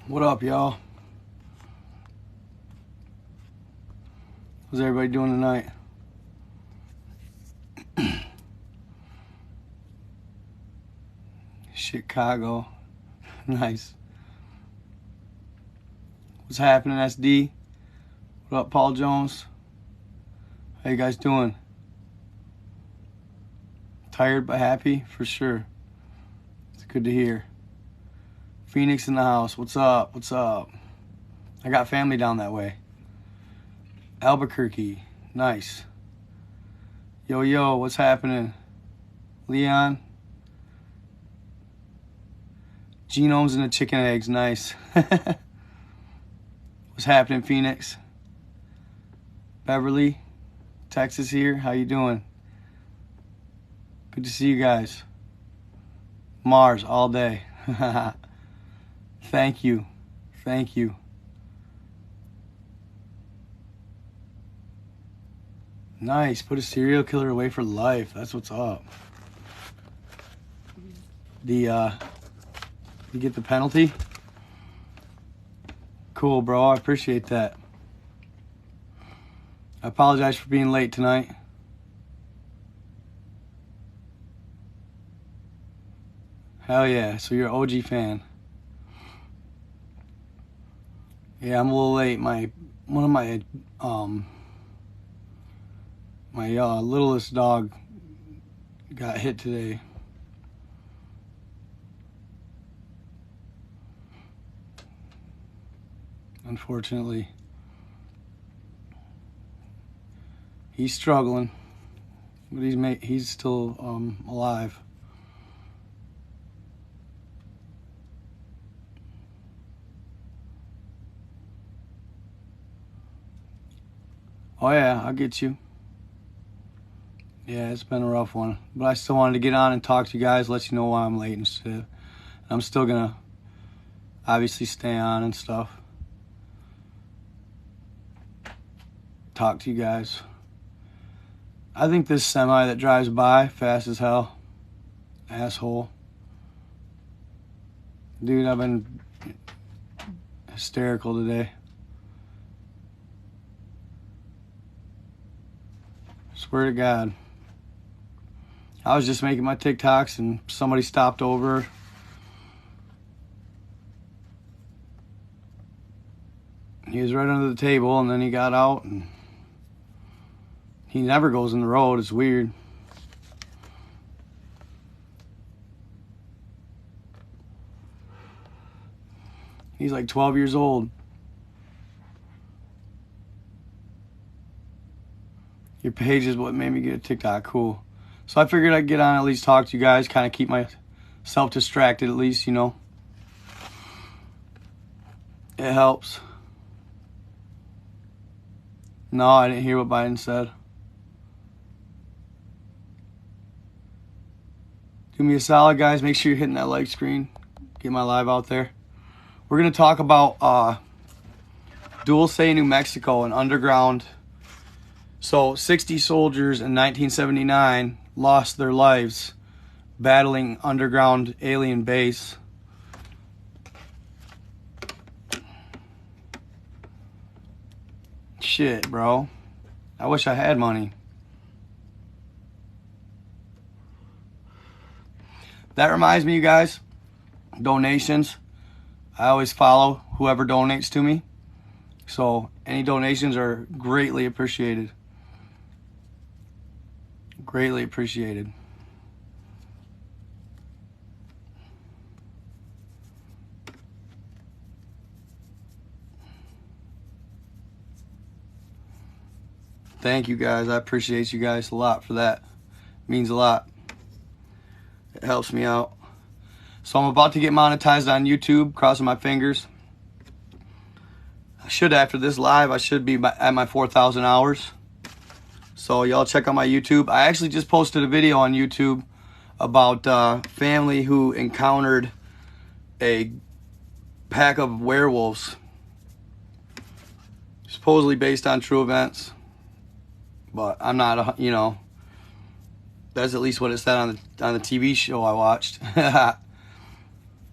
What up, y'all? How's everybody doing tonight? Chicago. Nice. What's happening, SD? What up, Paul Jones? How you guys doing? Tired but happy? For sure. It's good to hear. Phoenix in the house. What's up? What's up? I got family down that way. Albuquerque. Nice. Yo, yo, what's happening? Leon? Genomes and the chicken eggs. Nice. What's happening, Phoenix? Beverly? Texas here. How you doing? Good to see you guys. Mars all day. Thank you. Thank you. Nice. Put a serial killer away for life. That's what's up. You get the penalty? Cool, bro. I appreciate that. I apologize for being late tonight. Hell yeah. So you're an OG fan. Yeah, I'm a little late. One of my littlest dog got hit today. Unfortunately. He's struggling, but he's still alive. Oh yeah, I'll get you. Yeah, it's been a rough one, but I still wanted to get on and talk to you guys, let you know why I'm late and stuff. I'm still gonna obviously stay on and stuff. Talk to you guys. I think this semi that drives by fast as hell, asshole. Dude, I've been hysterical today. Swear to God. I was just making my TikToks and somebody stopped over. He was right under the table and then he got out and he never goes in the road. It's weird. He's like 12 years old. Your page is what made me get a TikTok. Cool. So I figured I'd get on, at least talk to you guys, kind of keep myself distracted at least, you know. It helps. No, I didn't hear what Biden said. Do me a solid, guys. Make sure you're hitting that like screen. Get my live out there. We're going to talk about Dulce, New Mexico, an underground. So 60 soldiers in 1979 lost their lives battling underground alien base. Shit, bro. I wish I had money. That reminds me, you guys, donations. I always follow whoever donates to me. So any donations are greatly appreciated. Greatly appreciated. Thank you guys. I appreciate you guys a lot for that. It means a lot. It helps me out. So I'm about to get monetized on YouTube. Crossing my fingers. After this live, I should be at my 4,000 hours. So y'all check out my YouTube. I actually just posted a video on YouTube about a family who encountered a pack of werewolves. Supposedly based on true events. But I'm not, you know, that's at least what it said on the TV show I watched.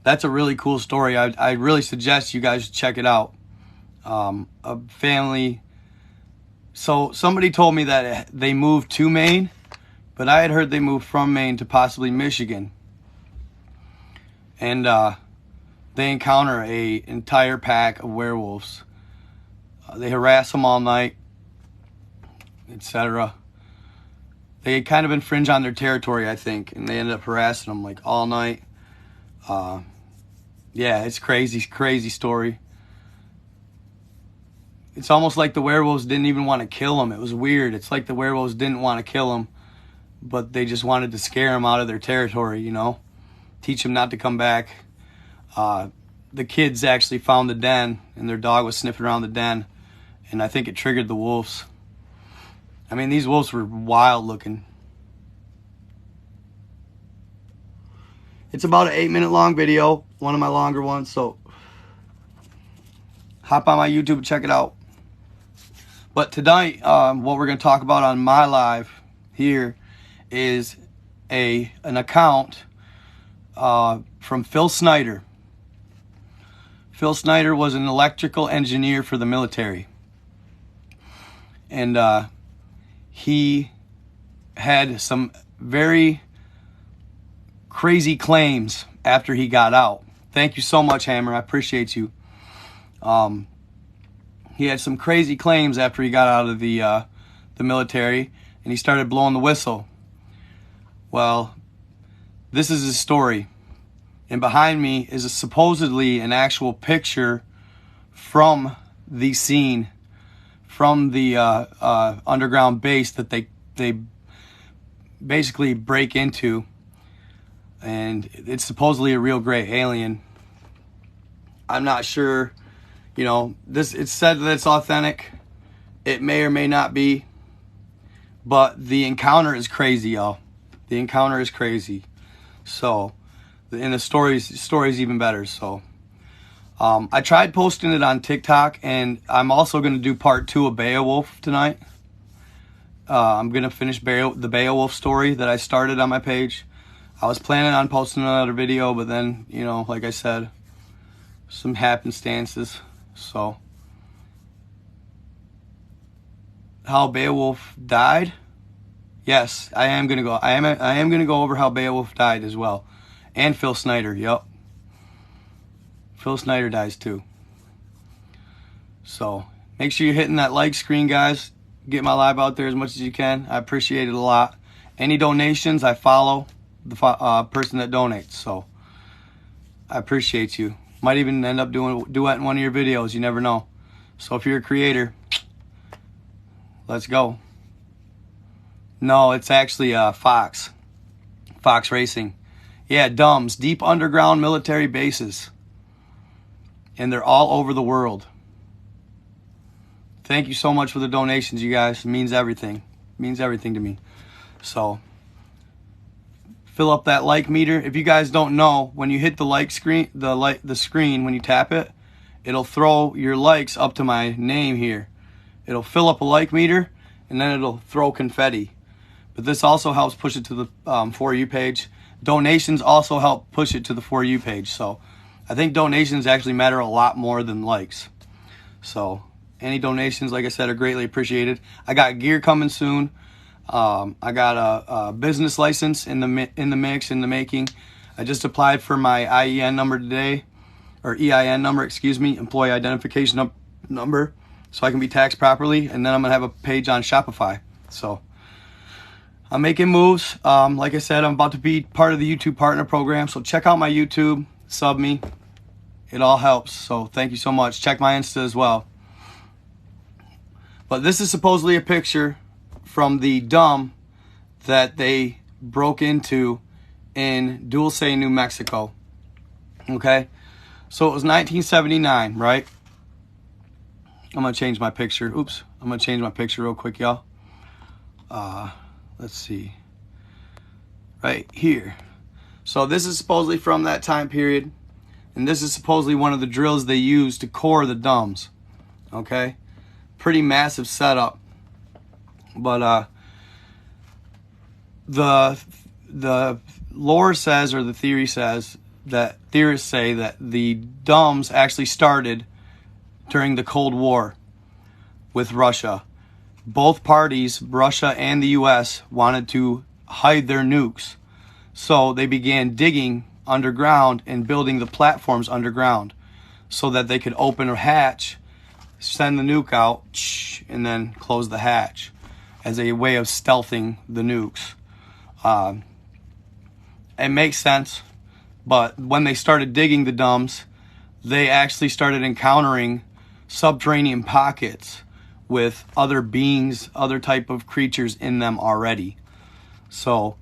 That's a really cool story. I really suggest you guys check it out. A family. So somebody told me that they moved to Maine, but I had heard they moved from Maine to possibly Michigan. And they encounter a entire pack of werewolves. They harass them all night, etc. They kind of infringe on their territory, I think, and they end up harassing them like all night. Yeah, it's crazy story. It's almost like the werewolves didn't even want to kill them. It was weird. It's like the werewolves didn't want to kill them, but they just wanted to scare them out of their territory, you know? Teach them not to come back. The kids actually found the den, and their dog was sniffing around the den, and I think it triggered the wolves. I mean, these wolves were wild looking. It's about an 8-minute long video, one of my longer ones, so hop on my YouTube and check it out. But tonight, what we're going to talk about on my live here is an account from Phil Snyder. Phil Snyder was an electrical engineer for the military. And he had some very crazy claims after he got out. Thank you so much, Hammer. I appreciate you. He had some crazy claims after he got out of the military, and he started blowing the whistle. Well, this is his story. And behind me is supposedly an actual picture from the scene, from the underground base that they basically break into. And it's supposedly a real gray alien. I'm not sure, you know, it's said that it's authentic. It may or may not be. But the encounter is crazy, y'all. The encounter is crazy. So, and the story's even better. So, I tried posting it on TikTok, and I'm also going to do part 2 of Beowulf tonight. I'm going to finish the Beowulf story that I started on my page. I was planning on posting another video, but then, you know, like I said, some happenstances. So, how Beowulf died? Yes, I am gonna go. I am gonna go over how Beowulf died as well, and Phil Snyder. Yep, Phil Snyder dies too. So make sure you're hitting that like screen, guys. Get my live out there as much as you can. I appreciate it a lot. Any donations, I follow the person that donates. So I appreciate you. Might even end up doing it in one of your videos. You never know. So if you're a creator, let's go. No, it's actually Fox Racing. Yeah, DUMBs, deep underground military bases. And they're all over the world. Thank you so much for the donations, you guys. It means everything. It means everything to me. So, fill up that like meter. If you guys don't know, when you hit the like screen, the screen, when you tap it, it'll throw your likes up to my name here. It'll fill up a like meter, and then it'll throw confetti. But this also helps push it to the For You page. Donations also help push it to the For You page. So I think donations actually matter a lot more than likes. So any donations, like I said, are greatly appreciated. I got gear coming soon. I got a business license in the making. I just applied for my IEN number today, or EIN number, excuse me, employee identification number, so I can be taxed properly. And then I'm gonna have a page on Shopify. So I'm making moves. Like I said, I'm about to be part of the YouTube partner program. So check out my YouTube, sub me. It all helps. So thank you so much. Check my Insta as well. But this is supposedly a picture from the dump that they broke into in Dulce, New Mexico. Okay? So it was 1979, right? I'm going to change my picture. Oops. I'm going to change my picture real quick, y'all. Let's see. Right here. So this is supposedly from that time period. And this is supposedly one of the drills they used to core the dumps. Okay? Pretty massive setup. But the lore says, or the theory says, that theorists say that the DUMBs actually started during the Cold War with Russia. Both parties, Russia and the US, wanted to hide their nukes. So they began digging underground and building the platforms underground so that they could open a hatch, send the nuke out, and then close the hatch as a way of stealthing the nukes. It makes sense, but when they started digging the DUMBs, they actually started encountering subterranean pockets with other beings, other type of creatures in them already. So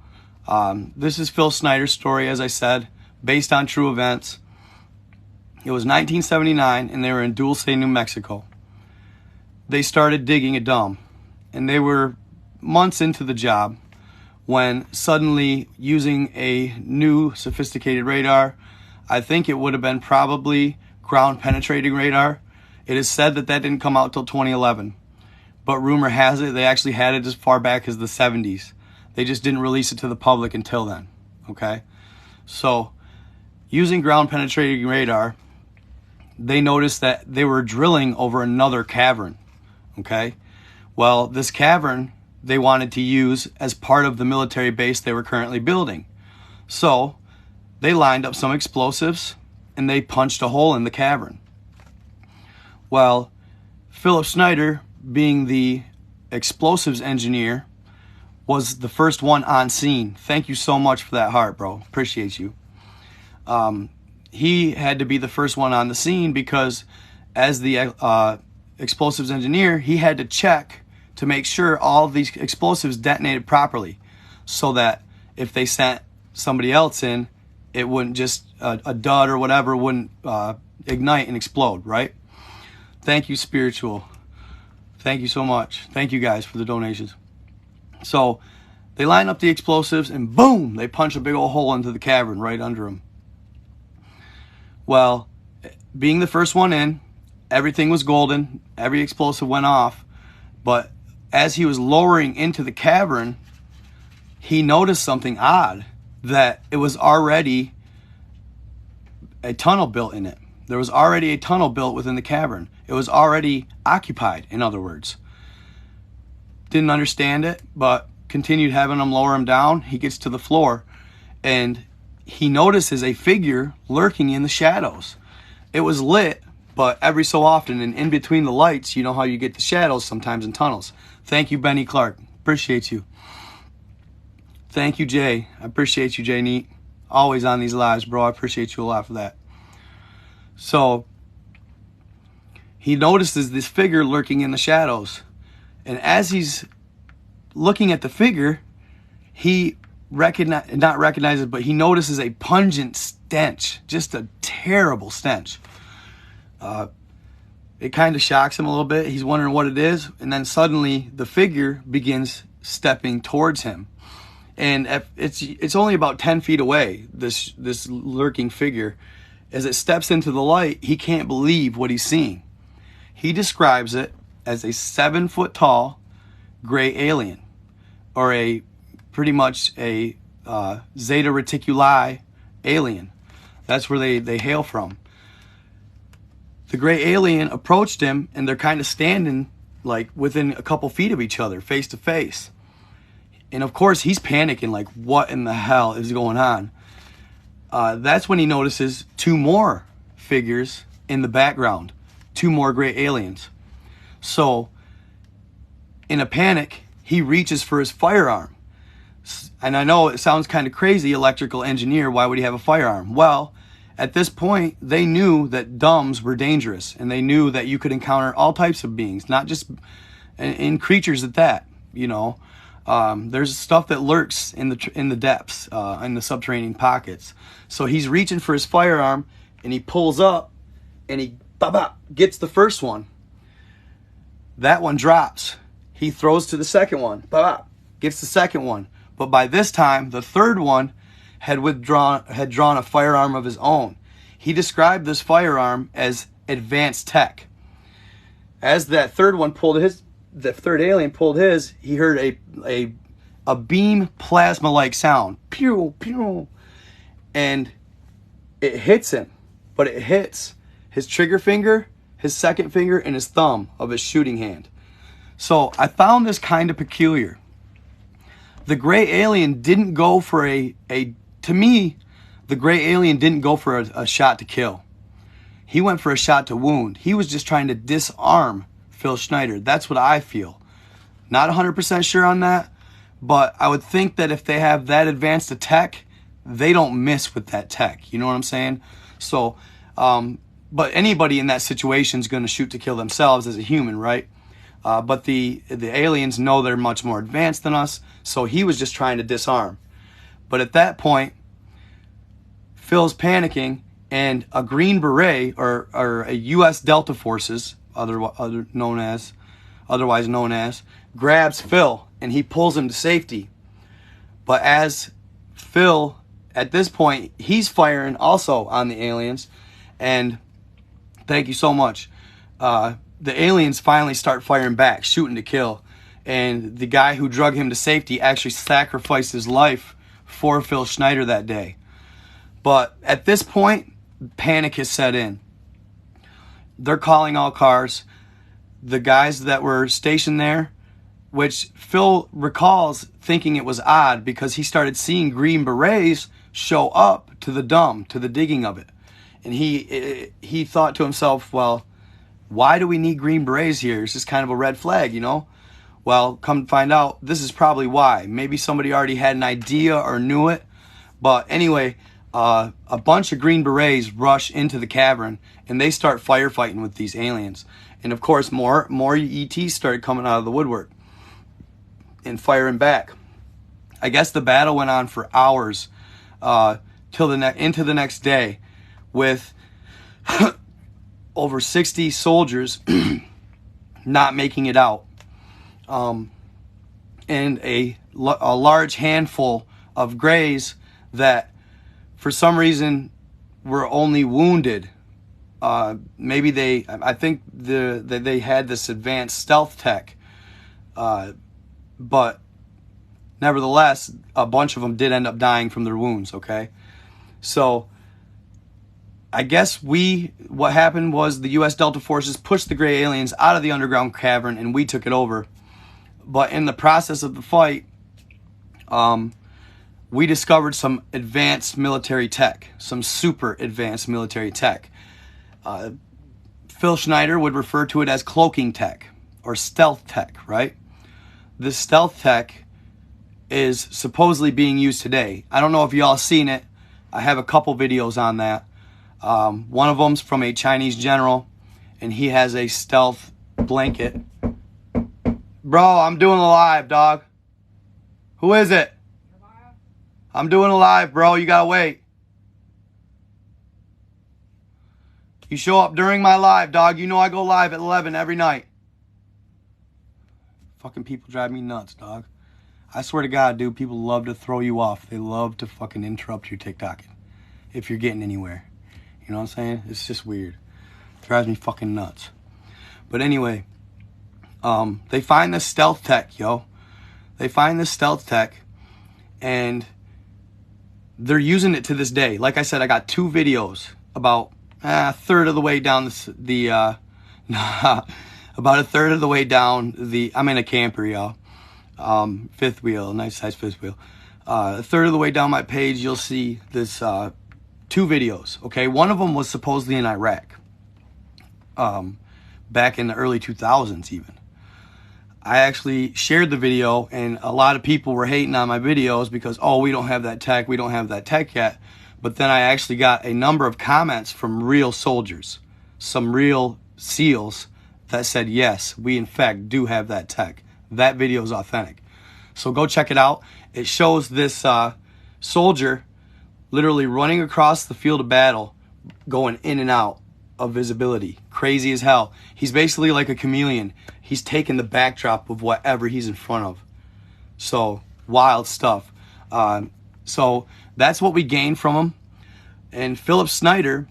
this is Phil Snyder's story, as I said, based on true events. It was 1979, and they were in Dulce, New Mexico. They started digging a DUMB, and they were months into the job when suddenly, using a new sophisticated radar, I think it would have been probably ground penetrating radar. It is said that that didn't come out till 2011, but rumor has it they actually had it as far back as the 70s. They just didn't release it to the public until then. Okay, so using ground penetrating radar, they noticed that they were drilling over another cavern. Okay, well, this cavern they wanted to use as part of the military base they were currently building. So they lined up some explosives and they punched a hole in the cavern. Well, Philip Snyder, being the explosives engineer, was the first one on scene. Thank you so much for that heart, bro. Appreciate you. He had to be the first one on the scene because as the explosives engineer, he had to check to make sure all of these explosives detonated properly so that if they sent somebody else in, it wouldn't just, a dud or whatever, wouldn't ignite and explode, right? Thank you, Spiritual. Thank you so much. Thank you guys for the donations. So they line up the explosives and boom, they punch a big old hole into the cavern right under them. Well, being the first one in, everything was golden. Every explosive went off. But as he was lowering into the cavern, he noticed something odd, that it was already a tunnel built in it. There was already a tunnel built within the cavern. It was already occupied, in other words. Didn't understand it, but continued having him lower him down. He gets to the floor, and he notices a figure lurking in the shadows. It was lit, but every so often, and in between the lights, you know how you get the shadows sometimes in tunnels. Thank you, Benny Clark. Appreciate you. Thank you, Jay. I appreciate you, Jay Neat. Always on these lives, bro. I appreciate you a lot for that. So he notices this figure lurking in the shadows. And as he's looking at the figure, he not recognizes, but he notices a pungent stench. Just a terrible stench. It kind of shocks him a little bit. He's wondering what it is. And then suddenly the figure begins stepping towards him. And it's only about 10 feet away, this lurking figure. As it steps into the light, he can't believe what he's seeing. He describes it as a 7-foot tall gray alien, or pretty much a Zeta Reticuli alien. That's where they hail from. The gray alien approached him, and they're kind of standing like within a couple feet of each other, face to face. And of course, he's panicking, like, what in the hell is going on? That's when he notices 2 more figures in the background, 2 more gray aliens. So, in a panic, he reaches for his firearm. And I know it sounds kind of crazy, electrical engineer, why would he have a firearm? Well, at this point, they knew that DUMBs were dangerous, and they knew that you could encounter all types of beings, not just in creatures at that, you know. There's stuff that lurks in the depths, in the subterranean pockets. So he's reaching for his firearm, and he pulls up, and he gets the first one. That one drops. He throws to the second one, gets the second one. But by this time, the third one had drawn a firearm of his own. He described this firearm as advanced tech. As that third one pulled his, the third alien pulled his, he heard a beam plasma-like sound. Pew, pew. And it hits him, but it hits his trigger finger, his second finger, and his thumb of his shooting hand. So I found this kind of peculiar. The gray alien didn't go for to me, the gray alien didn't go for a shot to kill. He went for a shot to wound. He was just trying to disarm Phil Schneider. That's what I feel. Not 100% sure on that, but I would think that if they have that advanced a tech, they don't miss with that tech. You know what I'm saying? So, but anybody in that situation is going to shoot to kill themselves as a human, right? But the aliens know they're much more advanced than us, so he was just trying to disarm. But at that point, Phil's panicking, and a Green Beret, or a U.S. Delta Forces, otherwise known as, grabs Phil, and he pulls him to safety. But as Phil, at this point, he's firing also on the aliens, and thank you so much. The aliens finally start firing back, shooting to kill, and the guy who drug him to safety actually sacrificed his life for Phil Schneider that day. But at this point, panic has set in. They're calling all cars. The guys that were stationed there, which Phil recalls thinking it was odd because he started seeing Green Berets show up to the dump, to the digging of it. And he thought to himself, well, why do we need Green Berets here? It's just kind of a red flag, you know? Well, come to find out, this is probably why. Maybe somebody already had an idea or knew it. But anyway, a bunch of Green Berets rush into the cavern, and they start firefighting with these aliens. And of course, more ETs started coming out of the woodwork and firing back. I guess the battle went on for hours into the next day, with over 60 soldiers not making it out, and a large handful of Greys that for some reason were only wounded. Maybe I think they had this advanced stealth tech, but nevertheless, a bunch of them did end up dying from their wounds, okay? So I guess what happened was the U.S. Delta Forces pushed the gray aliens out of the underground cavern, and we took it over. But in the process of the fight, we discovered some advanced military tech, some super advanced military tech. Phil Schneider would refer to it as cloaking tech or stealth tech, right? This stealth tech is supposedly being used today. I don't know if y'all seen it. I have a couple videos on that. One of them's from a Chinese general, and he has a stealth blanket. Bro, I'm doing a live, dog. Who is it? I'm doing a live, bro. You gotta wait. You show up during my live, dog. You know I go live at 11 every night. Fucking people drive me nuts, dog. I swear to God, dude, people love to throw you off. They love to fucking interrupt your TikToking if you're getting anywhere. You know what I'm saying? It's just weird. It drives me fucking nuts. But anyway, they find this stealth tech, yo. They find this stealth tech, and they're using it to this day. Like I said, I got 2 videos about a third of the way down about a third of the way down I'm in a camper, y'all. Fifth wheel, nice size fifth wheel. A third of the way down my page, you'll see this 2 videos, okay? One of them was supposedly in Iraq, back in the early 2000s even. I actually shared the video, and a lot of people were hating on my videos because, oh, we don't have that tech yet. But then I actually got a number of comments from real soldiers, some real SEALs, that said, yes, we in fact do have that tech. That video is authentic. So go check it out. It shows this soldier literally running across the field of battle, going in and out of visibility. Crazy as hell. He's basically like a chameleon. He's taking the backdrop of whatever he's in front of. So, wild stuff. So, that's what we gained from him. And Philip Schneider,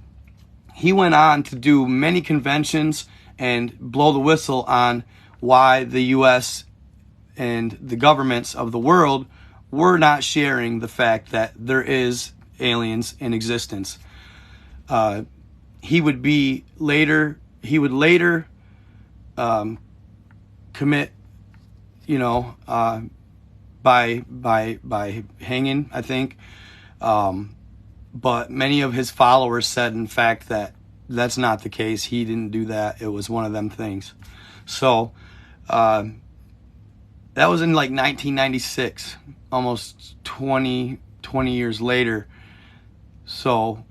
he went on to do many conventions and blow the whistle on why the U.S. and the governments of the world were not sharing the fact that there is aliens in existence. he would later commit, you know, by hanging, I think. But many of his followers said, in fact, that that's not the case. He didn't do that. It was one of them things. So that was in like 1996, almost 20 years later. So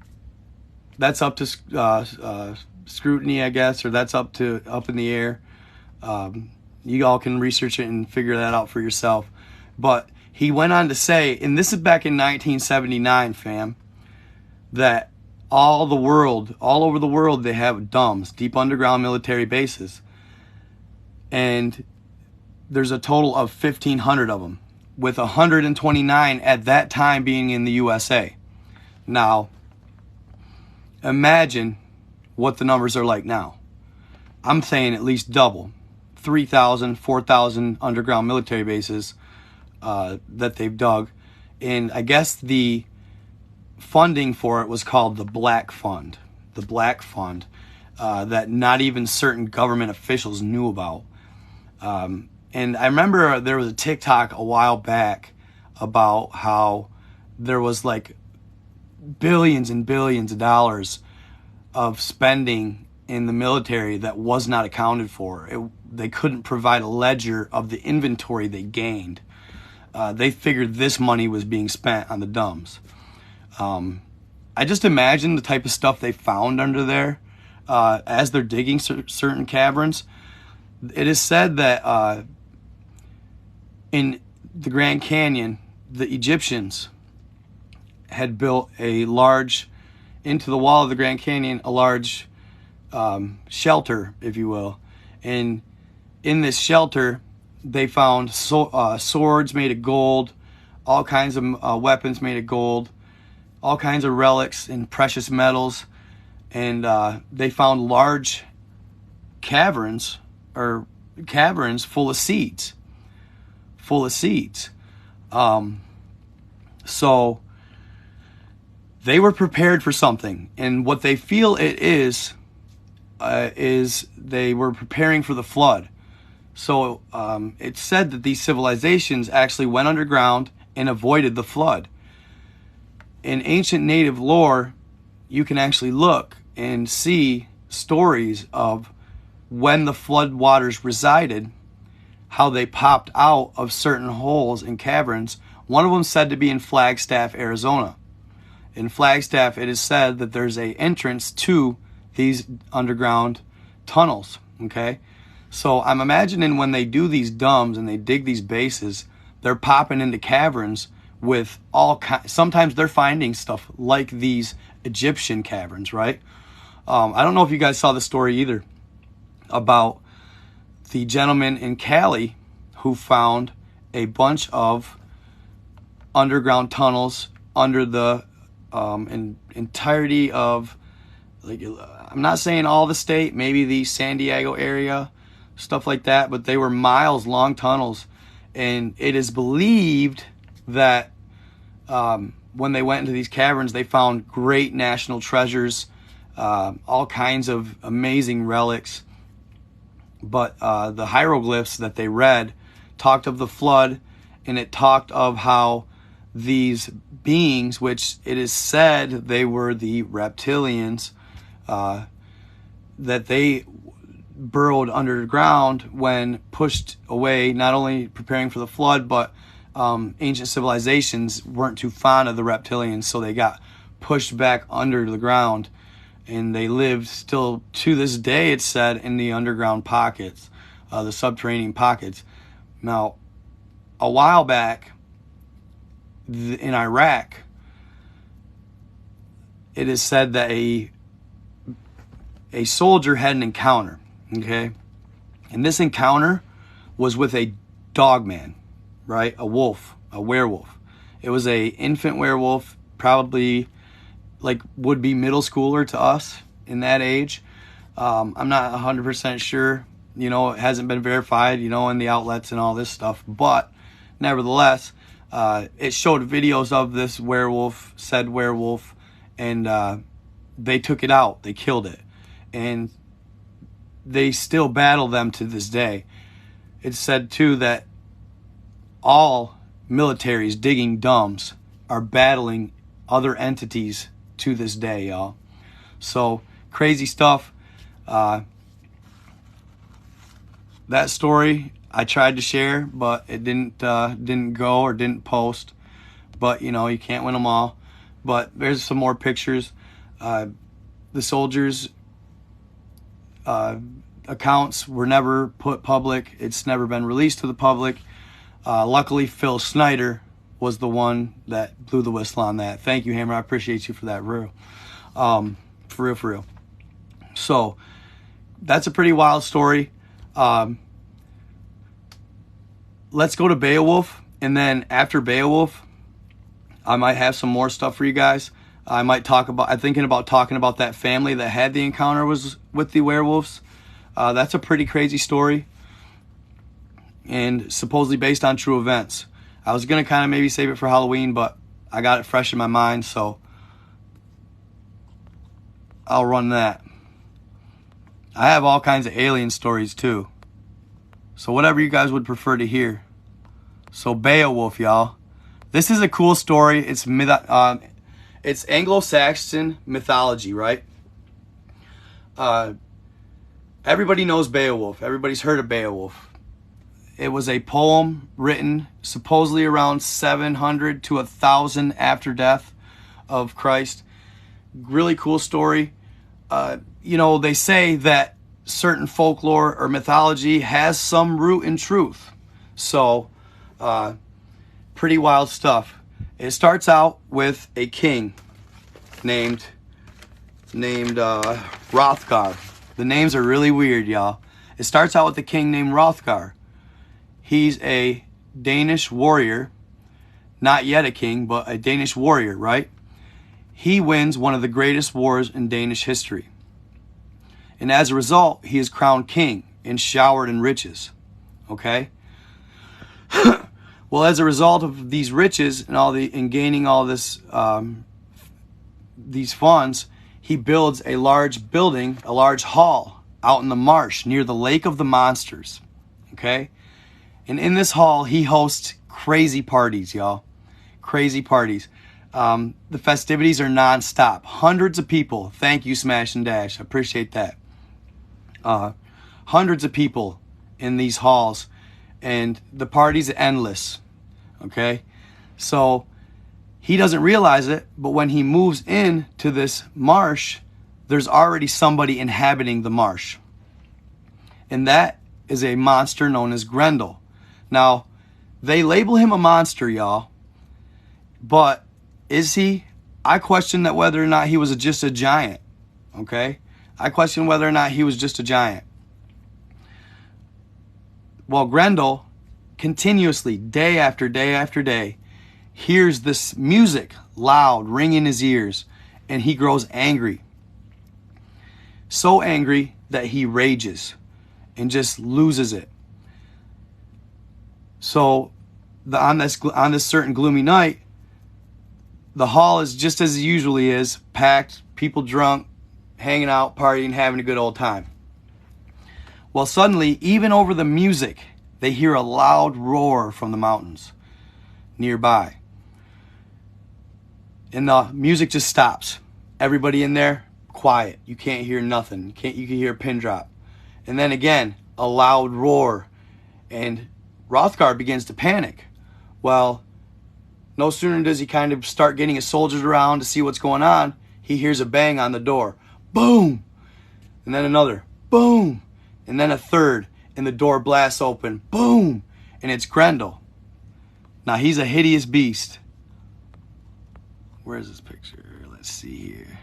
that's up to scrutiny, I guess, or that's up in the air. You all can research it and figure that out for yourself. But he went on to say, and this is back in 1979, fam, that all over the world, they have DUMBs, deep underground military bases. And there's a total of 1,500 of them, with 129 at that time being in the USA. Now, imagine what the numbers are like now. I'm saying at least double. 3,000, 4,000 underground military bases that they've dug. And I guess the funding for it was called the Black Fund. The Black Fund that not even certain government officials knew about. And I remember there was a TikTok a while back about how there was like billions and billions of dollars of spending in the military that was not accounted for. They couldn't provide a ledger of the inventory they gained. They figured this money was being spent on the DUMBs. I just imagine the type of stuff they found under there as they're digging certain caverns. It is said that in the Grand Canyon, the Egyptians had built into the wall of the Grand Canyon, a large shelter, if you will. And in this shelter, they found swords made of gold, all kinds of weapons made of gold, all kinds of relics and precious metals. And they found large caverns full of seeds. So they were prepared for something, and what they feel it is they were preparing for the flood. So it's said that these civilizations actually went underground and avoided the flood. In ancient native lore, you can actually look and see stories of when the flood waters resided, how they popped out of certain holes and caverns. One of them said to be in Flagstaff, Arizona. In Flagstaff, it is said that there's an entrance to these underground tunnels, okay? So I'm imagining when they do these DUMBs and they dig these bases, they're popping into caverns with sometimes they're finding stuff like these Egyptian caverns, right? I don't know if you guys saw the story either about the gentleman in Cali who found a bunch of underground tunnels under the entirety of, like, I'm not saying all the state, maybe the San Diego area, stuff like that, but they were miles long tunnels. And it is believed that when they went into these caverns, they found great national treasures, all kinds of amazing relics. But the hieroglyphs that they read talked of the flood, and it talked of how these beings, which it is said they were the reptilians, that they burrowed underground when pushed away, not only preparing for the flood, but ancient civilizations weren't too fond of the reptilians, so they got pushed back under the ground. And they lived still to this day, it's said, in the underground pockets, the subterranean pockets. Now, a while back in Iraq, it is said that a soldier had an encounter, okay? And this encounter was with a dog man, right? A wolf, a werewolf. It was a infant werewolf, probably like would be middle schooler to us in that age. I'm not 100% sure, you know, it hasn't been verified, you know, in the outlets and all this stuff, but nevertheless, it showed videos of this werewolf, said werewolf, and they took it out. They killed it. And they still battle them to this day. It's said, too, that all militaries digging dumps are battling other entities to this day, y'all. So, crazy stuff. That story I tried to share, but it didn't go or didn't post. But, you know, you can't win them all. But there's some more pictures. The soldiers' accounts were never put public. It's never been released to the public. Luckily, Phil Snyder was the one that blew the whistle on that. Thank you, Hammer. I appreciate you for that, real. For real. So, that's a pretty wild story. Let's go to Beowulf, and then after Beowulf, I might have some more stuff for you guys. I'm thinking about talking about that family that had the encounter with the werewolves. That's a pretty crazy story, and supposedly based on true events. I was going to kind of maybe save it for Halloween, but I got it fresh in my mind, so I'll run that. I have all kinds of alien stories too. So whatever you guys would prefer to hear. So Beowulf, y'all. This is a cool story. It's Anglo-Saxon mythology, right? Everybody knows Beowulf. Everybody's heard of Beowulf. It was a poem written supposedly around 700 to 1,000 after death of Christ. Really cool story. You know, they say that certain folklore or mythology has some root in truth. So, pretty wild stuff. It starts out with a king named Hrothgar. The names are really weird, y'all. It starts out with a king named Hrothgar. He's a Danish warrior. Not yet a king, but a Danish warrior, right? He wins one of the greatest wars in Danish history. And as a result, he is crowned king and showered in riches. Okay? Well, as a result of these riches and gaining all this, these funds, he builds a large building, a large hall out in the marsh near the Lake of the Monsters. Okay? And in this hall, he hosts crazy parties, y'all. Crazy parties. The festivities are nonstop. Hundreds of people. Thank you, Smash and Dash. I appreciate that. Hundreds of people in these halls, and the party's endless. Okay? So he doesn't realize it, but when he moves in to this marsh, there's already somebody inhabiting the marsh. And that is a monster known as Grendel. Now, they label him a monster, y'all. But is he? I question that whether or not he was just a giant. Okay? I question whether or not he was just a giant. Well, Grendel continuously, day after day after day, hears this music loud, ring in his ears, and he grows angry. So angry that he rages and just loses it. So on this certain gloomy night, the hall is just as it usually is, packed, people drunk, hanging out, partying, having a good old time. Well, suddenly, even over the music, they hear a loud roar from the mountains nearby. And the music just stops. Everybody in there, quiet. You can't hear nothing. You can hear a pin drop. And then again, a loud roar. And Hrothgar begins to panic. Well, no sooner does he kind of start getting his soldiers around to see what's going on, he hears a bang on the door. Boom! And then another. Boom! And then a third. And the door blasts open. Boom! And it's Grendel. Now, he's a hideous beast. Where's this picture? Let's see here.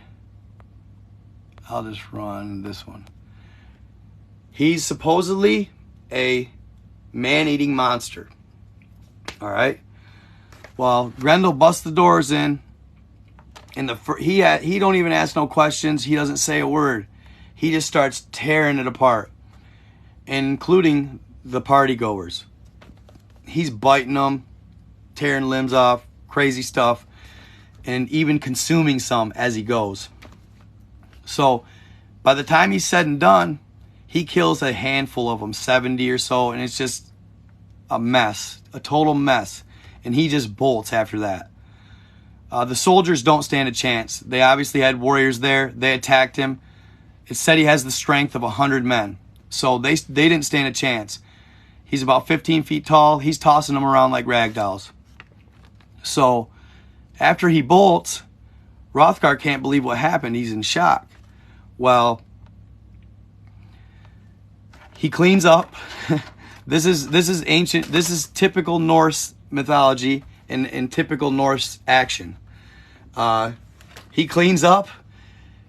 I'll just run this one. He's supposedly a man-eating monster. All right? Well, Grendel busts the doors in, and he don't even ask no questions. He doesn't say a word. He just starts tearing it apart, including the partygoers. He's biting them, tearing limbs off, crazy stuff, and even consuming some as he goes. So by the time he's said and done, he kills a handful of them, 70 or so, and it's just a mess, a total mess. And he just bolts after that. The soldiers don't stand a chance. They obviously had warriors there. They attacked him. It said he has the strength of 100 men. So they didn't stand a chance. He's about 15 feet tall. He's tossing them around like rag dolls. So after he bolts, Hrothgar can't believe what happened. He's in shock. Well, he cleans up. This is ancient. This is typical Norse mythology and typical Norse action. He cleans up,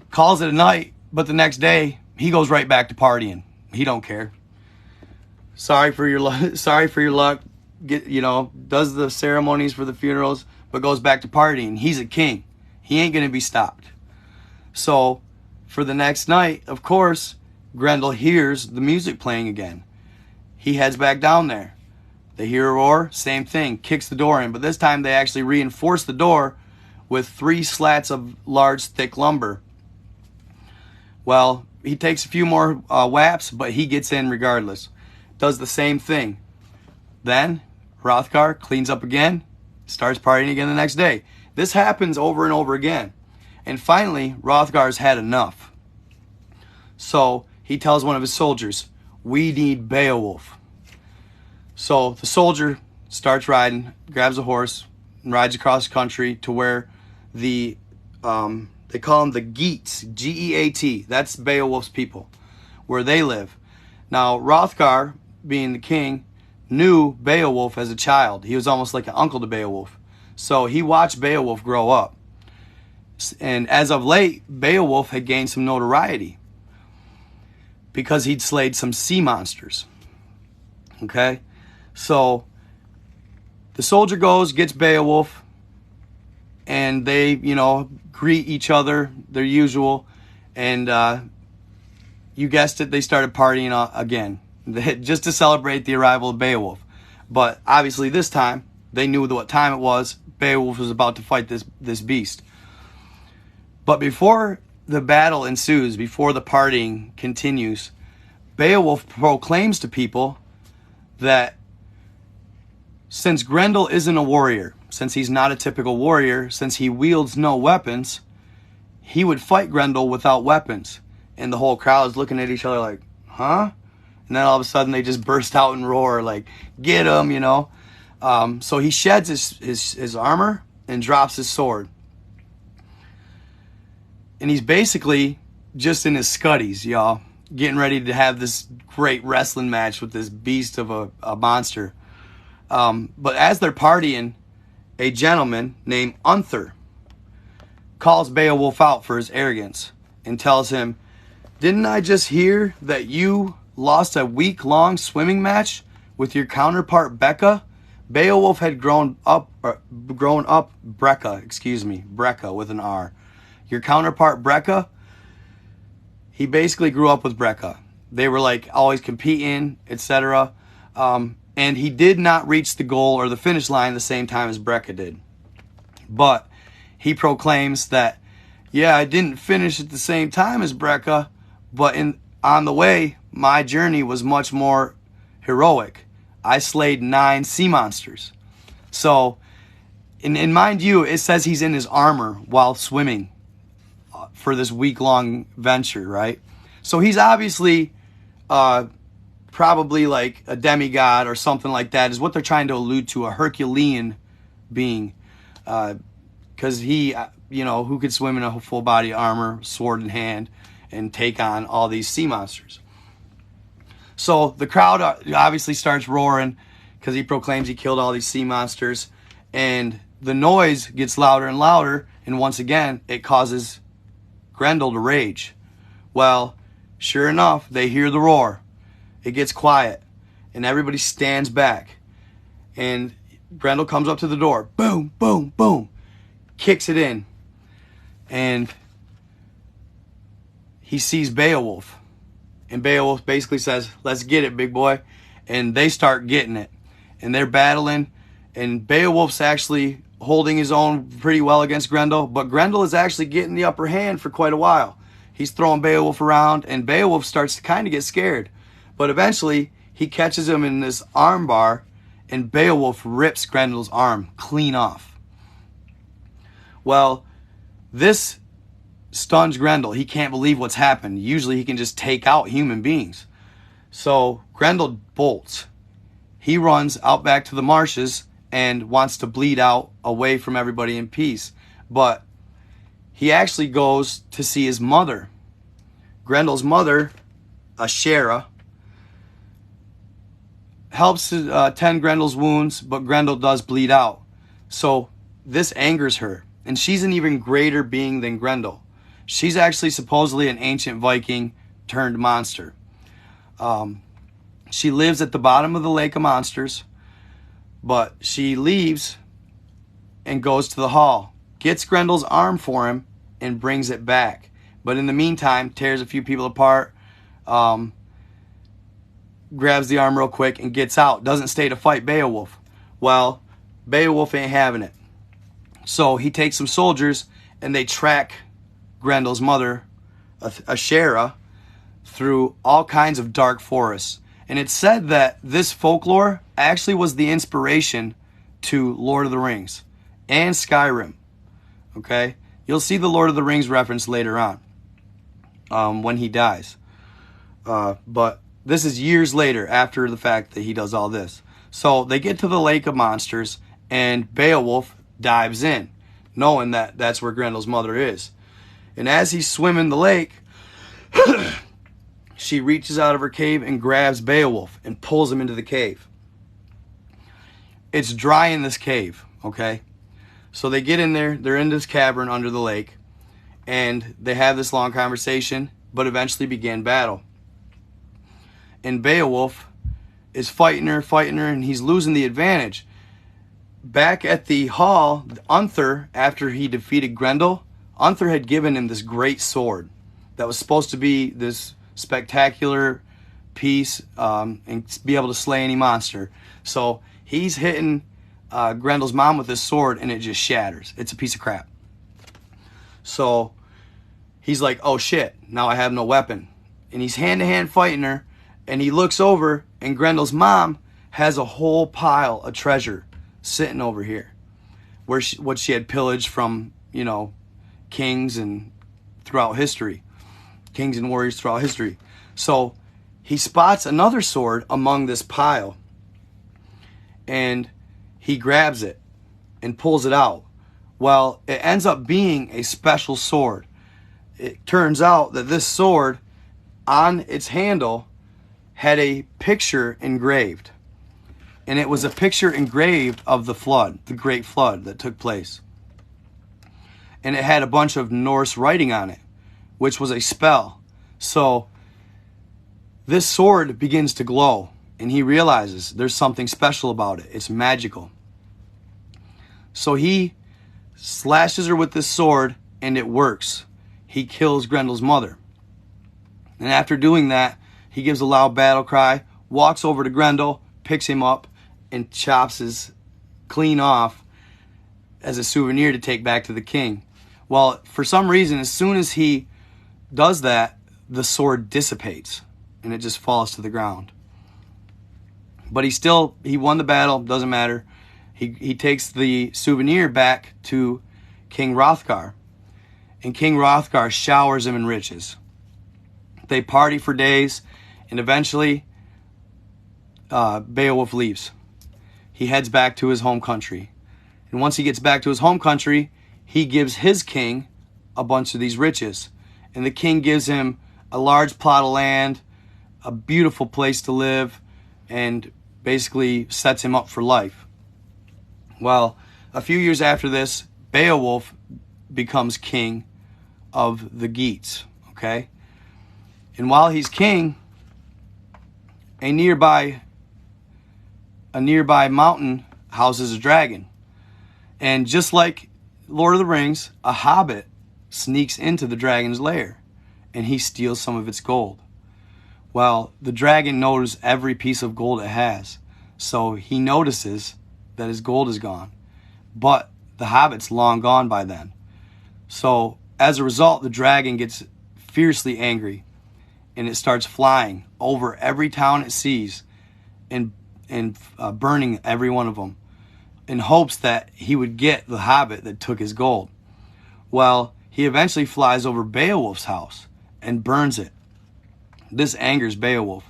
calls it a night, but the next day he goes right back to partying. He don't care. Sorry for your luck. Does the ceremonies for the funerals, but goes back to partying. He's a king. He ain't gonna be stopped. So for the next night, of course, Grendel hears the music playing again. He heads back down there. They hear a roar, same thing, kicks the door in. But this time they actually reinforce the door with 3 slats of large, thick lumber. Well, he takes a few more whaps, but he gets in regardless. Does the same thing. Then Hrothgar cleans up again, starts partying again the next day. This happens over and over again. And finally, Hrothgar's had enough. So he tells one of his soldiers, "We need Beowulf." So the soldier starts riding, grabs a horse, and rides across the country to where they call them the Geats, G-E-A-T. That's Beowulf's people, where they live. Now, Hrothgar, being the king, knew Beowulf as a child. He was almost like an uncle to Beowulf. So he watched Beowulf grow up. And as of late, Beowulf had gained some notoriety because he'd slayed some sea monsters. Okay? So the soldier goes, gets Beowulf, and they, greet each other, their usual, and you guessed it, they started partying again, just to celebrate the arrival of Beowulf. But obviously this time, they knew what time it was. Beowulf was about to fight this beast. But before the battle ensues, before the partying continues, Beowulf proclaims to people that since Grendel isn't a warrior, since he's not a typical warrior, since he wields no weapons, he would fight Grendel without weapons. And the whole crowd is looking at each other like, huh? And then all of a sudden they just burst out and roar like, get him, So he sheds his armor and drops his sword. And he's basically just in his scuddies, y'all, getting ready to have this great wrestling match with this beast of a monster. But as they're partying, a gentleman named Unther calls Beowulf out for his arrogance and tells him, "Didn't I just hear that you lost a week-long swimming match with your counterpart Becca?" Beowulf had grown up Brecca with an R. Your counterpart Brecca, he basically grew up with Brecca. They were like always competing, etc. And he did not reach the goal or the finish line the same time as Brecca did. But he proclaims that, yeah, I didn't finish at the same time as Brecca, but on the way, my journey was much more heroic. I slayed 9 sea monsters. So, and mind you, it says he's in his armor while swimming for this week-long venture, right? So he's obviously probably like a demigod or something like that, is what they're trying to allude to, a Herculean being. Because he, who could swim in a full body armor, sword in hand, and take on all these sea monsters. So the crowd obviously starts roaring because he proclaims he killed all these sea monsters. And the noise gets louder and louder. And once again, it causes Grendel to rage. Well, sure enough, they hear the roar. It gets quiet. And everybody stands back. And Grendel comes up to the door. Boom, boom, boom. Kicks it in. And he sees Beowulf. And Beowulf basically says, "Let's get it, big boy." And they start getting it. And they're battling. And Beowulf's actually holding his own pretty well against Grendel. But Grendel is actually getting the upper hand for quite a while. He's throwing Beowulf around, and Beowulf starts to kind of get scared. But eventually, he catches him in this arm bar, and Beowulf rips Grendel's arm clean off. Well, this stuns Grendel. He can't believe what's happened. Usually he can just take out human beings. So Grendel bolts. He runs out back to the marshes and wants to bleed out away from everybody in peace. But he actually goes to see his mother. Grendel's mother, Ashera, helps tend Grendel's wounds, but Grendel does bleed out. So this angers her, and she's an even greater being than Grendel. She's actually supposedly an ancient Viking turned monster. She lives at the bottom of the Lake of Monsters, but she leaves and goes to the hall, gets Grendel's arm for him, and brings it back. But in the meantime, tears a few people apart, grabs the arm real quick and gets out. Doesn't stay to fight Beowulf. Well, Beowulf ain't having it. So he takes some soldiers and they track Grendel's mother, Ashera, through all kinds of dark forests. And it's said that this folklore actually was the inspiration to Lord of the Rings and Skyrim. Okay? You'll see the Lord of the Rings reference later on when he dies. But this is years later after the fact that he does all this. So they get to the Lake of Monsters and Beowulf dives in, knowing that that's where Grendel's mother is. And as he's swimming the lake, she reaches out of her cave and grabs Beowulf and pulls him into the cave. It's dry in this cave, okay? So they get in there, they're in this cavern under the lake, and they have this long conversation, but eventually begin battle. And Beowulf is fighting her, and he's losing the advantage. Back at the hall, Unther, after he defeated Grendel, Unther had given him this great sword that was supposed to be this spectacular piece and be able to slay any monster. So he's hitting Grendel's mom with this sword and it just shatters. It's a piece of crap. So he's like, oh shit, now I have no weapon. And he's hand-to-hand fighting her, and he looks over and Grendel's mom has a whole pile of treasure sitting over here, where what she had pillaged from, kings and throughout history, kings and warriors throughout history. So he spots another sword among this pile, and he grabs it and pulls it out. Well, it ends up being a special sword. It turns out that this sword, on its handle, had a picture engraved. And it was a picture engraved of the flood, the great flood that took place. And it had a bunch of Norse writing on it, which was a spell. So this sword begins to glow, and he realizes there's something special about it. It's magical. So he slashes her with this sword, and it works. He kills Grendel's mother. And after doing that, he gives a loud battle cry, walks over to Grendel, picks him up, and chops his clean off as a souvenir to take back to the king. Well, for some reason, as soon as he does that, the sword dissipates and it just falls to the ground. But he won the battle, doesn't matter. He takes the souvenir back to King Hrothgar, and King Hrothgar showers him in riches. They party for days, and eventually Beowulf leaves. He heads back to his home country. And once he gets back to his home country, he gives his king a bunch of these riches. And the king gives him a large plot of land, a beautiful place to live, and basically sets him up for life. Well, a few years after this, Beowulf becomes king of the Geats, okay? And while he's king, a nearby mountain houses a dragon. And just like Lord of the Rings, a hobbit sneaks into the dragon's lair, and he steals some of its gold. Well, the dragon knows every piece of gold it has, so he notices that his gold is gone. But the hobbit's long gone by then. So as a result, the dragon gets fiercely angry, and it starts flying over every town it sees and burning every one of them in hopes that he would get the hobbit that took his gold. Well, he eventually flies over Beowulf's house and burns it. This angers Beowulf.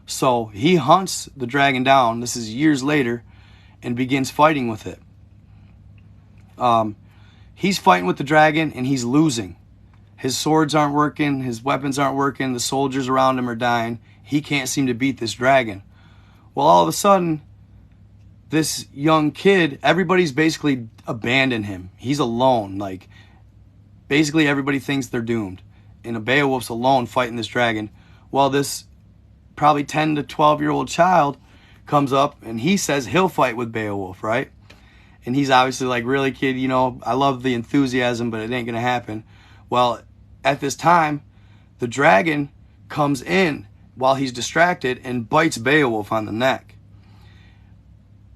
So he hunts the dragon down, this is years later, and begins fighting with it. He's fighting with the dragon and he's losing. His swords aren't working, his weapons aren't working, the soldiers around him are dying. He can't seem to beat this dragon. Well, all of a sudden, this young kid, everybody's basically abandoned him. He's alone. Like, basically everybody thinks they're doomed. And Beowulf's alone fighting this dragon. Well, this probably 10 to 12-year-old child comes up and he says he'll fight with Beowulf, right? And he's obviously like, really, kid, you know, I love the enthusiasm, but it ain't going to happen. Well, at this time, the dragon comes in while he's distracted and bites Beowulf on the neck.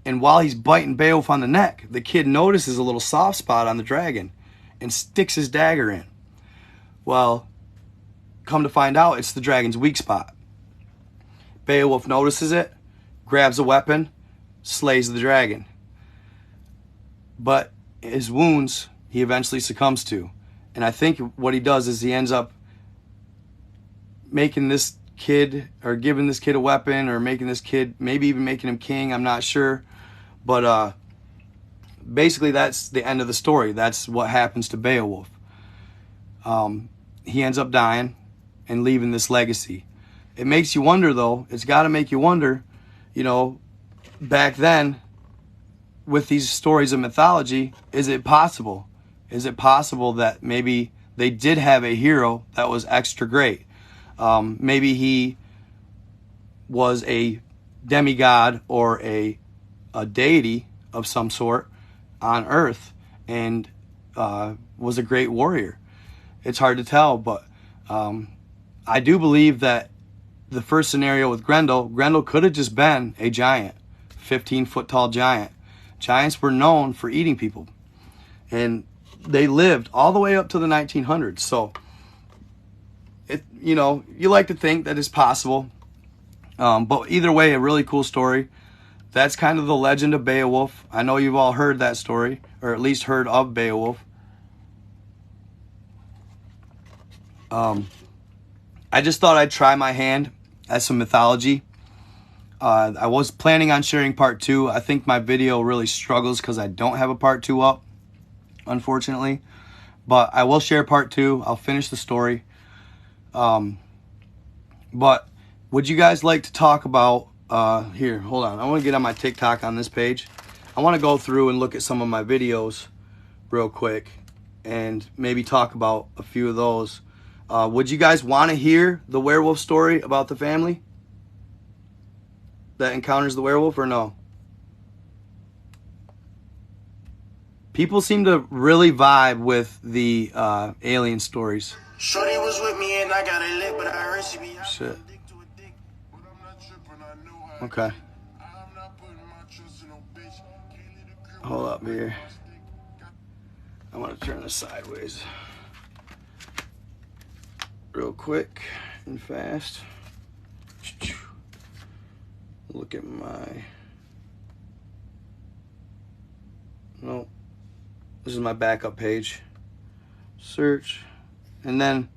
And while he's biting Beowulf on the neck, the kid notices a little soft spot on the dragon and sticks his dagger in. Well, come to find out, it's the dragon's weak spot. Beowulf notices it, grabs a weapon, slays the dragon. But his wounds, he eventually succumbs to. And I think what he does is he ends up making this kid, or giving this kid a weapon, or making this kid, maybe even making him king, I'm not sure. But basically that's the end of the story. That's what happens to Beowulf. He ends up dying and leaving this legacy. It makes you wonder, though, it's got to make you wonder, you know, back then, with these stories of mythology, is it possible? Is it possible that maybe they did have a hero that was extra great? Maybe he was a demigod or a deity of some sort on Earth and was a great warrior. It's hard to tell, but I do believe that the first scenario with Grendel could have just been a giant, 15-foot tall giant. Giants were known for eating people, and they lived all the way up to the 1900s. So, you know, you like to think that it's possible. But either way, a really cool story. That's kind of the legend of Beowulf. I know you've all heard that story, or at least heard of Beowulf. I just thought I'd try my hand at some mythology. I was planning on sharing part 2. I think my video really struggles because I don't have a part 2 up, unfortunately. But I will share part 2. I'll finish the story. But would you guys like to talk about, here, hold on. I want to get on my TikTok on this page. I want to go through and look at some of my videos real quick and maybe talk about a few of those. Would you guys want to hear the werewolf story about the family that encounters the werewolf, or no? People seem to really vibe with the alien stories. Shorty was with me and I got it lit, but I heard she be shit. Okay. Hold up here. I want to turn this sideways real quick and fast. Look at my, no, this is my backup page. Search, and then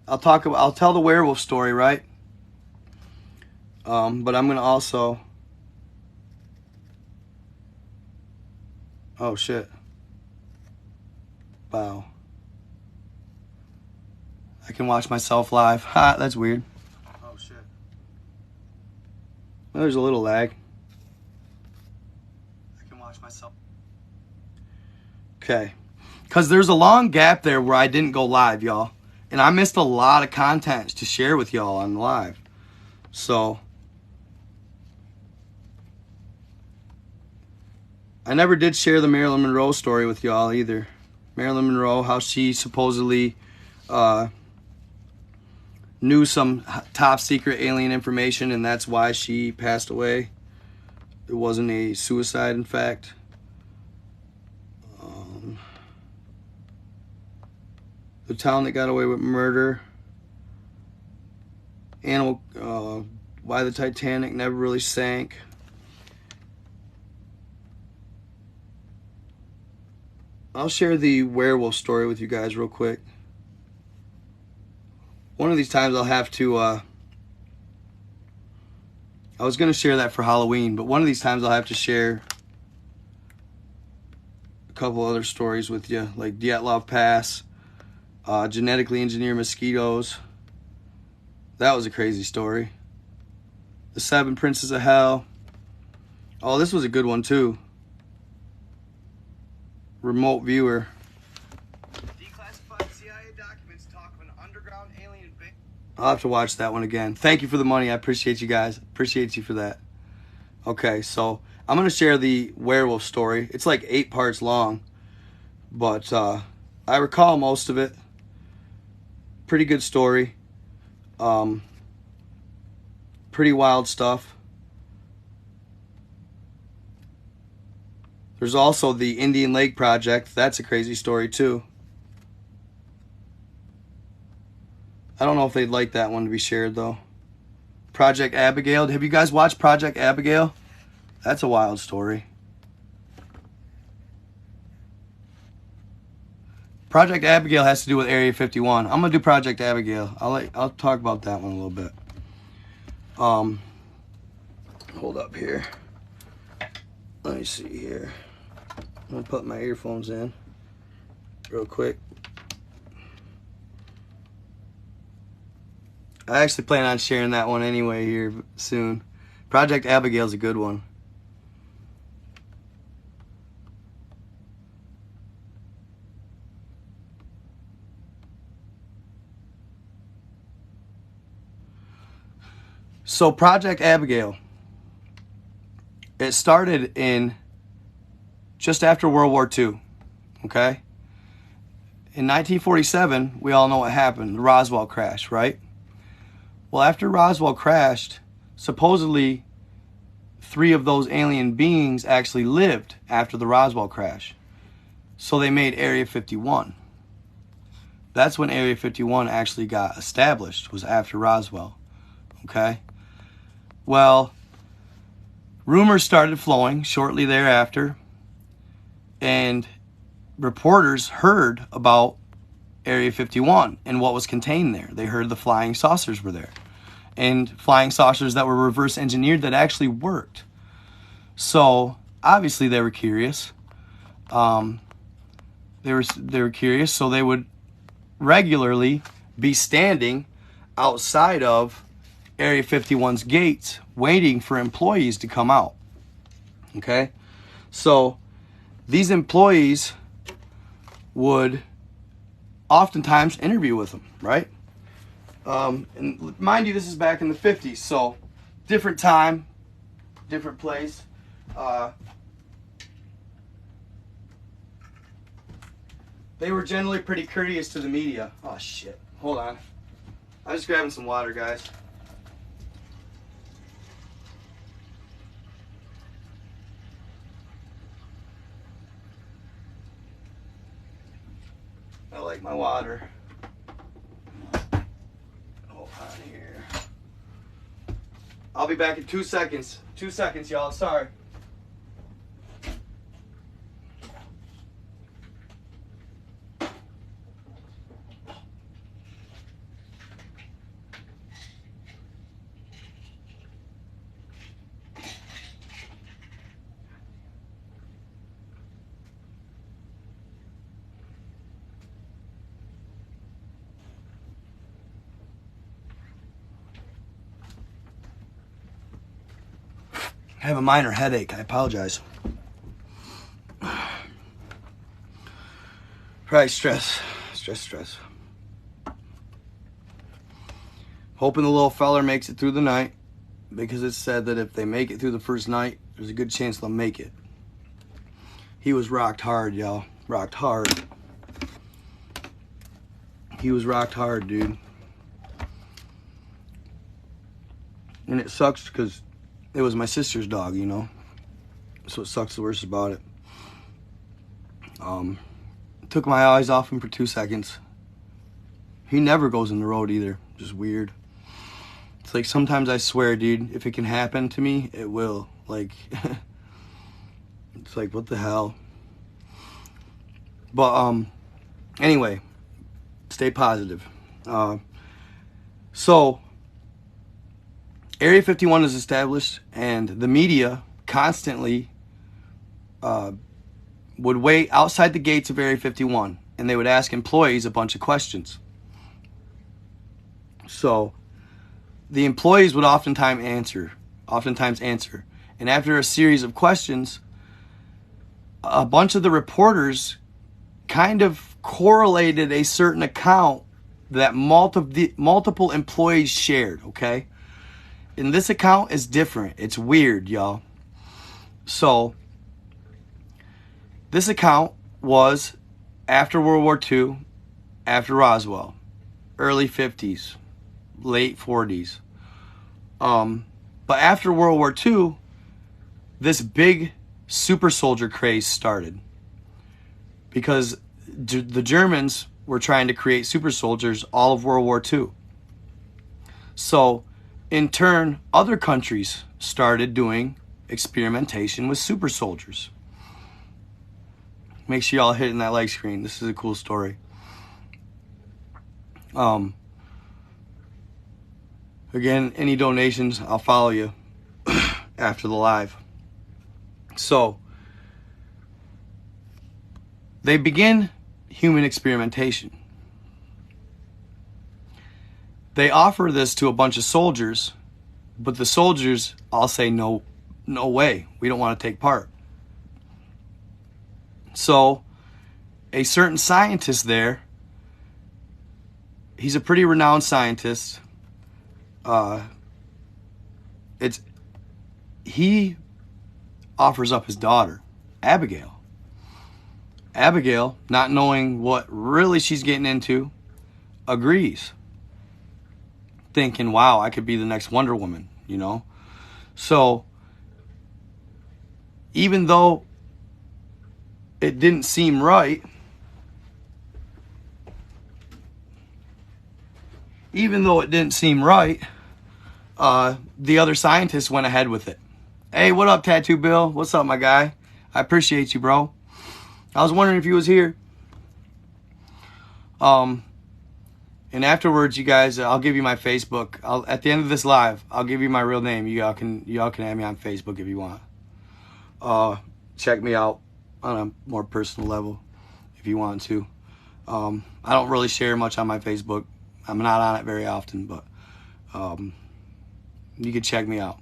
I'll tell the werewolf story, right? But I'm gonna also, oh shit, wow, I can watch myself live. Ha, that's weird. Oh shit. Well, there's a little lag. I can watch myself. Okay, because there's a long gap there where I didn't go live, y'all, and I missed a lot of content to share with y'all on live. So I never did share the Marilyn Monroe story with y'all either. Marilyn Monroe, how she supposedly knew some top secret alien information, and that's why she passed away. It wasn't a suicide, in fact. The town that got away with murder. why the Titanic never really sank. I'll share the werewolf story with you guys real quick. One of these times I'll have to, I was going to share that for Halloween, but one of these times I'll have to share a couple other stories with you, like Dyatlov Pass, genetically engineered mosquitoes. That was a crazy story. The 7 Princes of Hell. Oh, this was a good one too. Remote viewer. Declassified CIA documents talk of an underground alien base. I'll have to watch that one again. Thank you for the money. I appreciate you guys. Appreciate you for that. Okay, so I'm going to share the werewolf story. It's like 8 parts long, but I recall most of it. Pretty good story. Pretty wild stuff. There's also the Indian Lake Project. That's a crazy story too. I don't know if they'd like that one to be shared though. Project Abigail. Have you guys watched Project Abigail? That's a wild story. Project Abigail has to do with Area 51. I'm gonna do Project Abigail. I'll talk about that one a little bit. Hold up here. Let me see here. I'm gonna put my earphones in real quick. I actually plan on sharing that one anyway here soon. Project Abigail's a good one. So Project Abigail, it started in just after World War II, okay? In 1947, we all know what happened, the Roswell crash, right? Well, after Roswell crashed, supposedly 3 of those alien beings actually lived after the Roswell crash. So they made Area 51. That's when Area 51 actually got established, was after Roswell, okay? Well, rumors started flowing shortly thereafter, and reporters heard about Area 51 and what was contained there. They heard the flying saucers were there, and flying saucers that were reverse engineered that actually worked. So obviously they were curious. They were curious, so they would regularly be standing outside of Area 51's gates waiting for employees to come out. Okay? So these employees would oftentimes interview with them, right? And mind you, this is back in the 50s, so different time, different place. They were generally pretty courteous to the media. Oh, shit. Hold on. I'm just grabbing some water, guys. I like my water. Hold on here. I'll be back in 2 seconds. 2 seconds, y'all. Sorry. I have a minor headache. I apologize. Probably stress. Stress. Hoping the little feller makes it through the night, because it's said that if they make it through the first night, there's a good chance they'll make it. He was rocked hard, y'all. Rocked hard. He was rocked hard, dude. And it sucks because it was my sister's dog, you know. So it sucks the worst about it. Took my eyes off him for 2 seconds. He never goes in the road either. Just weird. It's like sometimes I swear, dude, if it can happen to me, it will. Like, it's like, what the hell? But, anyway, stay positive. So, Area 51 is established, and the media constantly would wait outside the gates of Area 51, and they would ask employees a bunch of questions. So, the employees would oftentimes answer. And after a series of questions, a bunch of the reporters kind of correlated a certain account that multiple employees shared, okay? And this account is different. It's weird, y'all. So, this account was after World War II, after Roswell, early 50s, late 40s. But after World War II, this big super soldier craze started because the Germans were trying to create super soldiers all of World War II. So, in turn, other countries started doing experimentation with super soldiers. Make sure y'all hitting that like screen. This is a cool story. Again, any donations, I'll follow you after the live. So, they begin human experimentation. They offer this to a bunch of soldiers, but the soldiers all say, no way, we don't want to take part. So, a certain scientist there, he's a pretty renowned scientist. He offers up his daughter, Abigail. Abigail, not knowing what really she's getting into, agrees. Thinking, wow, I could be the next Wonder Woman, you know? So, even though it didn't seem right, the other scientists went ahead with it. Hey, what up, Tattoo Bill? What's up, my guy? I appreciate you, bro. I was wondering if you was here. And afterwards, you guys, I'll give you my Facebook. At the end of this live, I'll give you my real name. Y'all can add me on Facebook if you want. Check me out on a more personal level if you want to. I don't really share much on my Facebook. I'm not on it very often, but you can check me out.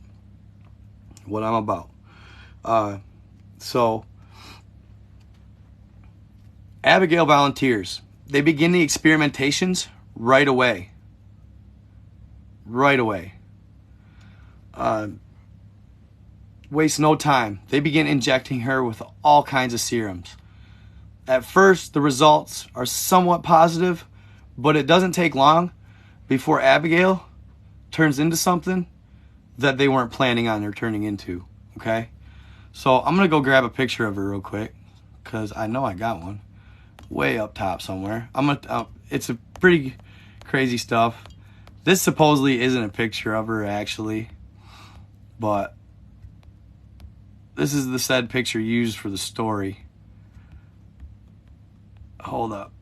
What I'm about. So, Abigail volunteers. They begin the experimentations right away. Waste no time. They begin injecting her with all kinds of serums. At first, the results are somewhat positive, but it doesn't take long before Abigail turns into something that they weren't planning on her turning into, okay? So I'm going to go grab a picture of her real quick because I know I got one way up top somewhere. It's a pretty crazy stuff. This supposedly isn't a picture of her, actually, but this is the said picture used for the story. Hold up.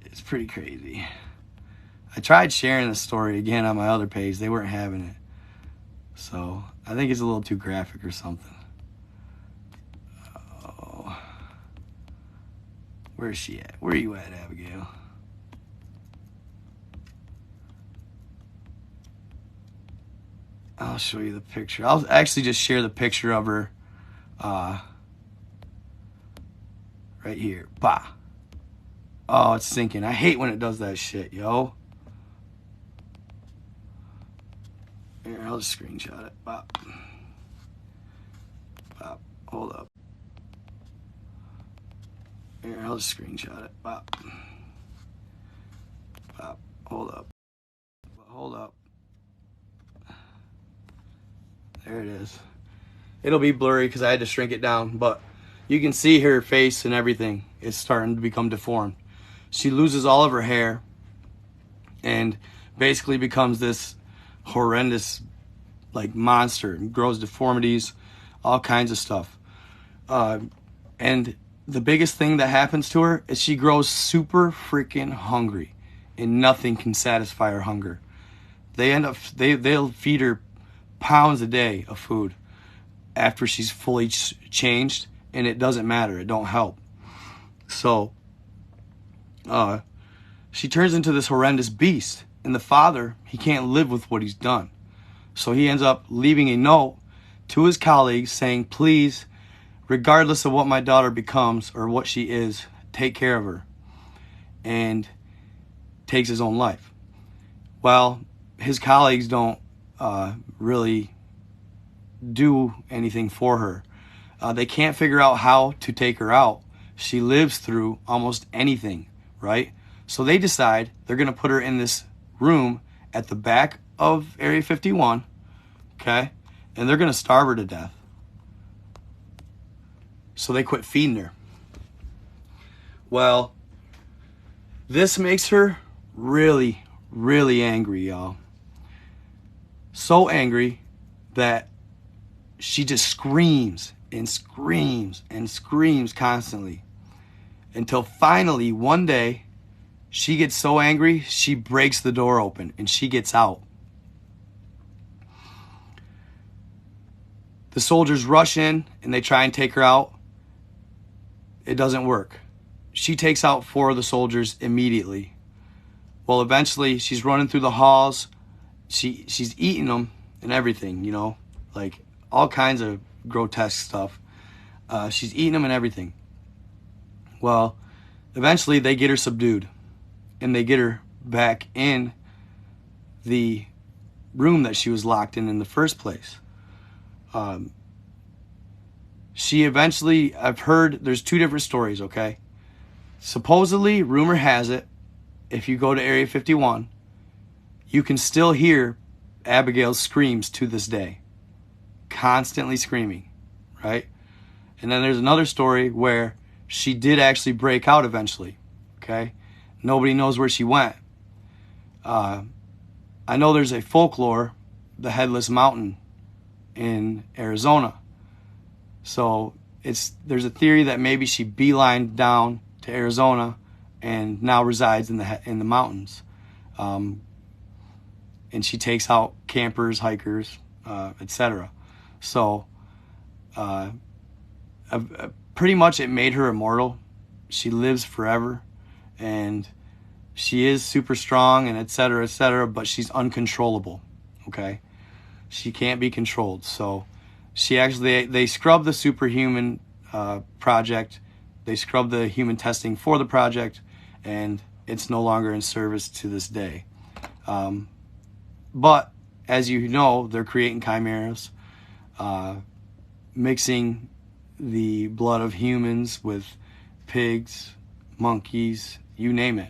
It's pretty crazy. I tried sharing the story again on my other page. They weren't having it. So, I think it's a little too graphic or something. Oh. Where's she at? Where are you at, Abigail? I'll show you the picture. I'll actually just share the picture of her right here. Bah. Oh, it's sinking. I hate when it does that shit, yo. Here, I'll just screenshot it. Bop. Bop. Hold up. Here, I'll just screenshot it. Bop. Bop. Hold up. Hold up. There it is. It'll be blurry because I had to shrink it down, but you can see her face and everything is starting to become deformed. She loses all of her hair and basically becomes this horrendous, like, monster, and grows deformities, all kinds of stuff. And the biggest thing that happens to her is she grows super freaking hungry, and nothing can satisfy her hunger. They'll feed her pounds a day of food after she's fully changed, and it doesn't matter. It don't help. So she turns into this horrendous beast, and the father, he can't live with what he's done. So he ends up leaving a note to his colleagues saying, please, regardless of what my daughter becomes or what she is, take care of her, and takes his own life. Well, his colleagues don't really do anything for her. They can't figure out how to take her out. She lives through almost anything, right? So they decide they're going to put her in this room at the back of Area 51, okay? And they're going to starve her to death. So they quit feeding her. Well, this makes her really, really angry, y'all. So angry that she just screams and screams and screams constantly, until finally one day she gets so angry she breaks the door open and she gets out. The soldiers rush in and they try and take her out. It doesn't work. She takes out 4 of the soldiers immediately. Well, eventually she's running through the halls. She's eating them and everything, you know, like all kinds of grotesque stuff. She's eating them and everything. Well, eventually they get her subdued, and they get her back in the room that she was locked in the first place. She eventually, I've heard, there's 2 different stories, okay? Supposedly, rumor has it, if you go to Area 51, you can still hear Abigail's screams to this day. Constantly screaming, right? And then there's another story where she did actually break out eventually, okay? Nobody knows where she went. I know there's a folklore, the Headless Mountain in Arizona. So there's a theory that maybe she beelined down to Arizona and now resides in the mountains. And she takes out campers, hikers, etc. So pretty much it made her immortal. She lives forever, and she is super strong and etc., but she's uncontrollable, okay? She can't be controlled. So she actually, they scrubbed the superhuman project. They scrubbed the human testing for the project, and it's no longer in service to this day. But as you know, they're creating chimeras, mixing the blood of humans with pigs, monkeys, you name it.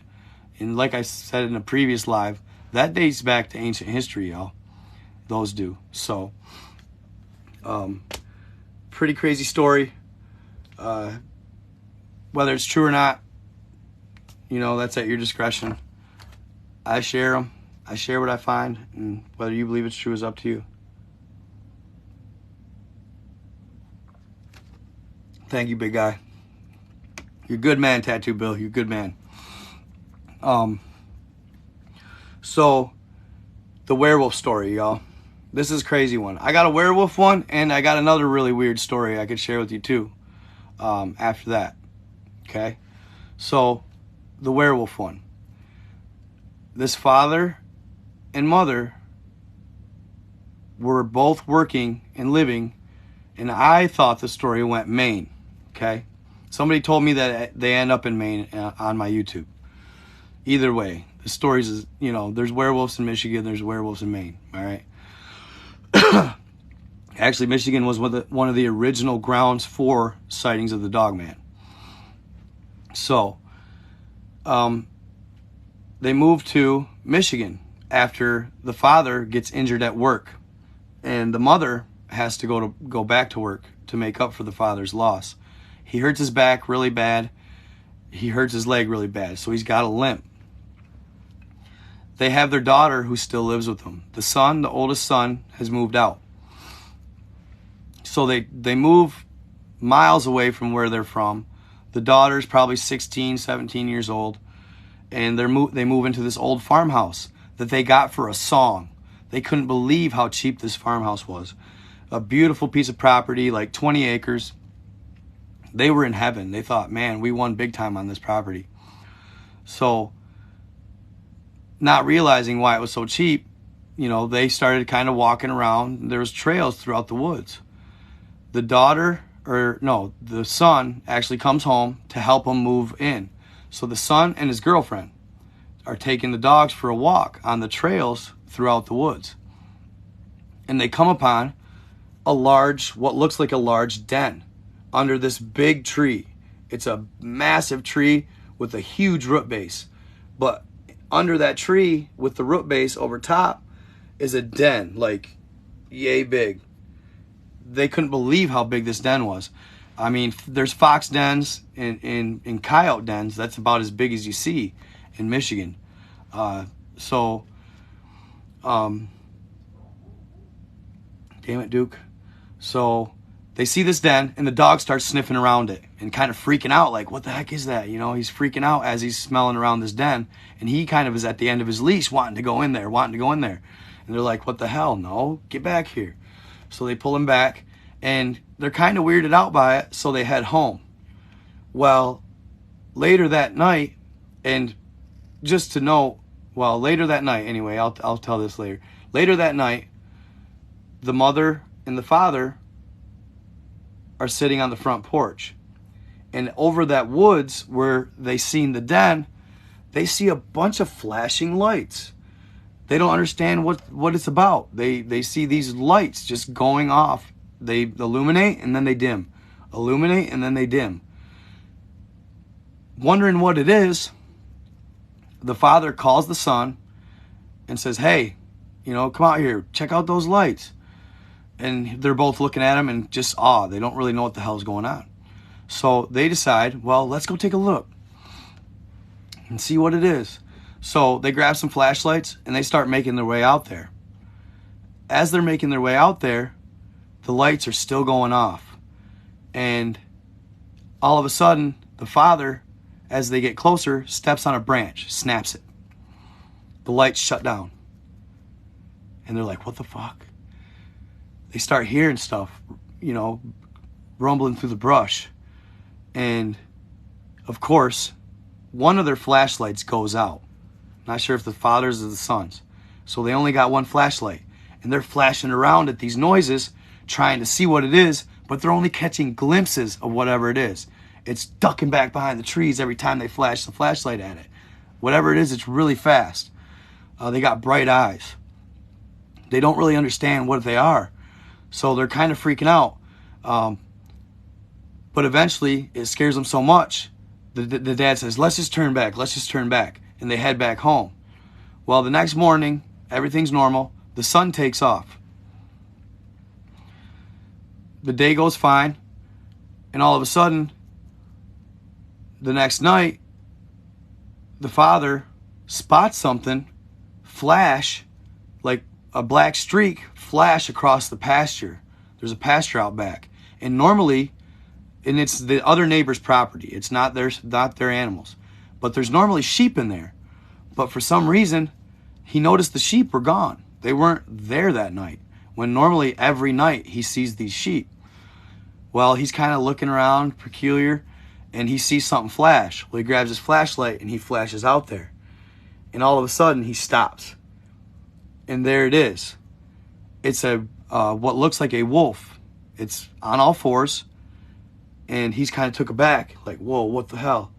And like I said in a previous live, that dates back to ancient history, y'all. Those do. So, pretty crazy story. Whether it's true or not, you know, that's at your discretion. I share them. I share what I find, and whether you believe it's true is up to you. Thank you, big guy. You're a good man, Tattoo Bill. You're a good man. So, the werewolf story, y'all. This is a crazy one. I got a werewolf one, and I got another really weird story I could share with you, too, after that. Okay? So, the werewolf one. This father and mother were both working and living, and I thought the story went Maine, okay? Somebody told me that they end up in Maine on my YouTube. Either way, the stories is, you know, there's werewolves in Michigan, there's werewolves in Maine, all right? Actually, Michigan was one of the original grounds for sightings of the Dogman. So, they moved to Michigan after the father gets injured at work, and the mother has to go back to work to make up for the father's loss. He hurts his back really bad. He hurts his leg really bad, so he's got a limp. they have their daughter who still lives with them. The son, the oldest son, has moved out. So they move miles away from where they're from. The daughter's probably 16, 17 years old. And they move into this old farmhouse that they got for a song. They couldn't believe how cheap this farmhouse was. A beautiful piece of property, like 20 acres. They were in heaven. They thought, man, we won big time on this property. So, not realizing why it was so cheap, you know, they started kind of walking around. There was trails throughout the woods. The son actually comes home to help them move in. So the son and his girlfriend are taking the dogs for a walk on the trails throughout the woods. And they come upon what looks like a large den under this big tree. It's a massive tree with a huge root base. But under that tree with the root base over top is a den, like yay big. They couldn't believe how big this den was. I mean, there's fox dens and coyote dens. That's about as big as you see in Michigan. Damn it, Duke. So they see this den, and the dog starts sniffing around it and kind of freaking out, like, what the heck is that? You know, he's freaking out as he's smelling around this den, and he kind of is at the end of his leash wanting to go in there. And they're like, what the hell? No, get back here. So they pull him back, and they're kind of weirded out by it, so they head home. Well, later that night, and just to know, well, later that night, anyway, I'll tell this later. Later that night, the mother and the father are sitting on the front porch. And over that woods where they seen the den, they see a bunch of flashing lights. They don't understand what it's about. They see these lights just going off. They illuminate and then they dim. Illuminate and then they dim. Wondering what it is, the father calls the son and says, hey, you know, come out here, check out those lights. And they're both looking at him in just awe. They don't really know what the hell's going on. So they decide, well, let's go take a look and see what it is. So they grab some flashlights and they start making their way out there. As they're making their way out there, the lights are still going off. And all of a sudden, the father, as they get closer, steps on a branch, snaps it. The lights shut down. And they're like, what the fuck? They start hearing stuff, you know, rumbling through the brush. And, of course, one of their flashlights goes out. Not sure if the father's or the son's. So they only got one flashlight. And they're flashing around at these noises, trying to see what it is, but they're only catching glimpses of whatever it is. It's ducking back behind the trees every time they flash the flashlight at it. Whatever it is, it's really fast. They got bright eyes. They don't really understand what they are. So they're kind of freaking out. But eventually, it scares them so much, the dad says, let's just turn back. And they head back home. Well, the next morning, everything's normal. The son takes off. The day goes fine. And all of a sudden, the next night, the father spots something flash, like a black streak flash across the pasture. There's a pasture out back. And normally, and it's the other neighbor's property. It's not their animals. But there's normally sheep in there. But for some reason, he noticed the sheep were gone. They weren't there that night, when normally every night he sees these sheep. Well, he's kind of looking around, peculiar, and he sees something flash. Well, he grabs his flashlight and he flashes out there. And all of a sudden, he stops. And there it is. It's what looks like a wolf. It's on all fours. And he's kind of took aback, like, whoa, what the hell?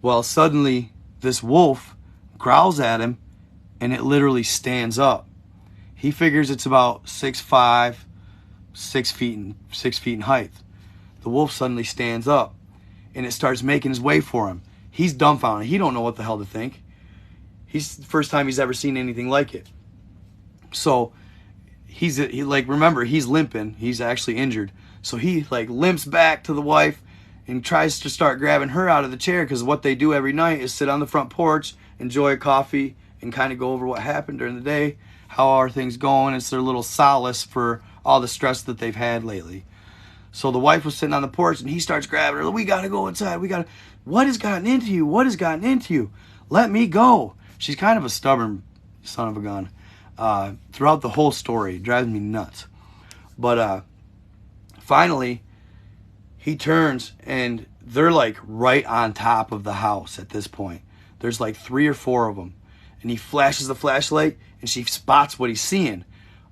Well, suddenly, this wolf growls at him, and it literally stands up. He figures it's about 6'5", 6 feet in height. The wolf suddenly stands up, and it starts making his way for him. He's dumbfounded. He don't know what the hell to think. He's the first time he's ever seen anything like it. So remember, he's limping. He's actually injured. So he limps back to the wife and tries to start grabbing her out of the chair, because what they do every night is sit on the front porch, enjoy a coffee and kind of go over what happened during the day, how are things going. It's their little solace for all the stress that they've had lately. So the wife was sitting on the porch, and he starts grabbing her. We got to go inside. What has gotten into you? What has gotten into you? Let me go. She's kind of a stubborn son of a gun. Throughout the whole story, it drives me nuts. But finally, he turns, and they're like right on top of the house at this point. There's like 3 or 4 of them. And he flashes the flashlight, and she spots what he's seeing.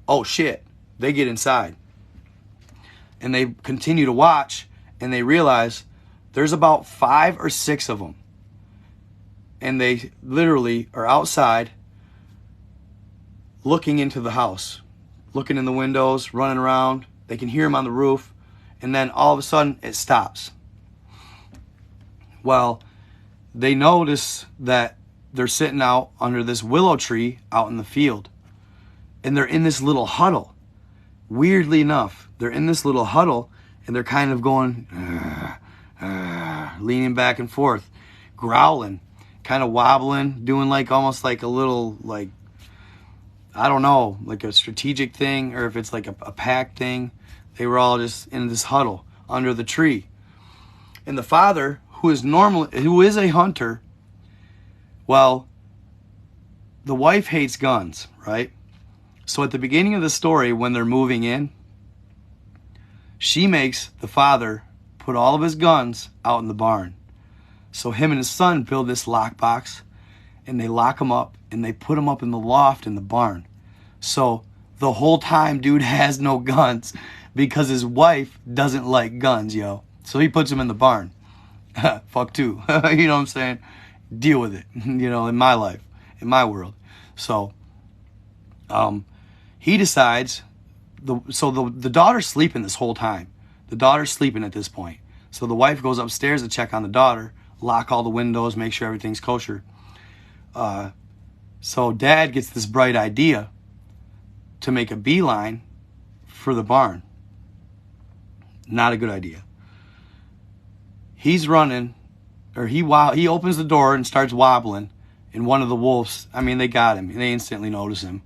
Oh, shit. They get inside. And they continue to watch, and they realize there's about 5 or 6 of them. And they literally are outside looking into the house, looking in the windows, running around. They can hear him on the roof. And then all of a sudden, it stops. Well, they notice that they're sitting out under this willow tree out in the field. And they're in this little huddle. Weirdly enough, they're in this little huddle, and they're kind of going, leaning back and forth, growling, kind of wobbling, doing like almost like a little, like, I don't know, like a strategic thing, or if it's like a pack thing. They were all just in this huddle under the tree. And the father, who is a hunter, well, the wife hates guns, right? So at the beginning of the story, when they're moving in, she makes the father put all of his guns out in the barn. So him and his son build this lockbox, and they lock them up, and they put them up in the loft in the barn. So the whole time, dude has no guns because his wife doesn't like guns, yo. So he puts them in the barn. Fuck too. You know what I'm saying? Deal with it, you know, in my life, in my world. So he decides, the daughter's sleeping this whole time. The daughter's sleeping at this point. So the wife goes upstairs to check on the daughter, lock all the windows, make sure everything's kosher. So dad gets this bright idea to make a beeline for the barn. Not a good idea. He's running, or he opens the door and starts wobbling, and one of the wolves, I mean, they got him. They instantly notice him.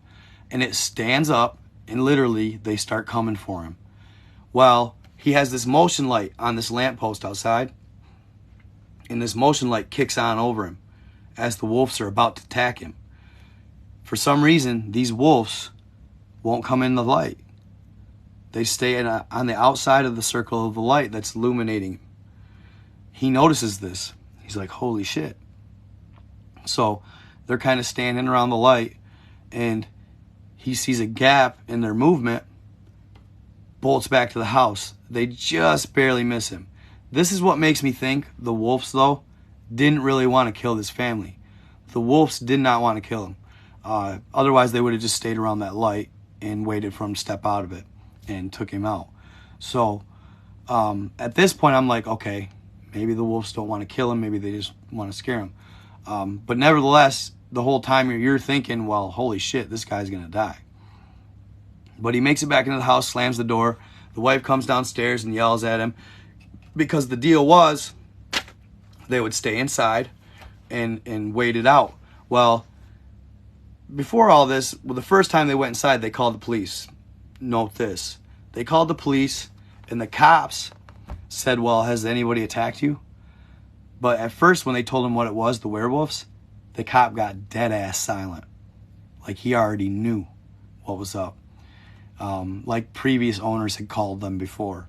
And it stands up, and literally, they start coming for him. Well, he has this motion light on this lamppost outside, and this motion light kicks on over him as the wolves are about to attack him. For some reason, these wolves won't come in the light. They stay on the outside of the circle of the light that's illuminating him. He notices this. He's like, holy shit. So they're kind of standing around the light, and he sees a gap in their movement, bolts back to the house. They just barely miss him. This is what makes me think the wolves, though, didn't really want to kill this family. The wolves did not want to kill him. Otherwise, they would have just stayed around that light and waited for him to step out of it and took him out. So at this point, I'm like, okay, maybe the wolves don't want to kill him. Maybe they just want to scare him. But nevertheless, the whole time you're thinking, well, holy shit, this guy's going to die. But he makes it back into the house, slams the door. The wife comes downstairs and yells at him because the deal was they would stay inside and wait it out. Well, before all this, the first time they went inside, they called the police. Note this. They called the police, and the cops said, well, has anybody attacked you? But at first, when they told him what it was, the werewolves, the cop got dead-ass silent. Like he already knew what was up. Like previous owners had called them before.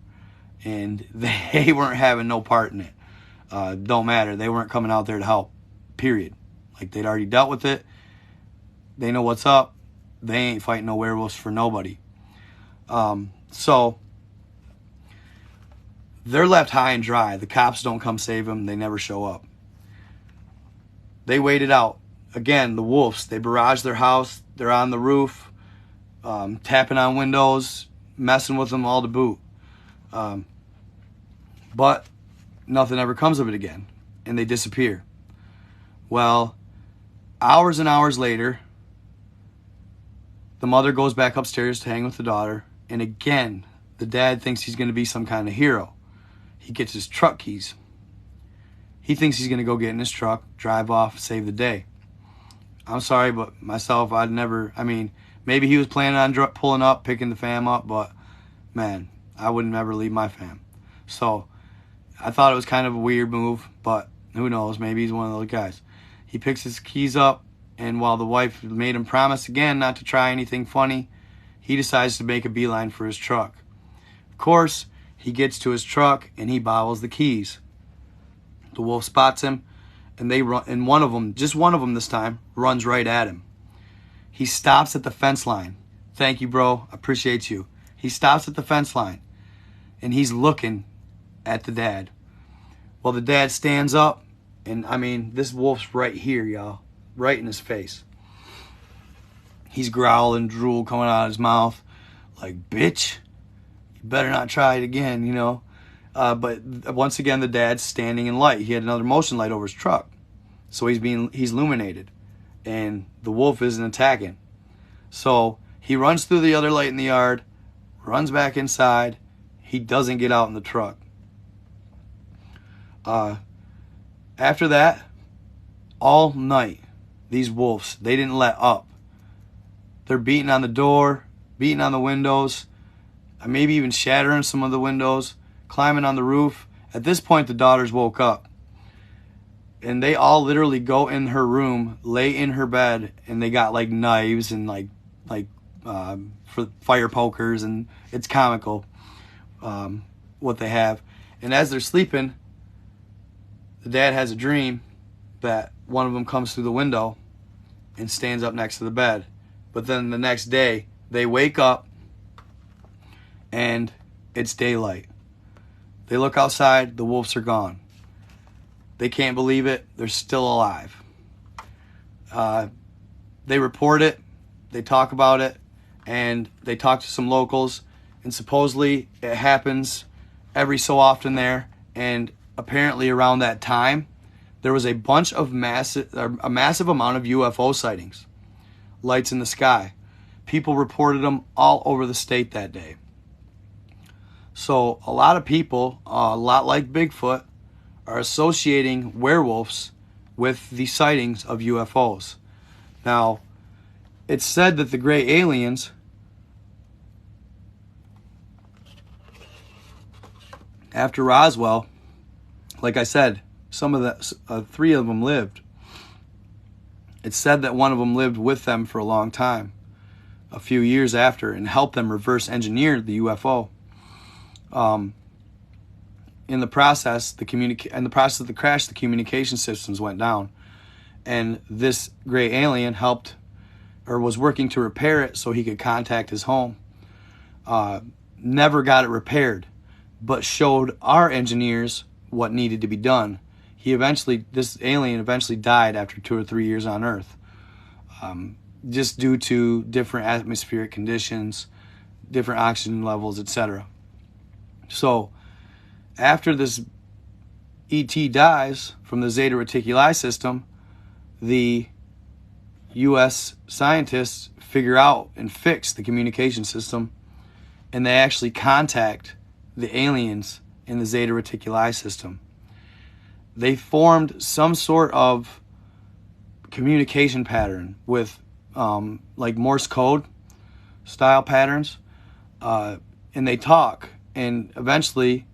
And they weren't having no part in it. Don't matter. They weren't coming out there to help. Period. Like they'd already dealt with it. They know what's up. They ain't fighting no werewolves for nobody. So they're left high and dry. The cops don't come save them. They never show up. They waited out. Again, the wolves, they barrage their house. They're on the roof, tapping on windows, messing with them all to boot. But nothing ever comes of it again, and they disappear. Well, hours and hours later, the mother goes back upstairs to hang with the daughter, and again, the dad thinks he's going to be some kind of hero. He gets his truck keys. He thinks he's going to go get in his truck, drive off, save the day. I'm sorry, but myself, I'd never, I mean, maybe he was planning on pulling up, picking the fam up, but man, I would never leave my fam. So I thought it was kind of a weird move, but who knows? Maybe he's one of those guys. He picks his keys up, and while the wife made him promise again not to try anything funny, he decides to make a beeline for his truck. Of course, he gets to his truck and he bobbles the keys. The wolf spots him, and they run, and one of them, just one of them this time, runs right at him. He stops at the fence line. Thank you, bro. Appreciate you. He stops at the fence line, and he's looking at the dad. Well, the dad stands up, and I mean, this wolf's right here, y'all, right in his face. He's growling, drool coming out of his mouth, like, bitch, you better not try it again, you know. But once again, the dad's standing in light. He had another motion light over his truck, so he's illuminated, and the wolf isn't attacking. So he runs through the other light in the yard, runs back inside. He doesn't get out in the truck. After that, all night, these wolves, they didn't let up. They're beating on the door, beating on the windows, maybe even shattering some of the windows, climbing on the roof. At this point, the daughters woke up, and they all literally go in her room, lay in her bed, and they got like knives and like for fire pokers, and it's comical what they have. And as they're sleeping, the dad has a dream that one of them comes through the window and stands up next to the bed. But then the next day, they wake up and it's daylight. They look outside, the wolves are gone. They can't believe it. They're still alive. They report it, they talk about it, and they talk to some locals, and supposedly it happens every so often there. And apparently around that time, there was a massive amount of UFO sightings, lights in the sky. People reported them all over the state that day. So a lot of people, a lot like Bigfoot, are associating werewolves with the sightings of UFOs. Now, it's said that the gray aliens after Roswell, like I said, some of the 3 of them lived. It's said that one of them lived with them for a long time, a few years after, and helped them reverse engineer the UFO. In the process of the crash, the communication systems went down, and this gray alien helped, or was working to repair it so he could contact his home. Never got it repaired, but showed our engineers what needed to be done. This alien eventually died after 2 or 3 years on Earth, just due to different atmospheric conditions, different oxygen levels, etc. So after this ET dies from the Zeta Reticuli system, the U.S. scientists figure out and fix the communication system, and they actually contact the aliens in the Zeta Reticuli system. They formed some sort of communication pattern with like Morse code style patterns, and they talk, and eventually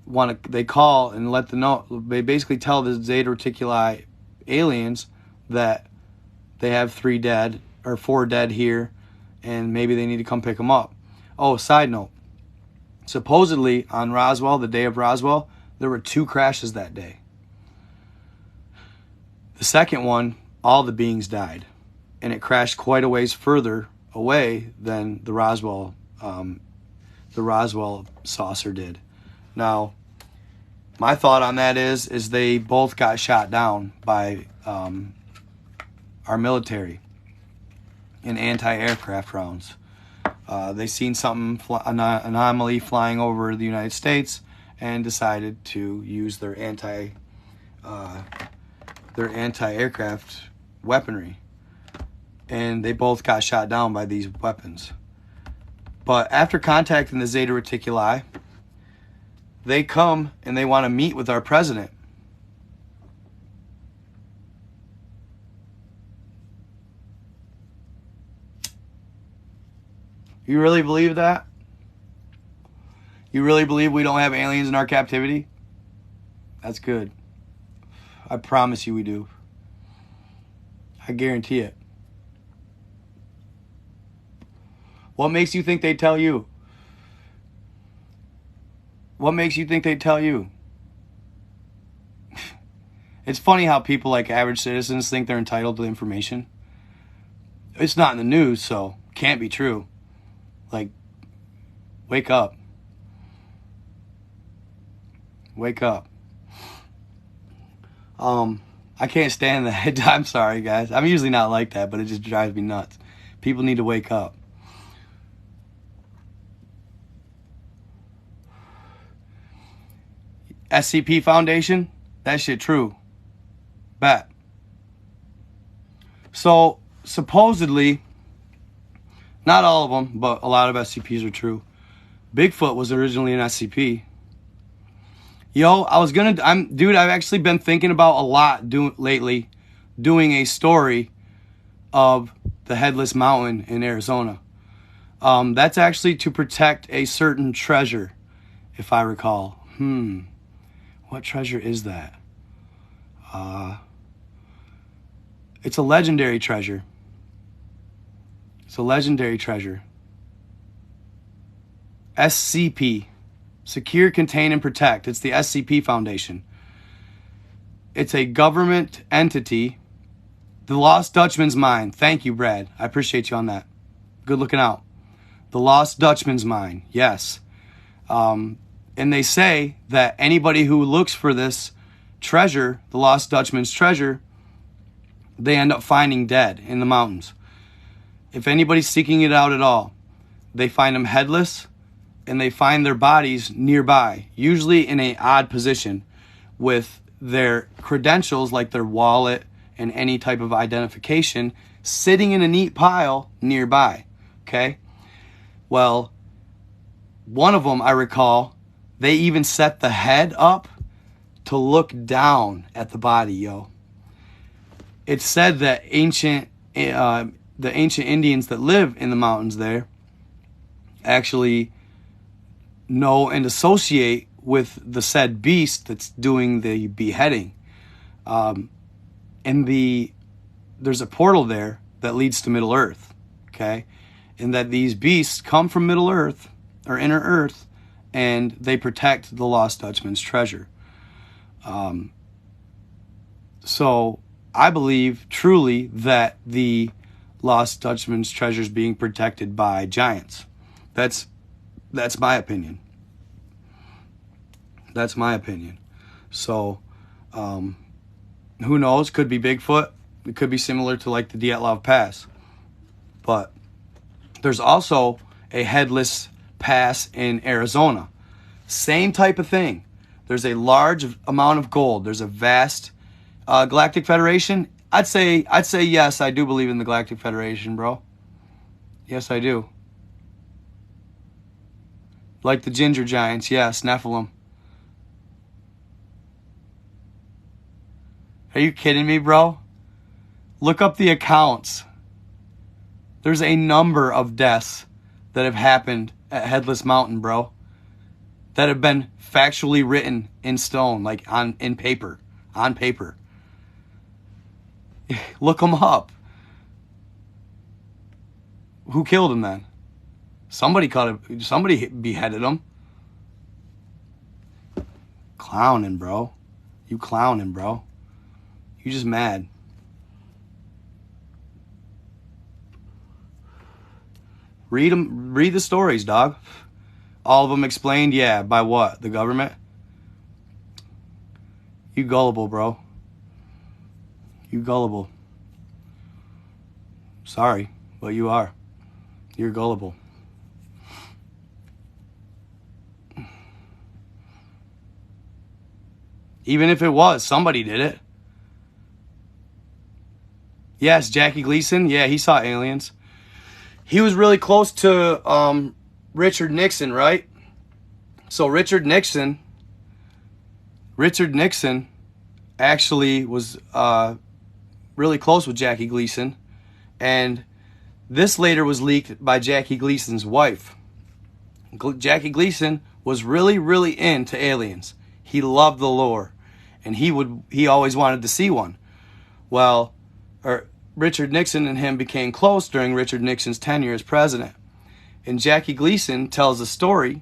they call and let them know. They basically tell the Zeta Reticuli aliens that they have 3 dead or 4 dead here, and maybe they need to come pick them up. Oh, side note. Supposedly on Roswell, the day of Roswell, there were 2 crashes that day. The second one, all the beings died, and it crashed quite a ways further away than the Roswell saucer did. Now, my thought on that is they both got shot down by our military in anti-aircraft rounds. They seen something, an anomaly flying over the United States, and decided to use their anti-aircraft weaponry, and they both got shot down by these weapons. But after contacting the Zeta Reticuli, they come and they want to meet with our president. You really believe that? You really believe we don't have aliens in our captivity? That's good. I promise you we do. I guarantee it. What makes you think they tell you? What makes you think they tell you? It's funny how people like average citizens think they're entitled to information. It's not in the news, so can't be true. Like, wake up. Wake up. I can't stand that. I'm sorry, guys. I'm usually not like that, but it just drives me nuts. People need to wake up. SCP Foundation? That shit true. Bet. So, supposedly, not all of them, but a lot of SCPs are true. Bigfoot was originally an SCP. Yo, I've actually been thinking about a lot lately doing a story of the Headless Mountain in Arizona. That's actually to protect a certain treasure, if I recall. What treasure is that? It's a legendary treasure. It's a legendary treasure. SCP. Secure, Contain, and Protect. It's the SCP Foundation. It's a government entity. The Lost Dutchman's Mine. Thank you, Brad. I appreciate you on that. Good looking out. The Lost Dutchman's Mine. Yes. And they say that anybody who looks for this treasure, the Lost Dutchman's treasure, they end up finding dead in the mountains. If anybody's seeking it out at all, they find them headless, and they find their bodies nearby, usually in an odd position, with their credentials, like their wallet and any type of identification, sitting in a neat pile nearby. Okay? Well, one of them, I recall, they even set the head up to look down at the body, yo. It's said that the ancient Indians that live in the mountains there actually know and associate with the said beast that's doing the beheading. And there's a portal there that leads to Middle Earth, okay? And that these beasts come from Middle Earth, or Inner Earth, and they protect the Lost Dutchman's treasure. So I believe truly that the Lost Dutchman's treasure is being protected by giants. That's my opinion. That's my opinion. So, who knows? Could be Bigfoot. It could be similar to like the Dyatlov Pass. But there's also a headless pass in Arizona. Same type of thing. There's a large amount of gold. There's a vast Galactic Federation. I'd say yes, I do believe in the Galactic Federation, bro. Yes, I do. Like the Ginger Giants, yes, Nephilim. Are you kidding me, bro? Look up the accounts. There's a number of deaths that have happened at Headless Mountain, bro, that have been factually written in stone, like on paper. Look them up. Who killed him then? Somebody beheaded him. Clowning, bro. You clowning, bro. You just mad. Read the stories, dog. All of them explained, yeah, by what? The government? You gullible, bro. You gullible. Sorry, but you are. You're gullible. Even if it was, somebody did it. Yes, Jackie Gleason. Yeah, he saw aliens. He was really close to Richard Nixon, right? So Richard Nixon actually was really close with Jackie Gleason, and This later was leaked by Jackie Gleason's wife. Jackie Gleason was really, really into aliens. He loved the lore, and he always wanted to see one. Well, Richard Nixon and him became close during Richard Nixon's tenure as president. And Jackie Gleason tells a story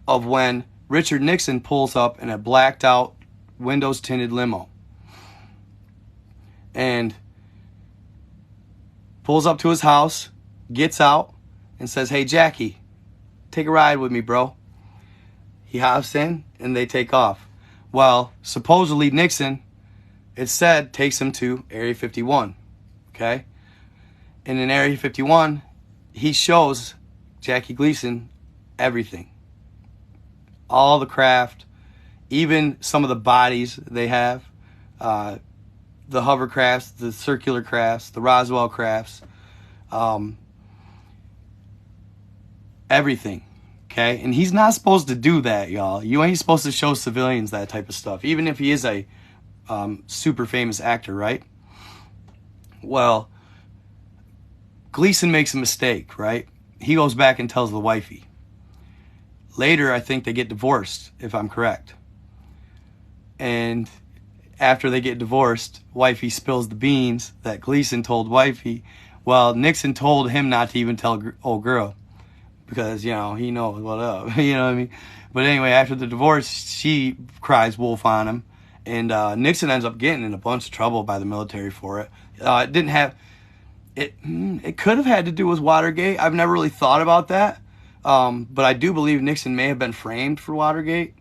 of when Richard Nixon pulls up in a blacked out, windows tinted limo. And pulls up to his house, gets out, and says, "Hey, Jackie, take a ride with me, bro." He hops in, and they take off. Well, supposedly Nixon, it said, takes him to Area 51, okay? And in Area 51, he shows Jackie Gleason everything. All the craft, even some of the bodies they have, the hovercrafts, the circular crafts, the Roswell crafts, everything, okay? And he's not supposed to do that, y'all. You ain't supposed to show civilians that type of stuff, even if he is a super famous actor, right? Well, Gleason makes a mistake, right? He goes back and tells the wifey. Later, I think they get divorced, if I'm correct. And after they get divorced, wifey spills the beans that Gleason told wifey. Well, Nixon told him not to even tell old girl because, you know, he knows what up. You know what I mean? But anyway, after the divorce, she cries wolf on him. And Nixon ends up getting in a bunch of trouble by the military for it. It didn't have... It could have had to do with Watergate. I've never really thought about that. But I do believe Nixon may have been framed for Watergate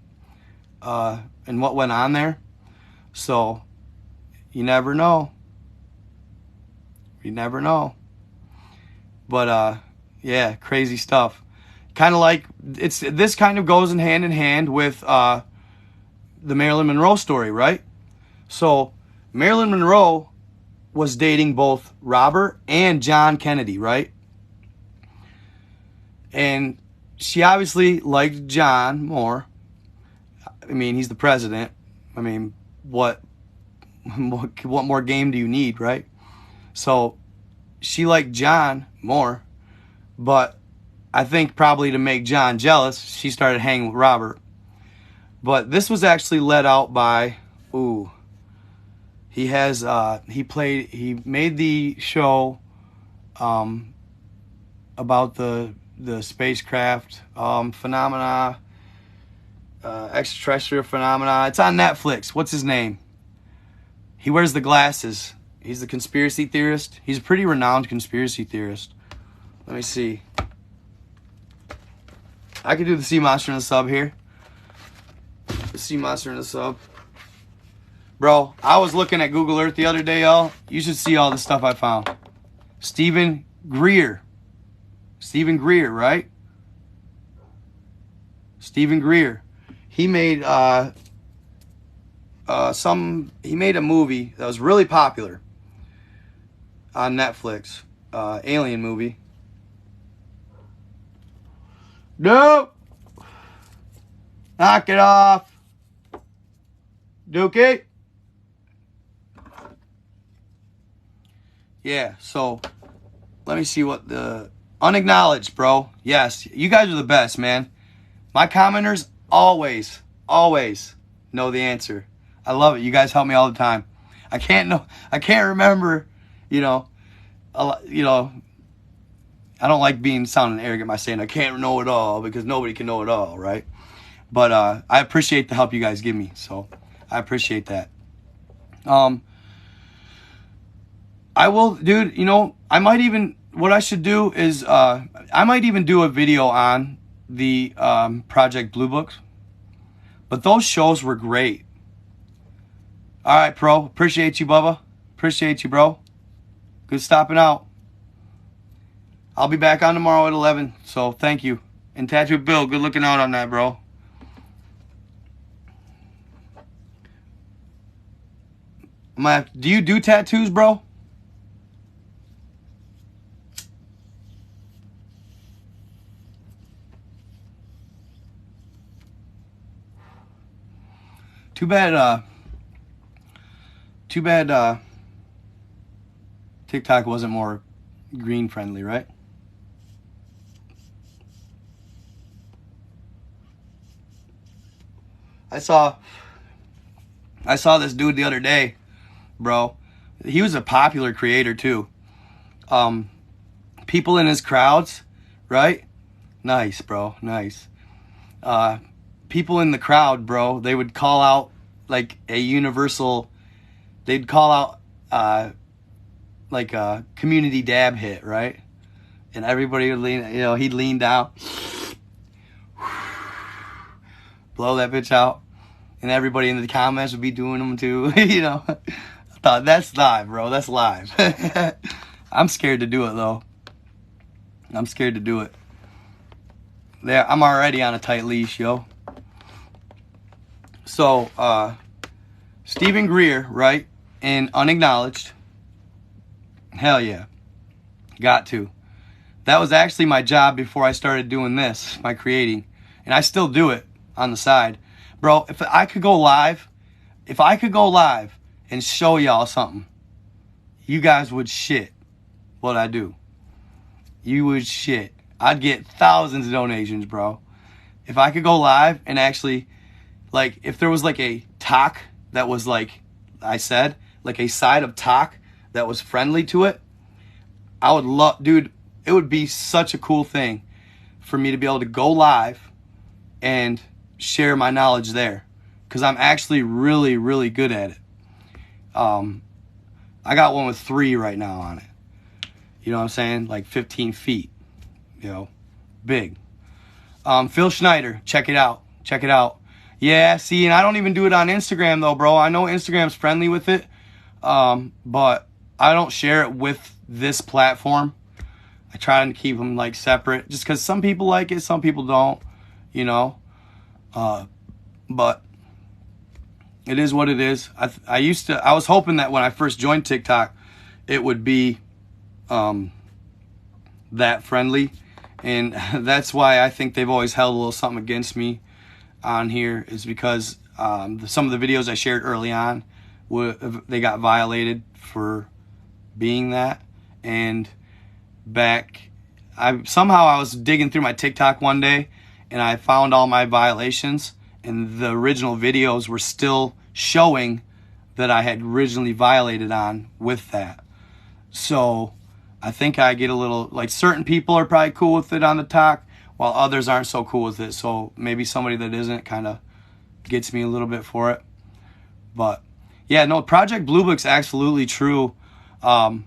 and what went on there. So, you never know. You never know. But, yeah, crazy stuff. Kind of like, this kind of goes in hand with the Marilyn Monroe story, right? So, Marilyn Monroe was dating both Robert and John Kennedy, right? And she obviously liked John more. I mean, he's the president. I mean, what more game do you need, right? So she liked John more, but I think probably to make John jealous, she started hanging with Robert. But this was actually led out by, he made the show about the spacecraft phenomena, extraterrestrial phenomena. It's on Netflix. What's his name? He wears the glasses. He's the conspiracy theorist. He's a pretty renowned conspiracy theorist. Let me see. I could do the sea monster in the sub here. The sea monster in the sub. Bro, I was looking at Google Earth the other day, y'all. You should see all the stuff I found. Stephen Greer. Stephen Greer, right? Stephen Greer. He made he made a movie that was really popular on Netflix. Alien movie. No! Knock it off. Dookie. Yeah, so let me see what the unacknowledged, bro. Yes, you guys are the best, man. My commenters always know the answer. I love it. You guys help me all the time. I can't remember, I don't like sounding arrogant by saying I can't know it all, because nobody can know it all, right? But I appreciate the help you guys give me, so I appreciate that. I will, dude, I might even, what I should do is, I might even do a video on the Project Blue Books. But those shows were great. All right, pro. Appreciate you, Bubba. Appreciate you, bro. Good stopping out. I'll be back on tomorrow at 11, so thank you. And Tattoo Bill, good looking out on that, bro. Do you do tattoos, bro? Too bad TikTok wasn't more, green friendly, right? I saw this dude the other day, bro. He was a popular creator too. People in his crowds, right? Nice, bro. Nice. People in the crowd, bro, they would call out like a universal, they'd call out like a community dab hit, right? And everybody would lean, he'd lean down, blow that bitch out, and everybody in the comments would be doing them too. I thought, that's live, bro. That's live. I'm scared to do it though. I'm scared to do it. There, I'm already on a tight leash, yo. So, Stephen Greer, right? In Unacknowledged. Hell yeah. Got to. That was actually my job before I started doing this, my creating. And I still do it on the side. Bro, if I could go live and show y'all something, you guys would shit what I do. You would shit. I'd get thousands of donations, bro. If I could go live and actually, like, if there was like a talk that was like I said, like a side of talk that was friendly to it, I would love, dude, it would be such a cool thing for me to be able to go live and share my knowledge there. Because I'm actually really, really good at it. I got one with 3 right now on it. You know what I'm saying? Like 15 feet. Big. Phil Schneider, check it out. Check it out. Yeah, see, and I don't even do it on Instagram though, bro. I know Instagram's friendly with it, but I don't share it with this platform. I try to keep them like separate, just because some people like it, some people don't, but it is what it is. I was hoping that when I first joined TikTok, it would be that friendly. And that's why I think they've always held a little something against me on here, is because some of the videos I shared early on, they got violated for being that. And I was digging through my TikTok one day, and I found all my violations, and the original videos were still showing that I had originally violated on with that. So I think I get a little, like, certain people are probably cool with it on the talk, while others aren't so cool with it. So maybe somebody that isn't kind of gets me a little bit for it. But yeah, no, Project Blue Book's absolutely true. I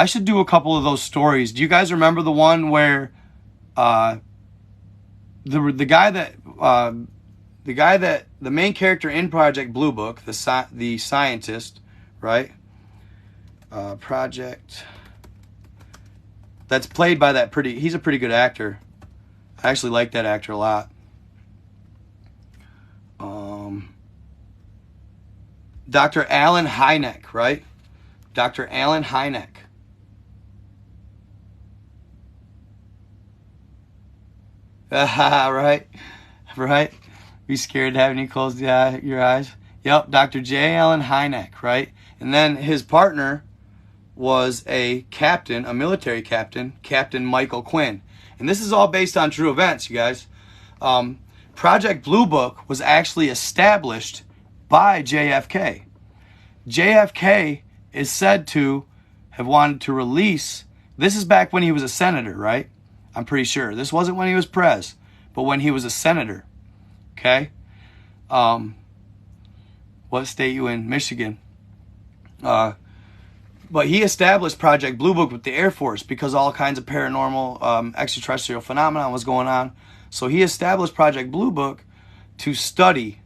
should do a couple of those stories. Do you guys remember the one where the main character in Project Blue Book, the scientist, right? That's played by he's a pretty good actor. I actually like that actor a lot. Dr. Alan Hynek, right? Dr. Alan Hynek. Right? Be scared to have any close your eyes. Yep, Dr. J. Allen Hynek, right? And then his partner was a captain, a military captain, Captain Michael Quinn. And this is all based on true events, you guys. Project Blue Book was actually established by JFK. JFK is said to have wanted to release, this is back when he was a senator, right? I'm pretty sure. This wasn't when he was prez, but when he was a senator. Okay? What state you in? Michigan. But he established Project Blue Book with the Air Force because all kinds of paranormal extraterrestrial phenomenon was going on. So he established Project Blue Book to study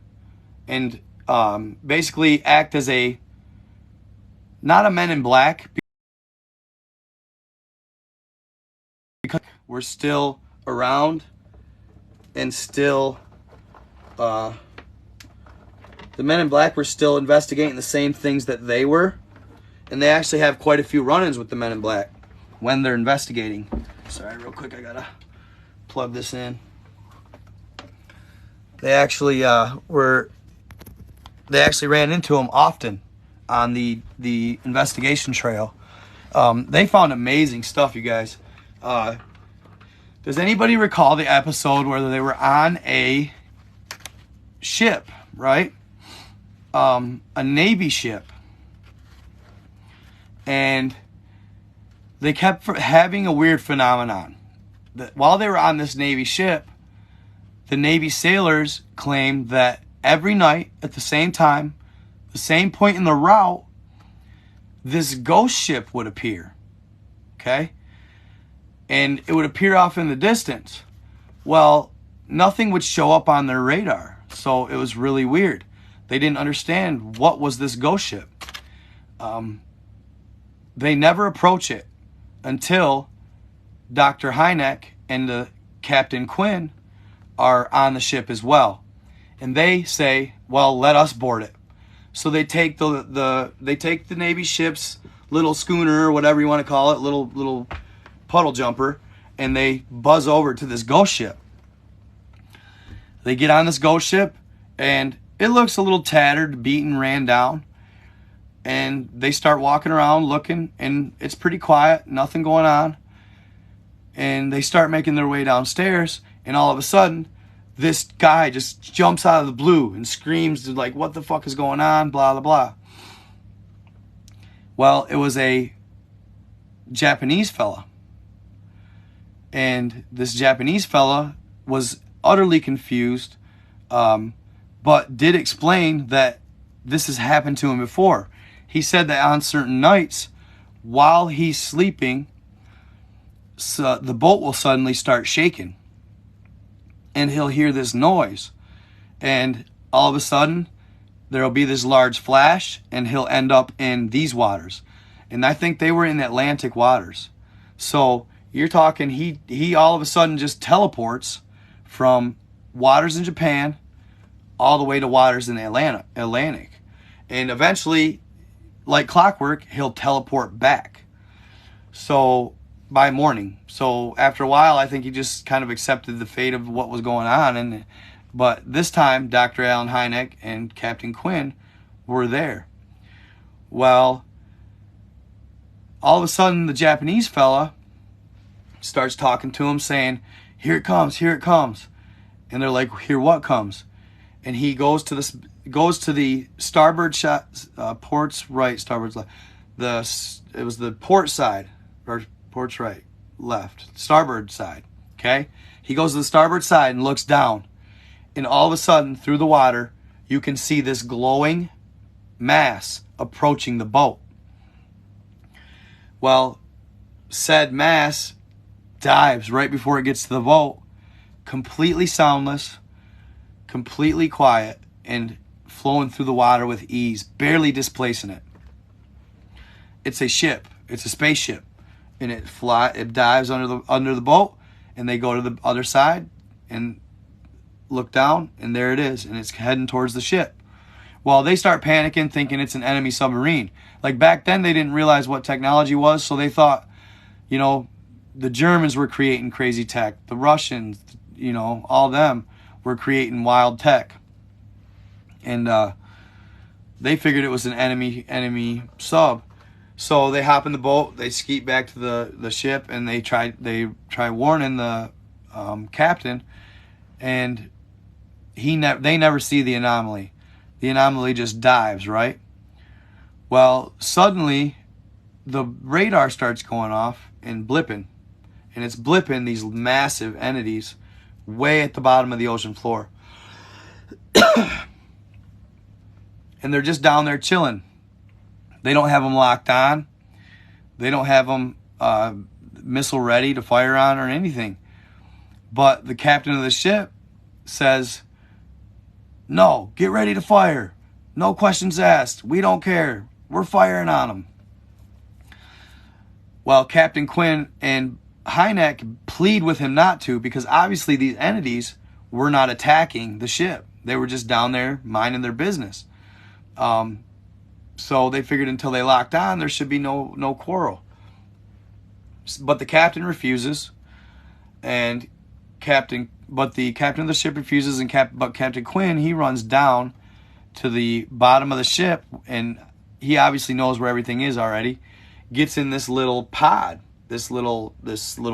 and basically act as not a Men in Black, because we're still around and still the Men in Black were still investigating the same things that they were. And they actually have quite a few run-ins with the Men in Black when they're investigating. Sorry, real quick, I gotta plug this in. They actually ran into them often on the investigation trail. They found amazing stuff, you guys. Does anybody recall the episode where they were on a ship, right? A Navy ship. And they kept having a weird phenomenon. That while they were on this Navy ship, the Navy sailors claimed that every night at the same time, the same point in the route, this ghost ship would appear. Okay? And it would appear off in the distance. Well, nothing would show up on their radar. So it was really weird. They didn't understand what was this ghost ship. They never approach it until Dr. Hynek and the Captain Quinn are on the ship as well. And they say, well, let us board it. So they take the Navy ship's little schooner, or whatever you want to call it, little puddle jumper, and they buzz over to this ghost ship. They get on this ghost ship, and it looks a little tattered, beaten, ran down. And they start walking around looking, and it's pretty quiet, nothing going on. And they start making their way downstairs, and all of a sudden, this guy just jumps out of the blue and screams like, what the fuck is going on, blah, blah, blah. Well, it was a Japanese fella. And this Japanese fella was utterly confused, but did explain that this has happened to him before. He said that on certain nights, while he's sleeping, the boat will suddenly start shaking. And he'll hear this noise. And all of a sudden, there'll be this large flash, and he'll end up in these waters. And I think they were in Atlantic waters. So you're talking, he all of a sudden just teleports from waters in Japan all the way to waters in the Atlantic. And eventually, like clockwork, he'll teleport back. So by morning. So after a while, I think he just kind of accepted the fate of what was going on. But this time, Dr. Alan Hynek and Captain Quinn were there. Well, all of a sudden, the Japanese fella starts talking to him, saying, here it comes, here it comes. And they're like, here what comes? And he goes to the starboard shot, port's right, starboard's left. It was the port side, or port's right, left, starboard side. Okay, he goes to the starboard side and looks down, and all of a sudden, through the water, you can see this glowing mass approaching the boat. Well, said mass dives right before it gets to the boat, completely soundless, completely quiet, and flowing through the water with ease, barely displacing it. It's a ship. It's a spaceship, and it dives under the boat, and they go to the other side and look down, and there it is, and it's heading towards the ship. Well, they start panicking, thinking it's an enemy submarine. Like back then, they didn't realize what technology was, so they thought, the Germans were creating crazy tech. The Russians, all them were creating wild tech. And they figured it was an enemy sub. So they hop in the boat, they skeet back to the ship, and they try warning the captain, and they never see the anomaly. The anomaly just dives, right? Well, suddenly the radar starts going off and blipping. And it's blipping these massive entities way at the bottom of the ocean floor. And they're just down there chilling. They don't have them locked on. They don't have them missile ready to fire on or anything. But the captain of the ship says, no, get ready to fire. No questions asked. We don't care. We're firing on them. Well, Captain Quinn and Hynek plead with him not to, because obviously these entities were not attacking the ship. They were just down there minding their business. So they figured until they locked on, there should be no quarrel. But the captain refuses, but the captain of the ship refuses, but Captain Quinn, he runs down to the bottom of the ship, and he obviously knows where everything is already. gets in this little pod, this little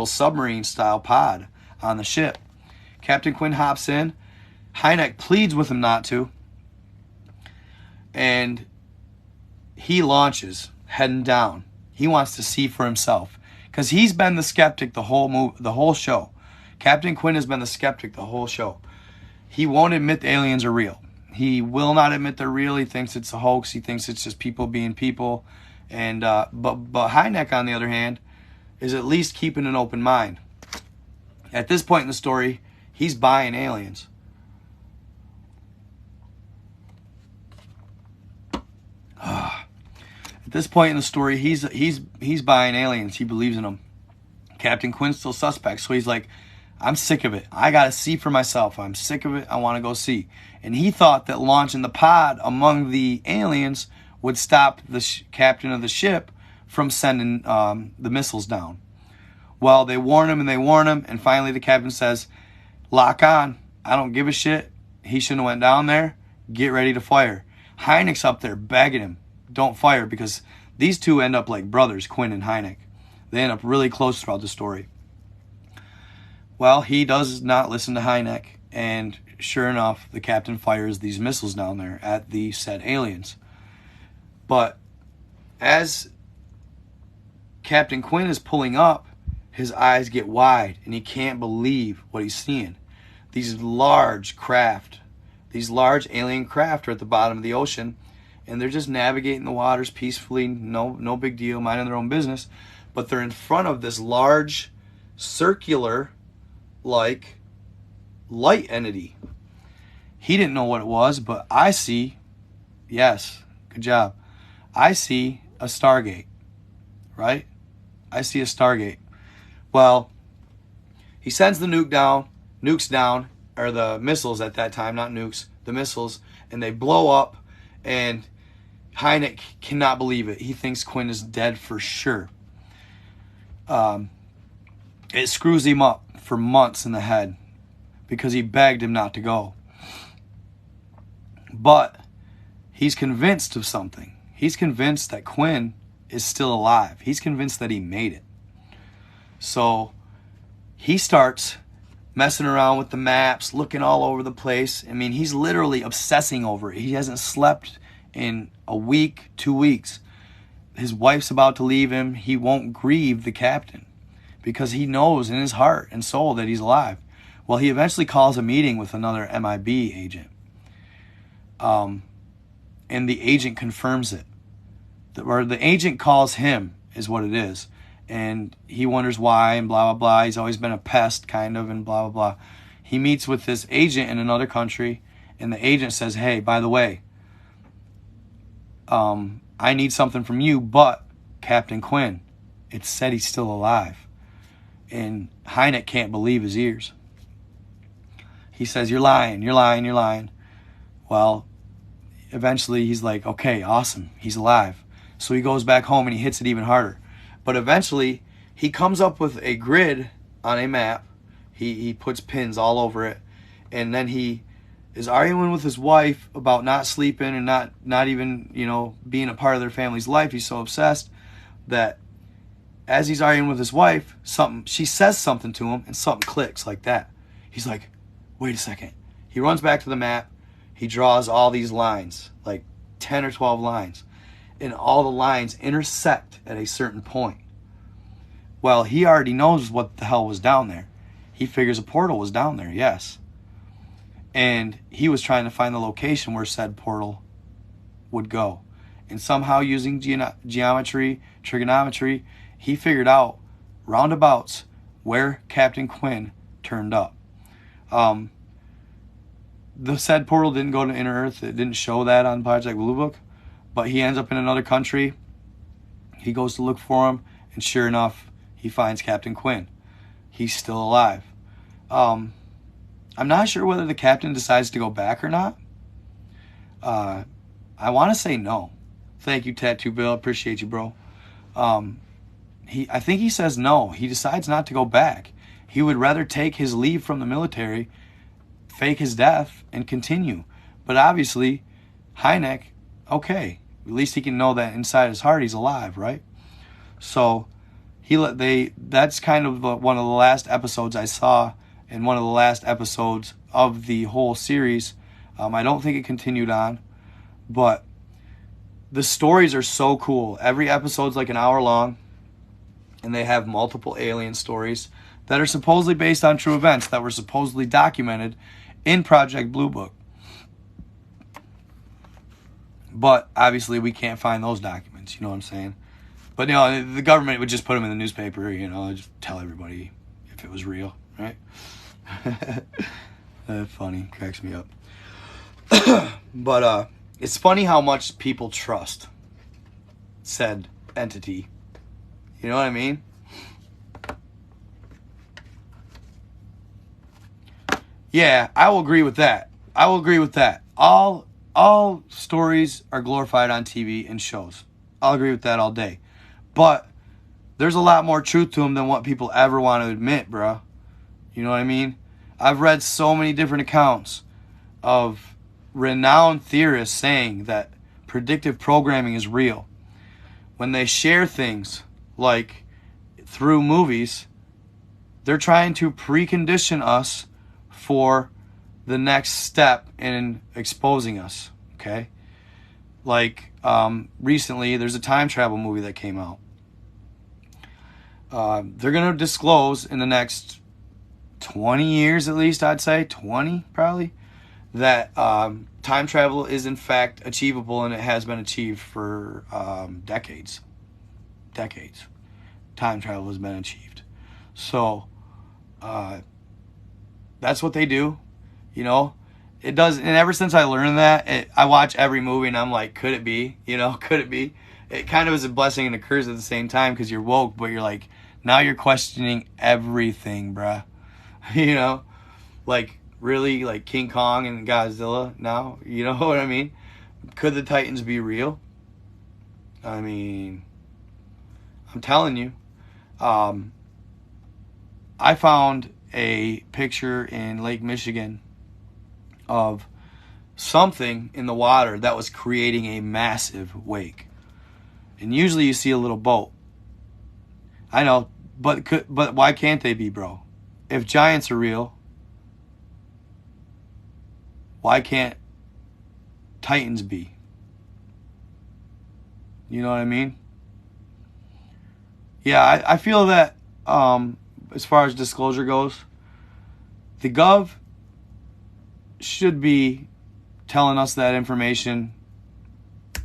submarine style pod on the ship. Captain Quinn hops in. Hynek pleads with him not to, and he launches, heading down. He wants to see for himself, because he's been the skeptic the whole show. Captain Quinn has been the skeptic the whole show. He won't admit the aliens are real. He will not admit they're real. He thinks it's a hoax. He thinks it's just people being people. And but Hynek, on the other hand, is at least keeping an open mind. At this point in the story, he's buying aliens. At this point in the story, he's buying aliens. He believes in them. Captain Quinn's still suspect, so he's like, I'm sick of it. I got to see for myself. I'm sick of it. I want to go see. And he thought that launching the pod among the aliens would stop the captain of the ship from sending the missiles down. Well, they warn him and they warn him, and finally the captain says, lock on. I don't give a shit. He shouldn't have went down there. Get ready to fire. Hynek's up there begging him, don't fire, because these two end up like brothers, Quinn and Hynek. They end up really close throughout the story. Well, he does not listen to Hynek, and sure enough, the captain fires these missiles down there at the said aliens. But as Captain Quinn is pulling up, his eyes get wide, and he can't believe what he's seeing. These large craft, these large alien craft are at the bottom of the ocean, and they're just navigating the waters peacefully, no big deal, minding their own business. But they're in front of this large, circular, like, light entity. He didn't know what it was, but I see, yes, good job, I see a Stargate, right? I see a Stargate. Well, he sends the nukes down, or the missiles at that time, not nukes, the missiles, and they blow up, and Hynek cannot believe it. He thinks Quinn is dead for sure. It screws him up for months in the head because he begged him not to go. But he's convinced of something. He's convinced that Quinn is still alive. He's convinced that he made it. So he starts messing around with the maps, looking all over the place. I mean, he's literally obsessing over it. He hasn't slept in a week, 2 weeks. His wife's about to leave him. He won't grieve the captain because he knows in his heart and soul that he's alive. Well, he eventually calls a meeting with another MIB agent. And the agent confirms it. Or the agent calls him, is what it is. And he wonders why, and blah, blah, blah. He's always been a pest, kind of, and blah, blah, blah. He meets with this agent in another country, and the agent says, hey, by the way, I need something from you, but Captain Quinn, it said he's still alive. And Hynek can't believe his ears. He says, you're lying, you're lying, you're lying. Well, eventually he's like, okay, awesome, he's alive. So he goes back home and he hits it even harder. But eventually he comes up with a grid on a map. He puts pins all over it. And then he is arguing with his wife about not sleeping and not even, being a part of their family's life. He's so obsessed that as he's arguing with his wife, she says something to him and something clicks like that. He's like, wait a second. He runs back to the map. He draws all these lines, like 10 or 12 lines. And all the lines intersect at a certain point. Well, he already knows what the hell was down there. He figures a portal was down there, yes. And he was trying to find the location where said portal would go. And somehow using geometry, trigonometry, he figured out roundabouts where Captain Quinn turned up. The said portal didn't go to Inner Earth. It didn't show that on Project Blue Book. But he ends up in another country. He goes to look for him. And sure enough, he finds Captain Quinn. He's still alive. I'm not sure whether the captain decides to go back or not. I want to say no. Thank you, Tattoo Bill. Appreciate you, bro. I think he says no. He decides not to go back. He would rather take his leave from the military, fake his death, and continue. But obviously, Hynek, okay, at least he can know that inside his heart he's alive, right? So that's kind of one of the last episodes I saw, and one of the last episodes of the whole series. I don't think it continued on, but the stories are so cool. Every episode's like an hour long, and they have multiple alien stories that are supposedly based on true events that were supposedly documented in Project Blue Book. But obviously we can't find those documents, you know what I'm saying? But, you know, the government would just put them in the newspaper, you know, just tell everybody if it was real, right? That's funny, cracks me up. But it's funny how much people trust said entity. You know what I mean? Yeah, I will agree with that. All stories are glorified on TV and shows. I'll agree with that all day. But there's a lot more truth to them than what people ever want to admit, bro. You know what I mean? I've read so many different accounts of renowned theorists saying that predictive programming is real. When they share things like through movies, they're trying to precondition us for the next step in exposing us, okay? Like, recently, there's a time travel movie that came out. They're going to disclose in the next 20 years, at least, I'd say, 20 probably, that time travel is in fact achievable, and it has been achieved for decades. Time travel has been achieved. So, that's what they do, you know. It does, and ever since I learned that, I watch every movie and I'm like, could it be? You know, could it be? It kind of is a blessing and a curse at the same time, because you're woke, but you're like, now you're questioning everything, bruh. You know, like, really, like King Kong and Godzilla now, you know what I mean? Could the Titans be real? I mean, I'm telling you. I found a picture in Lake Michigan of something in the water that was creating a massive wake. And usually you see a little boat. I know, but why can't they be, bro? If giants are real, why can't Titans be? You know what I mean? Yeah, I feel that as far as disclosure goes, the Gov should be telling us that information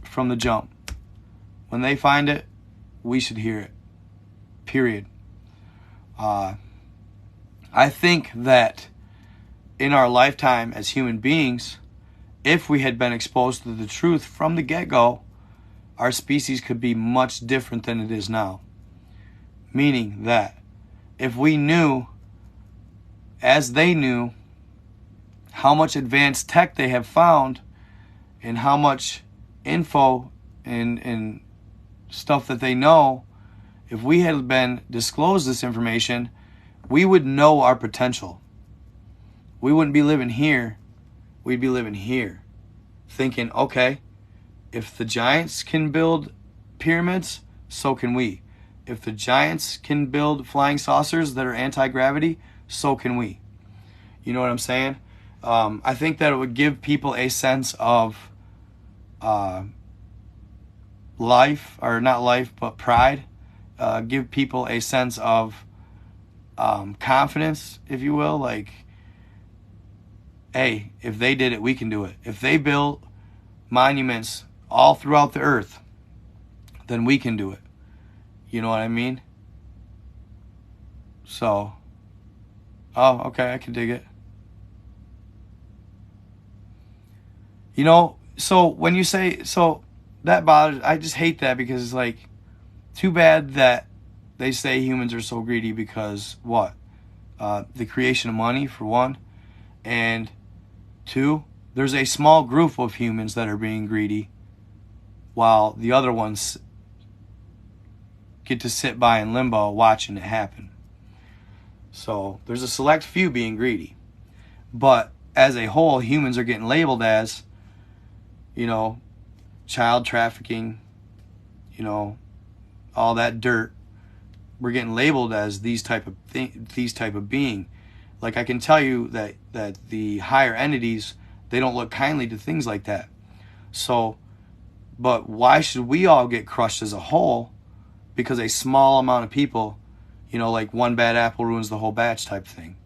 from the jump. When they find it, we should hear it. Period. I think that in our lifetime as human beings, if we had been exposed to the truth from the get-go, our species could be much different than it is now. Meaning that if we knew, as they knew, how much advanced tech they have found and how much info and stuff that they know, if we had been disclosed this information, we would know our potential. We wouldn't be living here. We'd be living here thinking, okay, if the giants can build pyramids, so can we. If the giants can build flying saucers that are anti-gravity, so can we. You know what I'm saying? I think that it would give people a sense of life, or not life, but pride. Give people a sense of confidence, if you will. Like, hey, if they did it, we can do it. If they built monuments all throughout the earth, then we can do it. You know what I mean? So, oh, okay, I can dig it. You know, so when you say, so that bothers, I just hate that, because it's like, too bad that they say humans are so greedy, because what? The creation of money, for one. And two, there's a small group of humans that are being greedy, while the other ones get to sit by in limbo watching it happen. So there's a select few being greedy. But as a whole, humans are getting labeled as, you know, child trafficking, you know, all that dirt, we're getting labeled as these type of being. Like, I can tell you that the higher entities, they don't look kindly to things like that. So, but why should we all get crushed as a whole because a small amount of people, you know, like one bad apple ruins the whole batch type thing?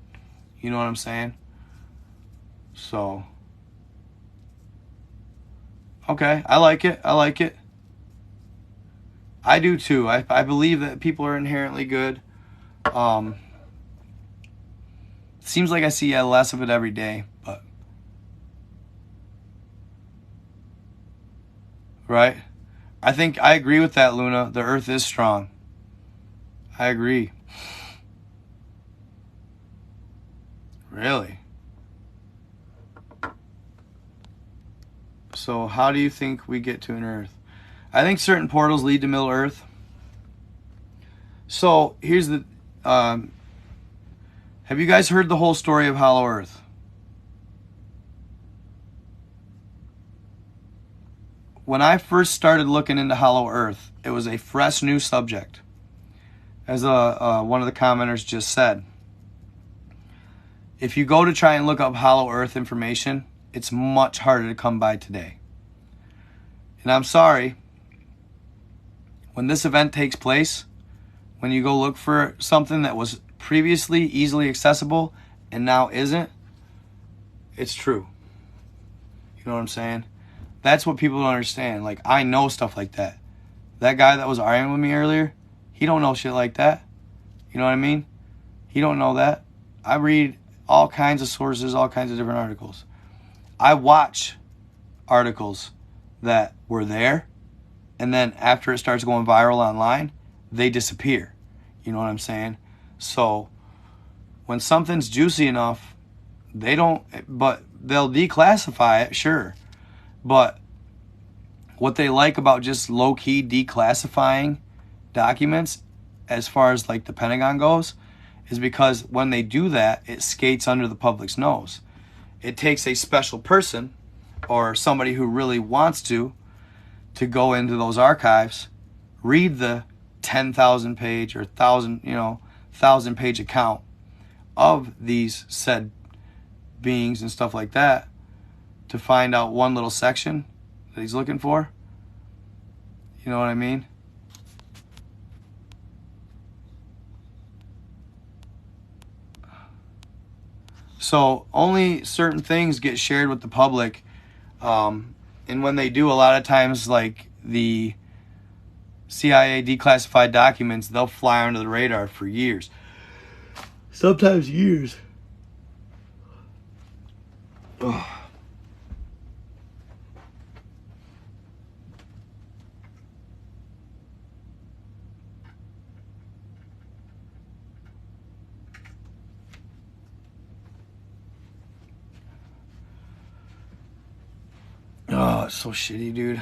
You know what I'm saying? So, okay, I like it. I like it. I do too. I believe that people are inherently good. Seems like I see less of it every day, but right? I think I agree with that, Luna. The earth is strong. I agree. Really? So how do you think we get to an earth? I think certain portals lead to Middle Earth. So here's the... have you guys heard the whole story of Hollow Earth? When I first started looking into Hollow Earth, it was a fresh new subject. As one of the commenters just said. If you go to try and look up Hollow Earth information, it's much harder to come by today. And I'm sorry, when this event takes place, when you go look for something that was previously easily accessible and now isn't, it's true. You know what I'm saying? That's what people don't understand. Like, I know stuff like that. That guy that was arguing with me earlier, he don't know shit like that. You know what I mean? He don't know that. I read all kinds of sources, all kinds of different articles. I watch articles that were there, and then after it starts going viral online, they disappear. You know what I'm saying? So when something's juicy enough, they'll declassify it, sure. But what they like about just low-key declassifying documents, as far as like the Pentagon goes, is because when they do that, it skates under the public's nose. It takes a special person or somebody who really wants to go into those archives, read the 10,000 page or 1,000 page account of these said beings and stuff like that, to find out one little section that he's looking for. You know what I mean? So only certain things get shared with the public. And when they do, a lot of times, like the CIA declassified documents, they'll fly under the radar for years. Sometimes years. Ugh. Oh, it's so shitty, dude.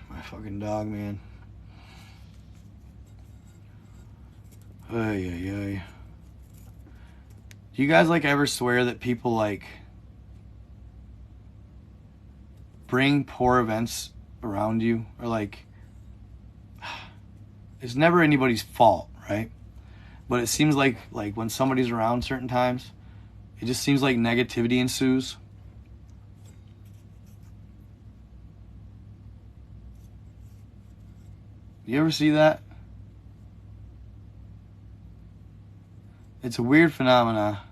My fucking dog, man. Ay, ay, ay. Do you guys like ever swear that people like bring poor events around you? Or like, it's never anybody's fault, right? But it seems like when somebody's around certain times, it just seems like negativity ensues. You ever see that? It's a weird phenomena.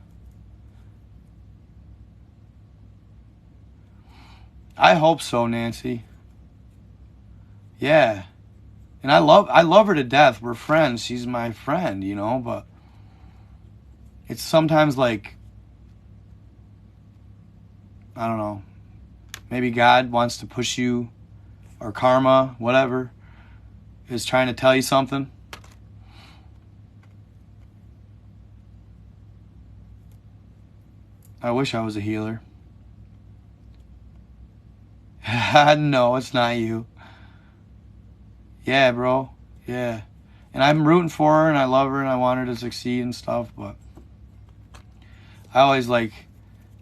I hope so, Nancy. Yeah. And I love her to death. We're friends. She's my friend, you know, but it's sometimes like, I don't know, maybe God wants to push you, or karma, whatever, is trying to tell you something. I wish I was a healer. No, it's not you. Yeah, bro. Yeah. And I'm rooting for her, and I love her, and I want her to succeed and stuff, but I'll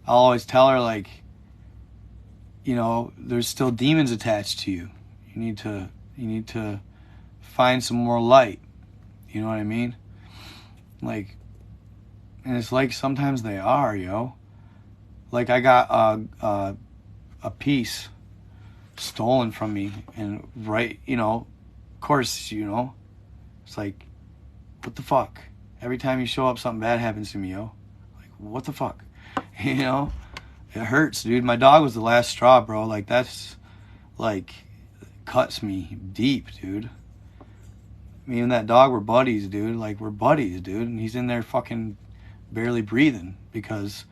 always tell her, like, you know, there's still demons attached to you. You need to find some more light. You know what I mean? Like, and it's like sometimes they are, yo. Like I got a piece stolen from me, and right, you know, of course, you know, it's like, what the fuck? Every time you show up, something bad happens to me, yo. Like, what the fuck? You know? It hurts, dude. My dog was the last straw, bro. Like, that's, like, cuts me deep, dude. Me and that dog were buddies, dude. Like, we're buddies, dude. And he's in there fucking barely breathing because,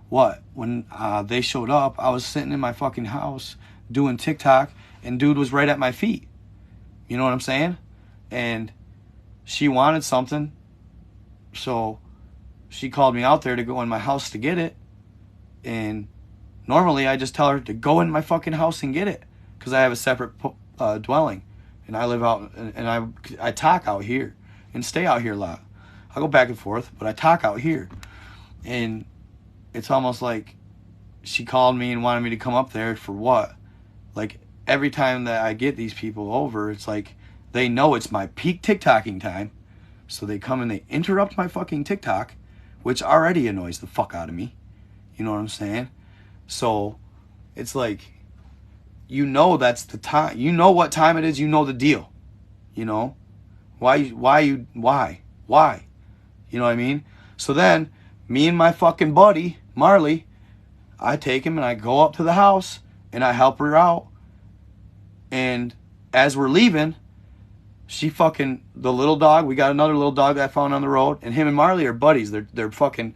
what? When they showed up, I was sitting in my fucking house doing TikTok, and dude was right at my feet. You know what I'm saying? And she wanted something, so she called me out there to go in my house to get it. And normally I just tell her to go in my fucking house and get it, because I have a separate dwelling, and I live out, and I talk out here and stay out here a lot. I go back and forth, but I talk out here. And it's almost like she called me and wanted me to come up there for what? Like, every time that I get these people over, it's like they know it's my peak TikToking time, so they come and they interrupt my fucking TikTok, which already annoys the fuck out of me. You know what I'm saying? So it's like, you know, that's the time. You know what time it is. You know the deal. You know? Why? You know what I mean? So then, me and my fucking buddy, Marley, I take him and I go up to the house and I help her out. And as we're leaving, she fucking, the little dog, we got another little dog that I found on the road, and him and Marley are buddies. They're fucking,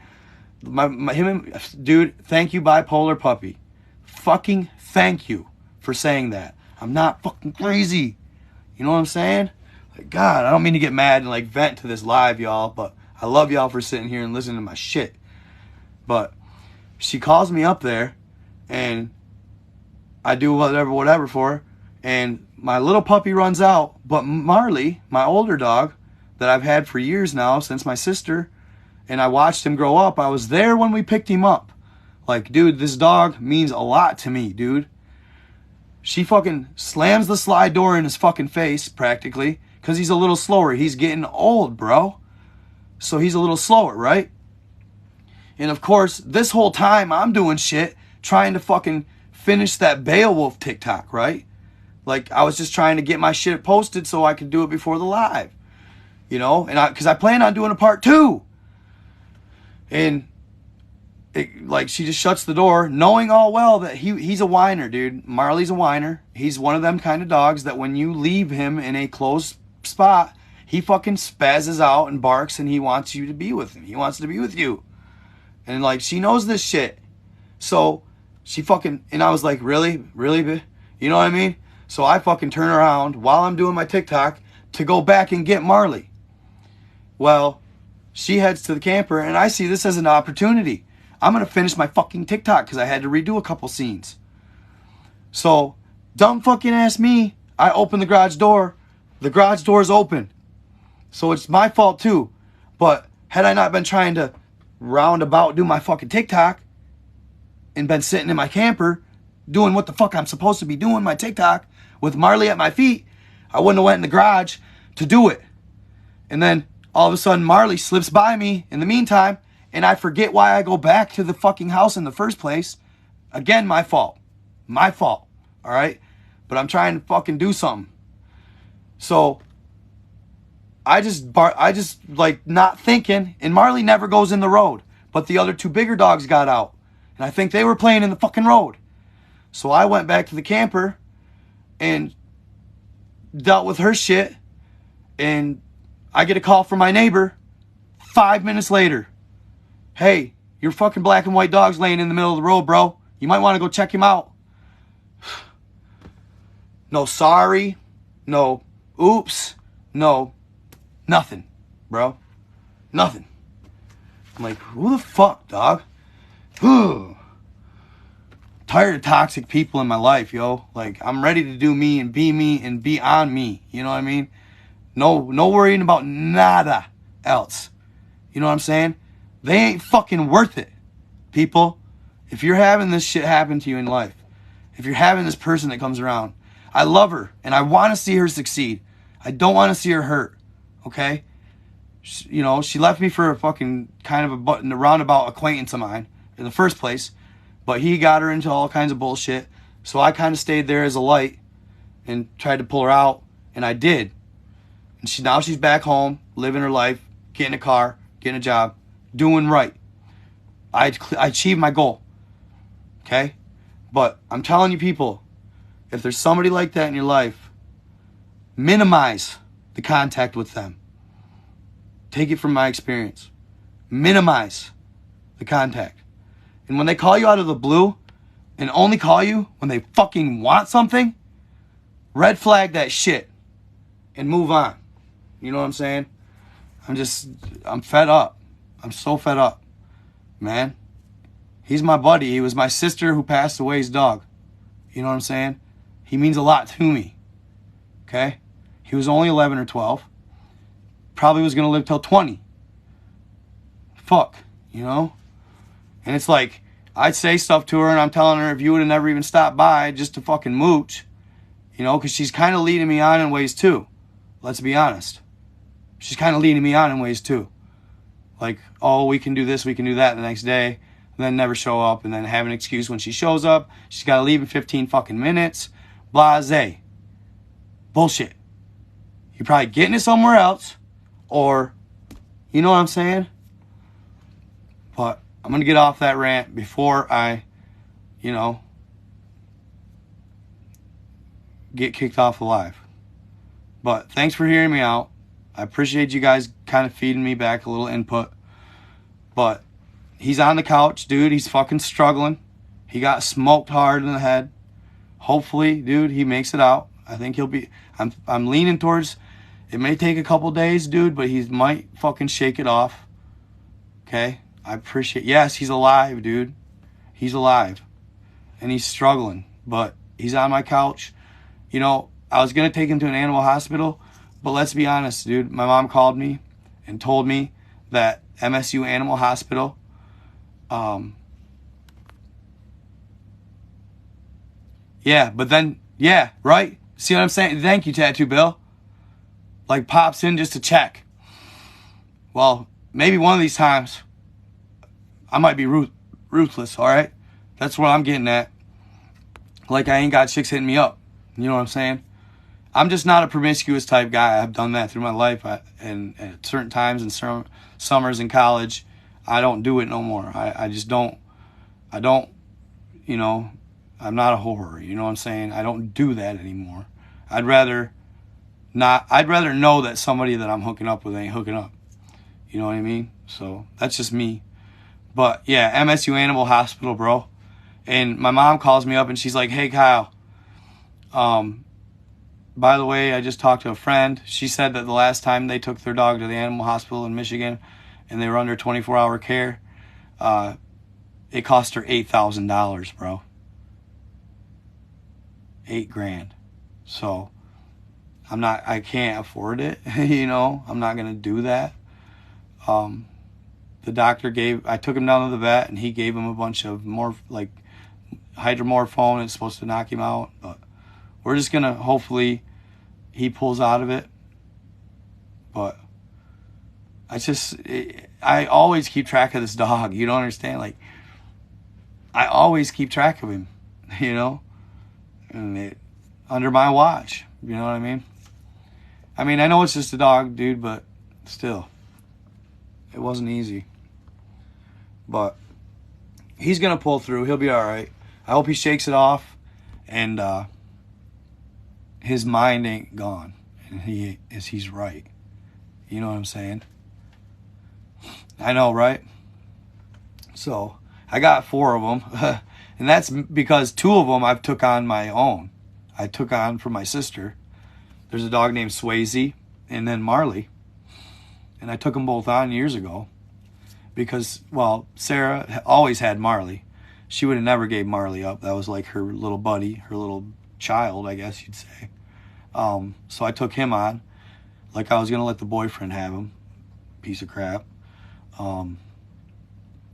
dude, thank you, bipolar puppy. Fucking thank you for saying that. I'm not fucking crazy. You know what I'm saying? Like, God, I don't mean to get mad and like vent to this live, y'all, but I love y'all for sitting here and listening to my shit. But she calls me up there, and I do whatever for her, and my little puppy runs out, but Marley, my older dog that I've had for years now, since my sister, and I watched him grow up. I was there when we picked him up. Like, dude, this dog means a lot to me, dude. She fucking slams the slide door in his fucking face, practically, because he's a little slower. He's getting old, bro. So he's a little slower, right? And of course, this whole time I'm doing shit, trying to fucking finish that Beowulf TikTok, right? Like, I was just trying to get my shit posted so I could do it before the live. You know? And because I plan on doing a part 2. And like, she just shuts the door, knowing all well that he's a whiner, dude. Marley's a whiner. He's one of them kind of dogs that when you leave him in a closed spot, he fucking spazzes out and barks, and he wants you to be with him. He wants to be with you. And like, she knows this shit. So she fucking, and I was like, really? Really? You know what I mean? So I fucking turn around while I'm doing my TikTok to go back and get Marley. Well, she heads to the camper, and I see this as an opportunity. I'm going to finish my fucking TikTok because I had to redo a couple scenes. So, dumb fucking ass me, I open the garage door. The garage door is open. So it's my fault too. But had I not been trying to roundabout do my fucking TikTok and been sitting in my camper doing what the fuck I'm supposed to be doing, my TikTok, with Marley at my feet, I wouldn't have went in the garage to do it. And then all of a sudden Marley slips by me in the meantime, and I forget why I go back to the fucking house in the first place. Again, my fault. My fault. All right? But I'm trying to fucking do something. So I just like not thinking, and Marley never goes in the road, but the other 2 bigger dogs got out, and I think they were playing in the fucking road. So I went back to the camper and dealt with her shit, and I get a call from my neighbor 5 minutes later. Hey, your fucking black and white dog's laying in the middle of the road, bro. You might want to go check him out. No sorry. No oops. No nothing, bro. Nothing. I'm like, who the fuck, dog? Tired of toxic people in my life, yo. Like, I'm ready to do me and be on me. You know what I mean? No worrying about nada else. You know what I'm saying? They ain't fucking worth it, people. If you're having this shit happen to you in life, if you're having this person that comes around, I love her and I want to see her succeed. I don't want to see her hurt, okay? You know, she left me for a fucking kind of a roundabout acquaintance of mine in the first place, but he got her into all kinds of bullshit, so I kind of stayed there as a light and tried to pull her out, and I did. And now she's back home, living her life, getting a car, getting a job, doing right. I achieved my goal, okay? But I'm telling you people, if there's somebody like that in your life, minimize the contact with them. Take it from my experience. Minimize the contact. And when they call you out of the blue and only call you when they fucking want something, red flag that shit and move on. You know what I'm saying? I'm fed up. I'm so fed up, man. He's my buddy. He was my sister who passed away's dog. You know what I'm saying? He means a lot to me. Okay? He was only 11 or 12. Probably was going to live till 20. Fuck, you know? And it's like, I'd say stuff to her and I'm telling her if you would have never even stopped by just to fucking mooch, you know, because she's kind of leading me on in ways too. Let's be honest. She's kind of leading me on in ways too. Like, oh, we can do this, we can do that the next day, and then never show up, and then have an excuse when she shows up. She's got to leave in 15 fucking minutes. Blase. Bullshit. You're probably getting it somewhere else, or, you know what I'm saying? But I'm going to get off that rant before I, you know, get kicked off the live. But thanks for hearing me out. I appreciate you guys kind of feeding me back a little input. But he's on the couch, dude. He's fucking struggling. He got smoked hard in the head. Hopefully, dude, he makes it out. I think he'll be... I'm leaning towards... It may take a couple days, dude, but he might fucking shake it off. Okay? I appreciate... Yes, he's alive, dude. He's alive. And he's struggling. But he's on my couch. You know, I was going to take him to an animal hospital, but let's be honest, dude. My mom called me and told me that MSU Animal Hospital, yeah, but then, yeah, right? See what I'm saying? Thank you, Tattoo Bill. Like, pops in just to check. Well, maybe one of these times, I might be ruthless, all right? That's what I'm getting at. Like, I ain't got chicks hitting me up. You know what I'm saying? I'm just not a promiscuous type guy. I've done that through my life. And at certain times in summers in college, I don't do it no more. I just don't. I don't, you know, I'm not a whore. You know what I'm saying? I don't do that anymore. I'd rather know that somebody that I'm hooking up with ain't hooking up. You know what I mean? So that's just me. But yeah, MSU Animal Hospital, bro. And my mom calls me up and she's like, hey, Kyle, by the way, I just talked to a friend. She said that the last time they took their dog to the animal hospital in Michigan and they were under 24-hour care, it cost her $8,000, bro. $8,000. So I can't afford it. You know, I'm not going to do that. The doctor I took him down to the vet and he gave him a bunch of hydromorphone. It's supposed to knock him out, but we're just going to, hopefully, he pulls out of it. But I always keep track of this dog. You don't understand? Like, I always keep track of him, you know? And under my watch, you know what I mean? I mean, I know it's just a dog, dude, but still, it wasn't easy. But he's going to pull through. He'll be all right. I hope he shakes it off and his mind ain't gone and he's right. You know what I'm saying? I know, right? So I got 4 of them and that's because 2 of them I've took on my own. I took on for my sister. There's a dog named Swayze and then Marley, and I took them both on years ago because, well, Sarah always had Marley. She would have never gave Marley up. That was like her little buddy, her little child, I guess you'd say. So I took him on like I was going to let the boyfriend have him. Piece of crap.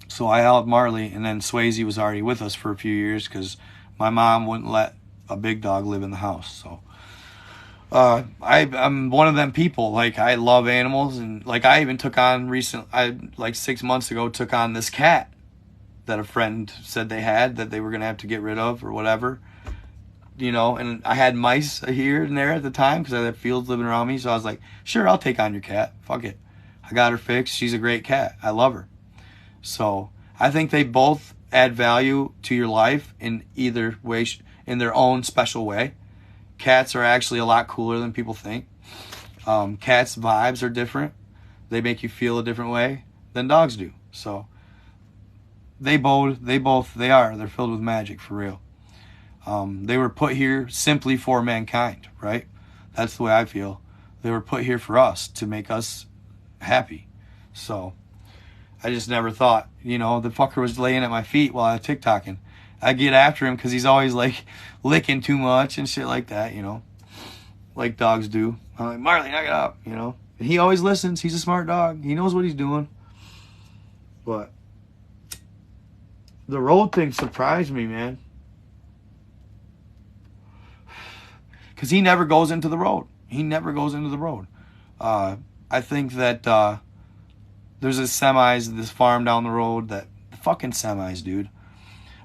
So I held Marley, and then Swayze was already with us for a few years because my mom wouldn't let a big dog live in the house. So I'm one of them people. Like, I love animals, and like I even took on like 6 months ago, took on this cat that a friend said they had that they were gonna have to get rid of or whatever. You know, and I had mice here and there at the time because I had fields living around me. So I was like, sure, I'll take on your cat. Fuck it. I got her fixed. She's a great cat. I love her. So I think they both add value to your life in either way, in their own special way. Cats are actually a lot cooler than people think. Cats' vibes are different. They make you feel a different way than dogs do. So they are. They're filled with magic for real. They were put here simply for mankind, right? That's the way I feel. They were put here for us to make us happy. So I just never thought, the fucker was laying at my feet while I was TikToking. I get after him because he's always like licking too much and shit like that, like dogs do. I'm like, Marley, knock it up, And he always listens. He's a smart dog. He knows what he's doing. But the road thing surprised me, man. Because he never goes into the road. I think that there's this farm down the road that fucking semis, dude.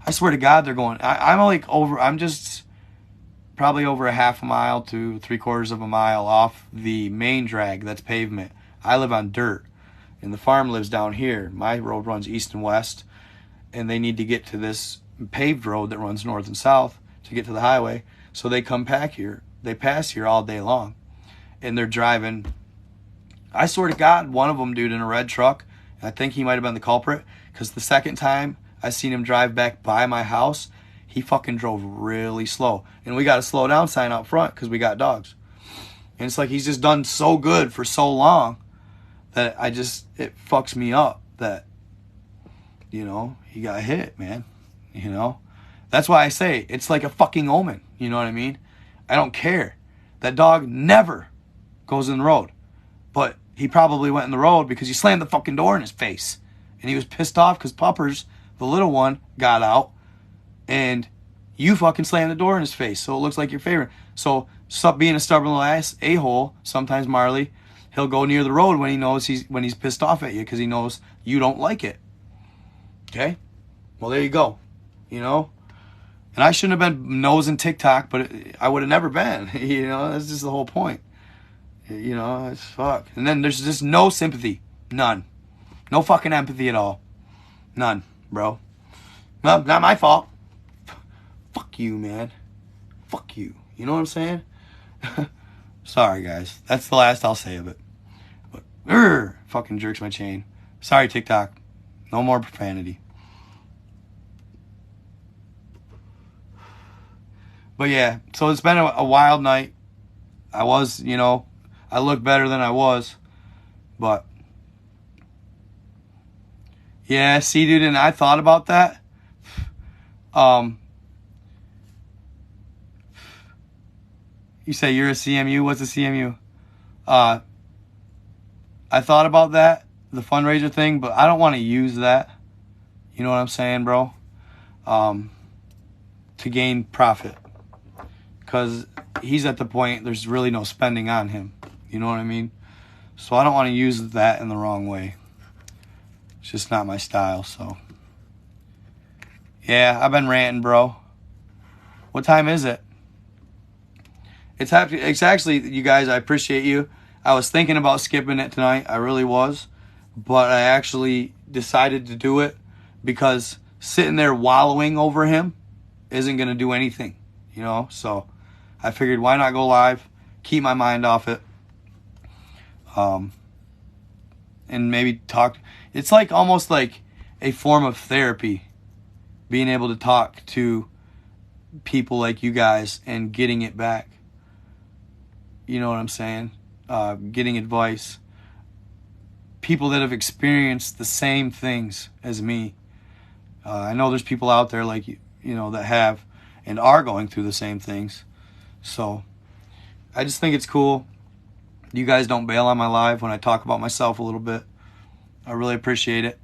I swear to God, they're going. I'm just probably over a half a mile to 3/4 of a mile off the main drag that's pavement. I live on dirt, and the farm lives down here. My road runs east and west, and they need to get to this paved road that runs north and south to get to the highway. So they come back here. They pass here all day long. And they're driving. I swear to God, one of them, dude, in a red truck. I think he might have been the culprit. Because the second time I seen him drive back by my house, he fucking drove really slow. And we got a slow down sign out front because we got dogs. And it's like he's just done so good for so long that it fucks me up that, he got hit, man. That's why I say it's like a fucking omen. You know what I mean? I don't care. That dog never goes in the road. But he probably went in the road because you slammed the fucking door in his face. And he was pissed off because Puppers, the little one, got out. And you fucking slammed the door in his face. So it looks like your favorite. So stop being a stubborn little ass a-hole. Sometimes Marley, he'll go near the road when he's pissed off at you because he knows you don't like it. Okay? Well, there you go. And I shouldn't have been nosing TikTok, but I would have never been. That's just the whole point. It's fuck. And then there's just no sympathy. None. No fucking empathy at all. None, bro. No, not my fault. Fuck you, man. Fuck you. You know what I'm saying? Sorry, guys. That's the last I'll say of it. But, fucking jerks my chain. Sorry, TikTok. No more profanity. But yeah, so it's been a wild night. I look better than I was. But yeah, see, dude, and I thought about that. You say you're a CMU? What's a CMU? I thought about that, the fundraiser thing, but I don't want to use that. You know what I'm saying, bro? To gain profit. Because he's at the point, there's really no spending on him. You know what I mean? So I don't want to use that in the wrong way. It's just not my style, so. Yeah, I've been ranting, bro. What time is it? It's actually, you guys, I appreciate you. I was thinking about skipping it tonight. I really was. But I actually decided to do it because sitting there wallowing over him isn't going to do anything. So I figured, why not go live, keep my mind off it, and maybe talk. It's like almost like a form of therapy, being able to talk to people like you guys and getting it back. You know what I'm saying? Getting advice. People that have experienced the same things as me. I know there's people out there like that have and are going through the same things. So I just think it's cool. You guys don't bail on my live when I talk about myself a little bit. I really appreciate it.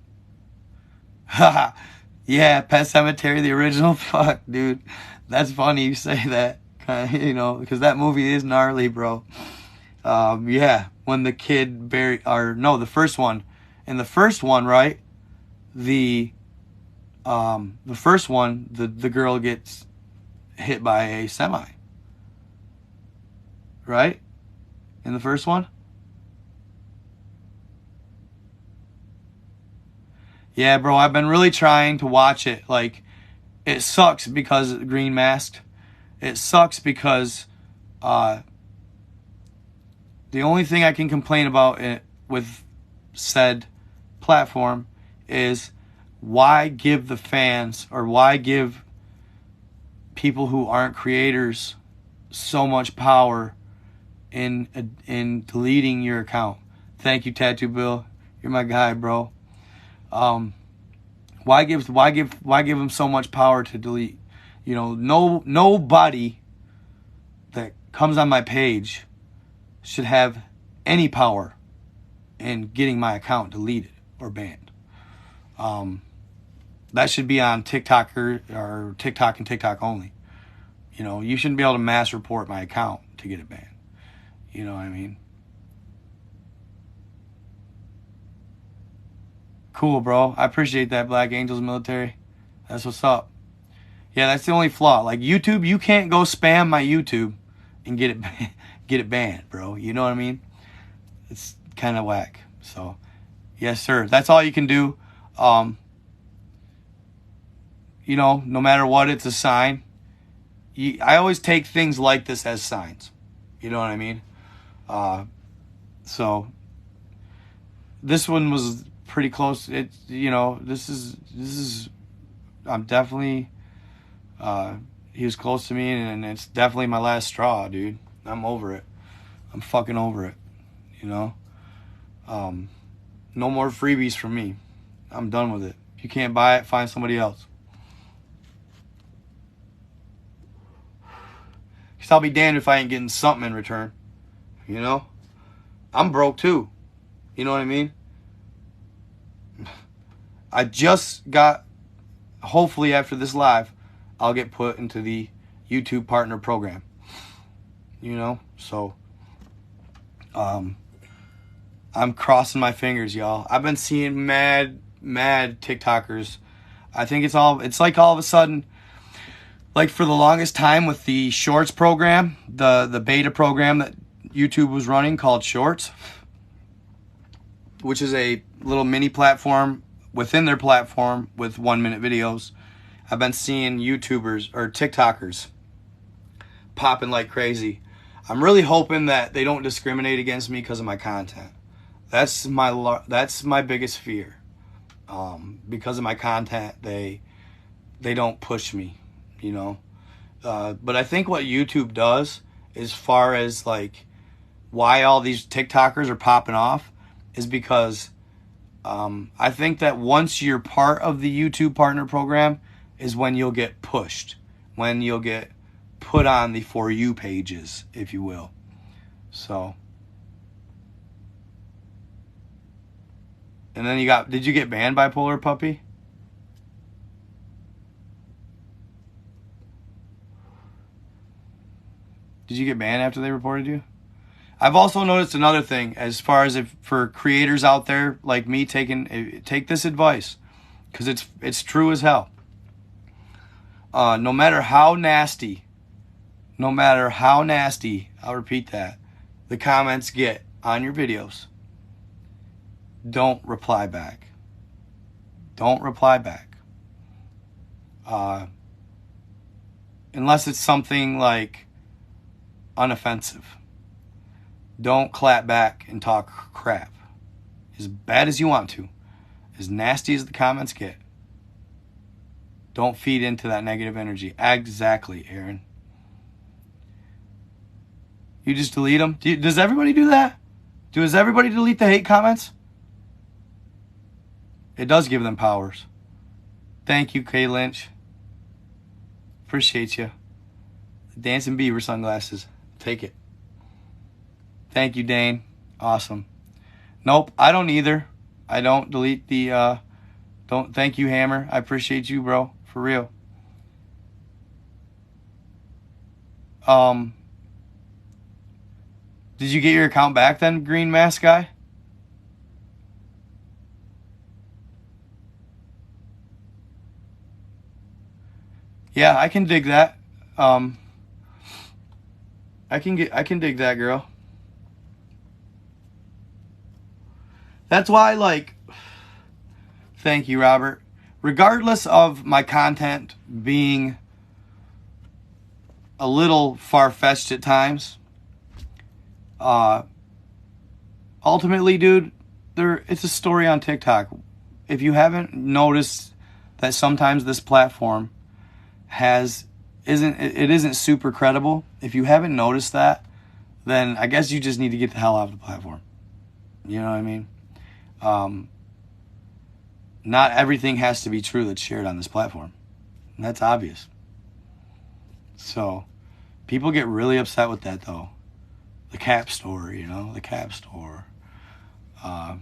Yeah, Pet Cemetery, the original. Fuck, dude. That's funny you say that. You know, because that movie is gnarly, bro. Yeah, when the kid the first one. In the first one, right? The first one, the girl gets hit by a semi. Right? In the first one? Yeah, bro, I've been really trying to watch it. Like, it sucks because Green Masked. It sucks because the only thing I can complain about it with said platform is why give the fans or why give people who aren't creators so much power in deleting your account. Thank you, Tattoo Bill. You're my guy, bro. Why give them so much power to delete? You know, nobody that comes on my page should have any power in getting my account deleted or banned. That should be on TikTok or TikTok and TikTok only. You know, you shouldn't be able to mass report my account to get it banned. You know what I mean? Cool, bro. I appreciate that, Black Angels Military. That's what's up. Yeah, that's the only flaw. Like YouTube, you can't go spam my YouTube and get it banned, bro. You know what I mean? It's kind of whack. So, yes, sir. That's all you can do. You know, no matter what, it's a sign. I always take things like this as signs. You know what I mean? So this one was pretty close. It, you know, this is. I'm definitely. He was close to me, and it's definitely my last straw, dude. I'm over it. I'm fucking over it. You know. No more freebies from me. I'm done with it. If you can't buy it, find somebody else. Because I'll be damned if I ain't getting something in return. You know? I'm broke too. You know what I mean? I just got, hopefully after this live, I'll get put into the YouTube partner program. You know? So, I'm crossing my fingers, y'all. I've been seeing mad TikTokers. I think it's like all of a sudden, like for the longest time with the Shorts program, the beta program that YouTube was running called Shorts, which is a little mini platform within their platform with 1-minute videos. I've been seeing YouTubers or TikTokers popping like crazy. I'm really hoping that they don't discriminate against me because of my content. That's my biggest fear. Because of my content, they don't push me, you know. But I think what YouTube does, as far as like why all these TikTokers are popping off, is because I think that once you're part of the YouTube partner program is when you'll get pushed, when you'll get put on the For You pages, if you will. So. And then did you get banned, Bipolar Puppy? Did you get banned after they reported you? I've also noticed another thing, as far as for creators out there like me, take this advice, because it's true as hell. No matter how nasty, I'll repeat that, the comments get on your videos, don't reply back. Don't reply back. Unless it's something like unoffensive. Don't clap back and talk crap. As bad as you want to. As nasty as the comments get. Don't feed into that negative energy. Exactly, Aaron. You just delete them? Does everybody do that? Does everybody delete the hate comments? It does give them powers. Thank you, Kay Lynch. Appreciate you. Dancing Beaver sunglasses. Take it. Thank you, Dane. Awesome. Nope, I don't either. I don't delete the, don't. Thank you, Hammer. I appreciate you, bro. For real. Did you get your account back then, Green Mask Guy? Yeah, I can dig that. I can dig that, girl. That's why, like, thank you, Robert. Regardless of my content being a little far-fetched at times, ultimately, dude, it's a story on TikTok. If you haven't noticed that sometimes this platform isn't super credible, if you haven't noticed that, then I guess you just need to get the hell off the platform. You know what I mean? Not everything has to be true that's shared on this platform. And that's obvious. So, people get really upset with that, though. The Cap store, you know? The Cap store. A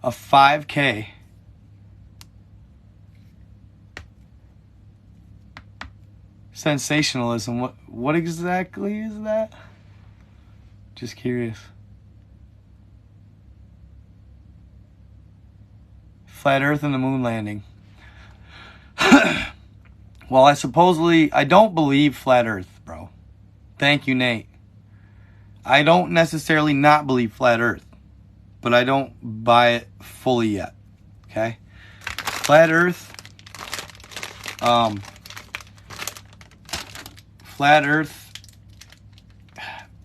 5K. Sensationalism. What exactly is that? Just curious. Flat Earth and the moon landing. Well, I don't believe flat Earth, bro. Thank you, Nate. I don't necessarily not believe flat Earth, but I don't buy it fully yet. Okay? Flat Earth. Flat Earth,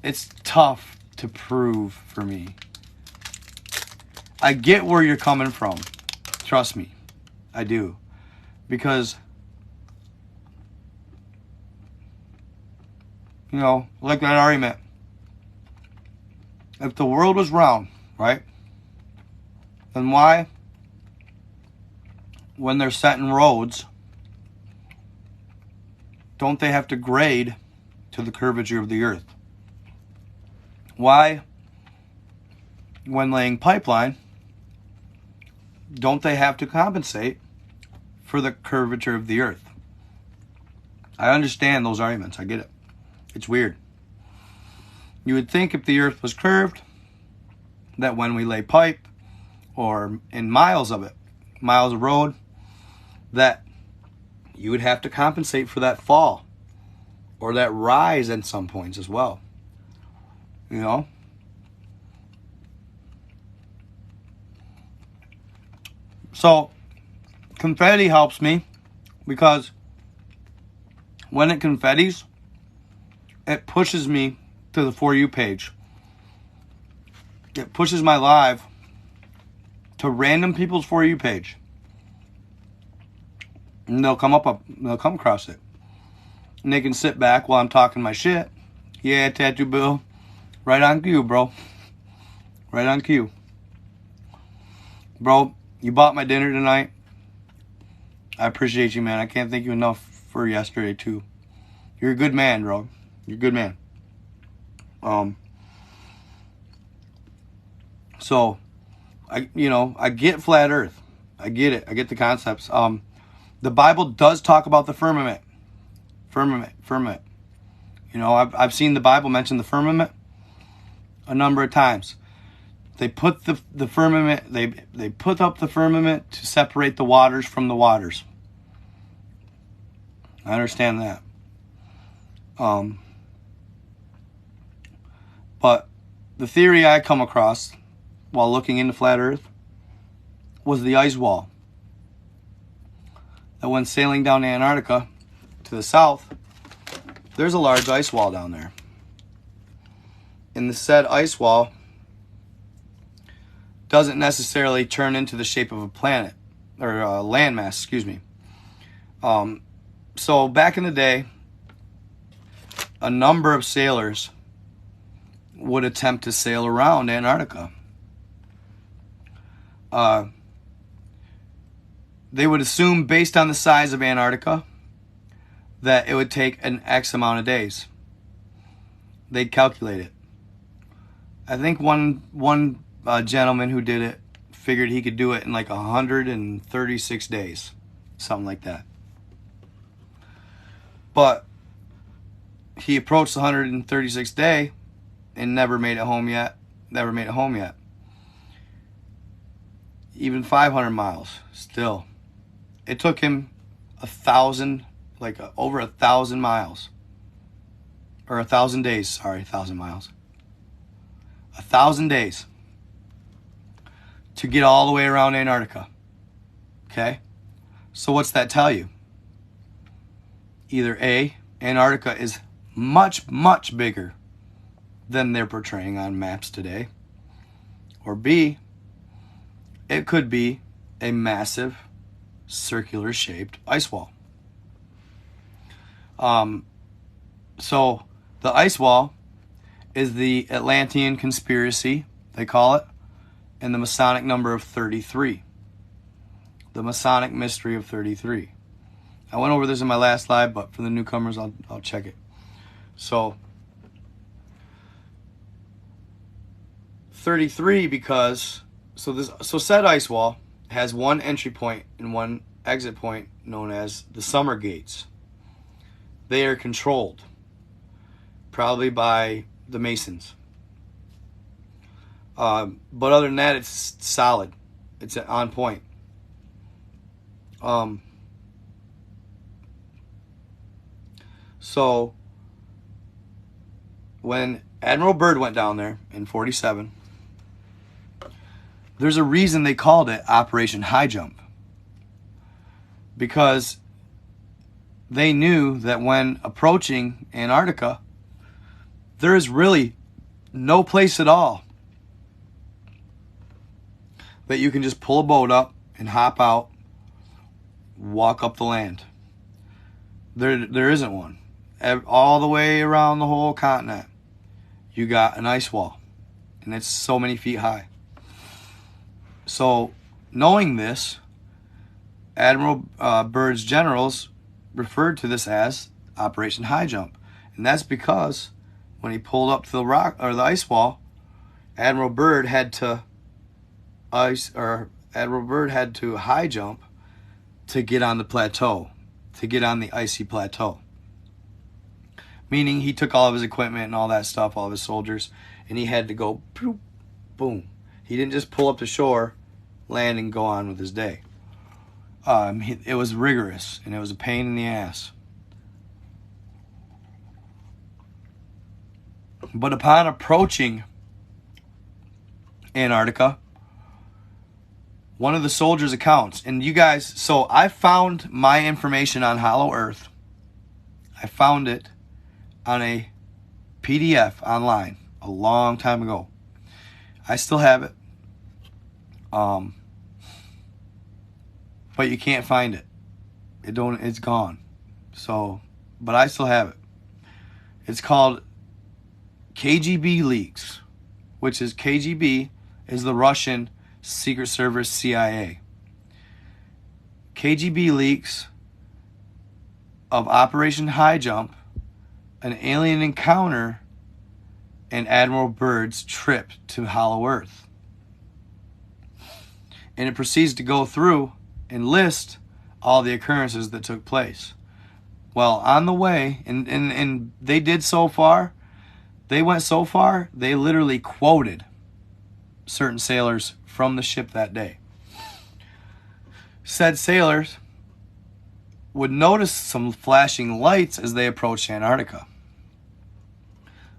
it's tough to prove for me. I get where you're coming from. Trust me. I do. Because, you know, like that argument. If the world was round, right? Then why, when they're setting roads, don't they have to grade to the curvature of the earth? Why, when laying pipeline, don't they have to compensate for the curvature of the earth? I understand those arguments. I get it. It's weird. You would think if the earth was curved, that when we lay pipe, or in miles of road, that you would have to compensate for that fall or that rise at some points as well. You know? So, confetti helps me because when it confettis, it pushes me to the For You page. It pushes my live to random people's For You page. And they'll come across it. And they can sit back while I'm talking my shit. Yeah, Tattoo Bill. Right on cue, bro. Right on cue. Bro, you bought my dinner tonight. I appreciate you, man. I can't thank you enough for yesterday, too. You're a good man, bro. You're a good man. So, I get flat Earth. I get it. I get the concepts. The Bible does talk about the firmament. Firmament. You know, I've seen the Bible mention the firmament a number of times. They put the firmament, they put up the firmament to separate the waters from the waters. I understand that. But the theory I come across while looking into flat Earth was the ice wall. That when sailing down Antarctica to the south, there's a large ice wall down there. And the said ice wall doesn't necessarily turn into the shape of a planet, or a landmass, excuse me. So back in the day, a number of sailors would attempt to sail around Antarctica. They would assume, based on the size of Antarctica, that it would take an X amount of days. They'd calculate it. I think one gentleman who did it figured he could do it in like 136 days, something like that. But he approached the 136th day and never made it home yet. Even 500 miles, still. It took him over 1,000 miles. Or 1,000 days, sorry, 1,000 miles. 1,000 days to get all the way around Antarctica. Okay? So what's that tell you? Either A, Antarctica is much, much bigger than they're portraying on maps today. Or B, it could be a massive circular shaped ice wall. So the ice wall is the Atlantean conspiracy, they call it, and the Masonic number of 33. The Masonic mystery of 33. I went over this in my last live, but for the newcomers, I'll check it. So 33 because said ice wall has one entry point and one exit point known as the summer gates. They are controlled, probably by the Masons. But other than that, it's solid. It's on point. So when Admiral Byrd went down there in 47, there's a reason they called it Operation High Jump. Because they knew that when approaching Antarctica, there is really no place at all that you can just pull a boat up and hop out, walk up the land. There isn't one. All the way around the whole continent, you got an ice wall, and it's so many feet high. So, knowing this, Admiral Byrd's generals referred to this as Operation High Jump, and that's because when he pulled up to the ice wall, Admiral Byrd had to high jump to get on the plateau, to get on the icy plateau. Meaning he took all of his equipment and all that stuff, all of his soldiers, and he had to go boom. He didn't just pull up to shore, land, and go on with his day. It was rigorous, and it was a pain in the ass. But upon approaching Antarctica, one of the soldiers' accounts, and you guys, so I found my information on Hollow Earth. I found it on a PDF online a long time ago. I still have it. But you can't find it. It's gone. So, but I still have it. It's called KGB Leaks, which is KGB is the Russian Secret Service CIA. KGB Leaks of Operation High Jump, an alien encounter, and Admiral Byrd's trip to Hollow Earth. And it proceeds to go through and list all the occurrences that took place. Well, on the way, and they did so far, they went so far, they literally quoted certain sailors from the ship that day. Said sailors would notice some flashing lights as they approached Antarctica.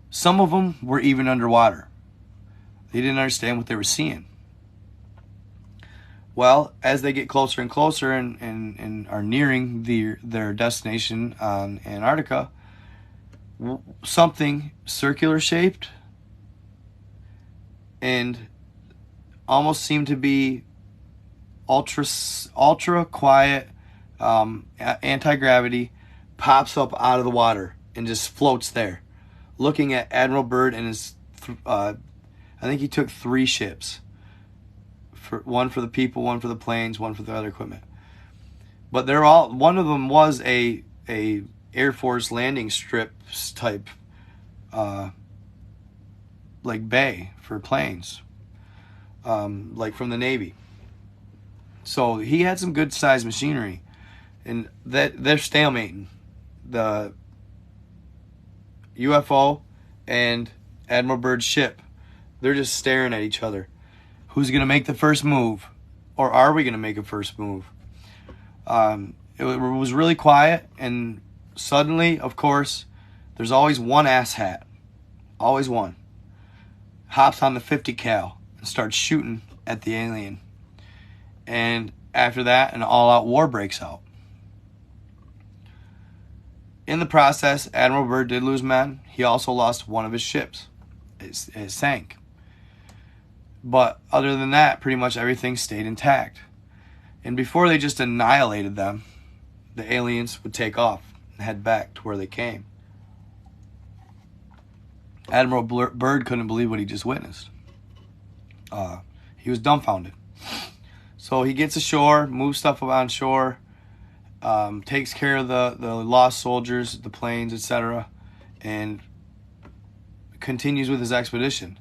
Some of them were even underwater. They didn't understand what they were seeing. Well, as they get closer and closer and are nearing their destination on Antarctica, something circular shaped and almost seemed to be ultra quiet, anti-gravity, pops up out of the water and just floats there, looking at Admiral Byrd and his I think he took 3 ships. One for the people, one for the planes, one for the other equipment. But one of them was a Air Force landing strip type like bay for planes, like from the Navy. So he had some good sized machinery, and that they're stalemating. The UFO and Admiral Byrd's ship, they're just staring at each other. Who's gonna make the first move, or are we gonna make a first move? It was really quiet, and suddenly, of course, there's always one asshat, always one, hops on the 50 cal and starts shooting at the alien. And after that, an all-out war breaks out. In the process, Admiral Byrd did lose men. He also lost one of his ships. It sank. But other than that, pretty much everything stayed intact. And before they just annihilated them, the aliens would take off and head back to where they came. Admiral Byrd couldn't believe what he just witnessed. He was dumbfounded. So he gets ashore, moves stuff on shore, takes care of the lost soldiers, the planes, etc., and continues with his expedition.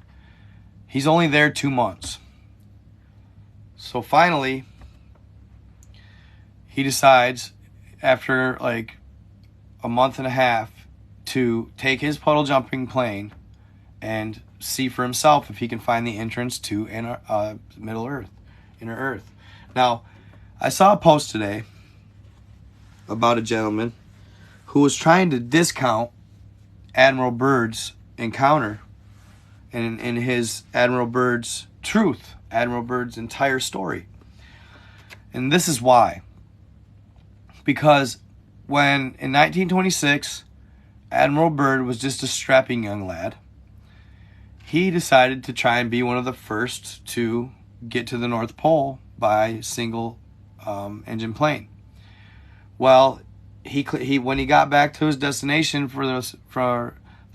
He's only there 2 months. So finally, he decides, after like a month and a half, to take his puddle jumping plane and see for himself if he can find the entrance to Middle Earth, Inner Earth. Now, I saw a post today about a gentleman who was trying to discount Admiral Byrd's encounter and his Admiral Byrd's truth, Admiral Byrd's entire story. And this is why. Because when, in 1926, Admiral Byrd was just a strapping young lad, he decided to try and be one of the first to get to the North Pole by single engine plane. Well, he when he got back to his destination for the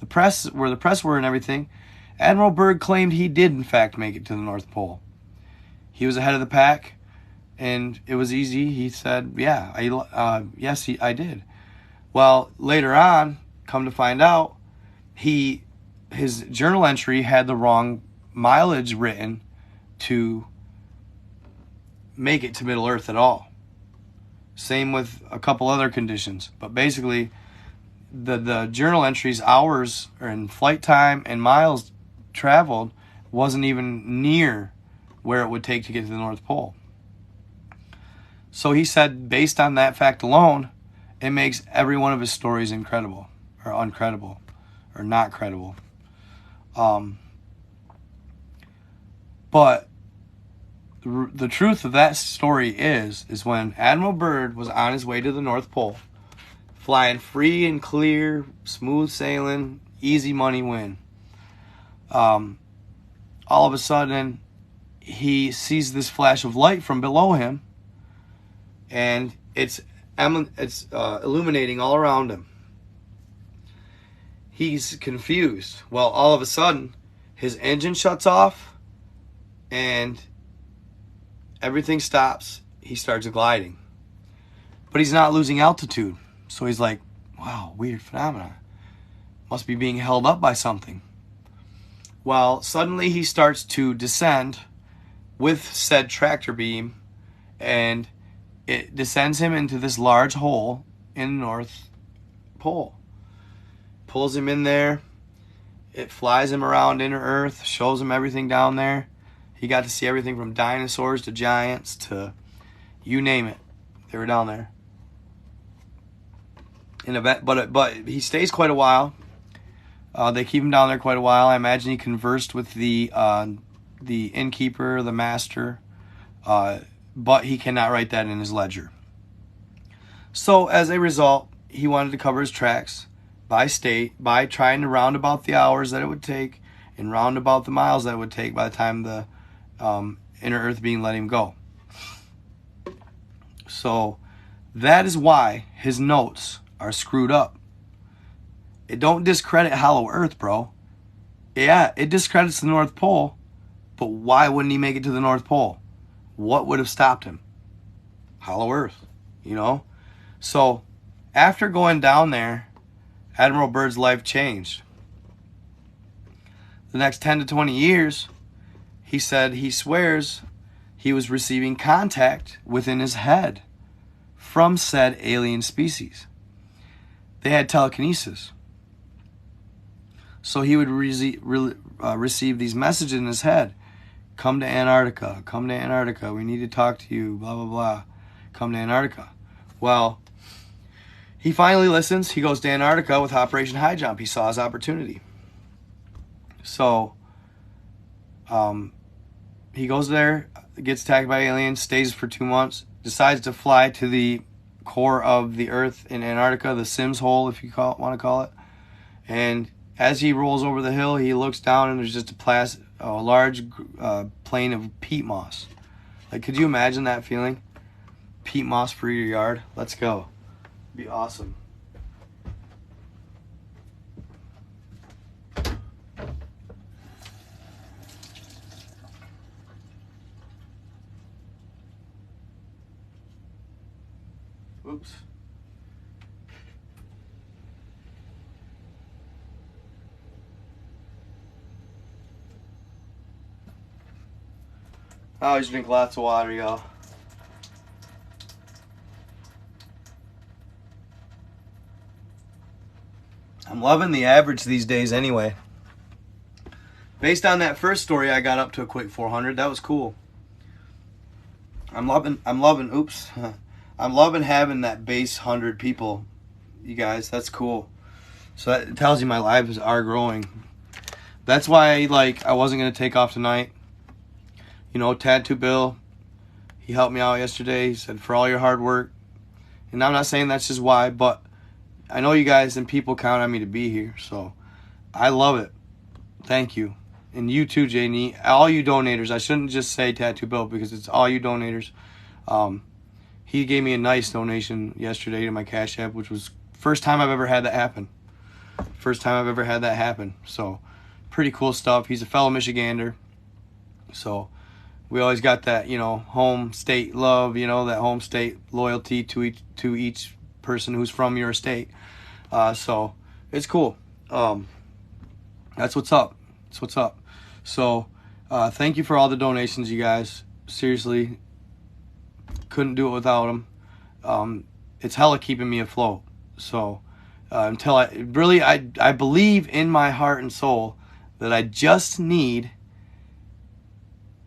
press, where the press were and everything, Admiral Byrd claimed he did in fact make it to the North Pole. He was ahead of the pack, and it was easy. He said, "Yeah, I did." Well, later on, come to find out, his journal entry had the wrong mileage written to make it to Middle Earth at all. Same with a couple other conditions. But basically, the journal entries, hours and flight time and miles traveled, wasn't even near where it would take to get to the North Pole. So he said, based on that fact alone, it makes every one of his stories incredible, or uncredible, or not credible. But the truth of that story is when Admiral Byrd was on his way to the North Pole, flying free and clear, smooth sailing, easy money win, all of a sudden he sees this flash of light from below him, and it's illuminating all around him. He's confused. Well, all of a sudden, his engine shuts off, and everything stops. He starts gliding. But he's not losing altitude. So he's like, wow, weird phenomena. Must be being held up by something. Well, suddenly he starts to descend with said tractor beam, and it descends him into this large hole in the North Pole. Pulls him in there. It flies him around inner Earth, shows him everything down there. He got to see everything from dinosaurs to giants to you name it. They were down there. But he stays quite a while. They keep him down there quite a while. I imagine he conversed with the innkeeper, the master, but he cannot write that in his ledger. So as a result, he wanted to cover his tracks by state by trying to round about the hours that it would take and round about the miles that it would take by the time the inner Earth being let him go. So that is why his notes are screwed up. It don't discredit Hollow Earth, bro. Yeah, it discredits the North Pole, but why wouldn't he make it to the North Pole? What would have stopped him? Hollow Earth, you know? So after going down there, Admiral Byrd's life changed. the next 10 to 20 years, he said he swears he was receiving contact within his head from said alien species. They had telekinesis. So he would receive these messages in his head. Come to Antarctica. Come to Antarctica. We need to talk to you. Blah, blah, blah. Come to Antarctica. Well, he finally listens. He goes to Antarctica with Operation High Jump. He saw his opportunity. So he goes there, gets attacked by aliens, stays for 2 months, decides to fly to the core of the Earth in Antarctica, the Sims hole, if you want to call it. And as he rolls over the hill, he looks down and there's just a large plain of peat moss. Like, could you imagine that feeling? Peat moss for your yard. Let's go. It'd be awesome. Oops. I always drink lots of water, y'all. I'm loving the average these days anyway. Based on that first story, I got up to a quick 400. That was cool. I'm loving, oops. I'm loving having that base 100 people, you guys. That's cool. So that tells you my lives are growing. That's why, I wasn't going to take off tonight. You know, Tattoo Bill, he helped me out yesterday. He said, for all your hard work. And I'm not saying that's just why, but I know you guys and people count on me to be here. So I love it. Thank you. And you too, J.N.E. All you donators. I shouldn't just say Tattoo Bill because it's all you donators. He gave me a nice donation yesterday to my Cash App, which was first time I've ever had that happen. First time I've ever had that happen. So pretty cool stuff. He's a fellow Michigander. So we always got that, home state love, that home state loyalty to each person who's from your state. So it's cool. That's what's up. That's what's up. So thank you for all the donations, you guys. Seriously, couldn't do it without them. It's hella keeping me afloat. So until I believe in my heart and soul that I just need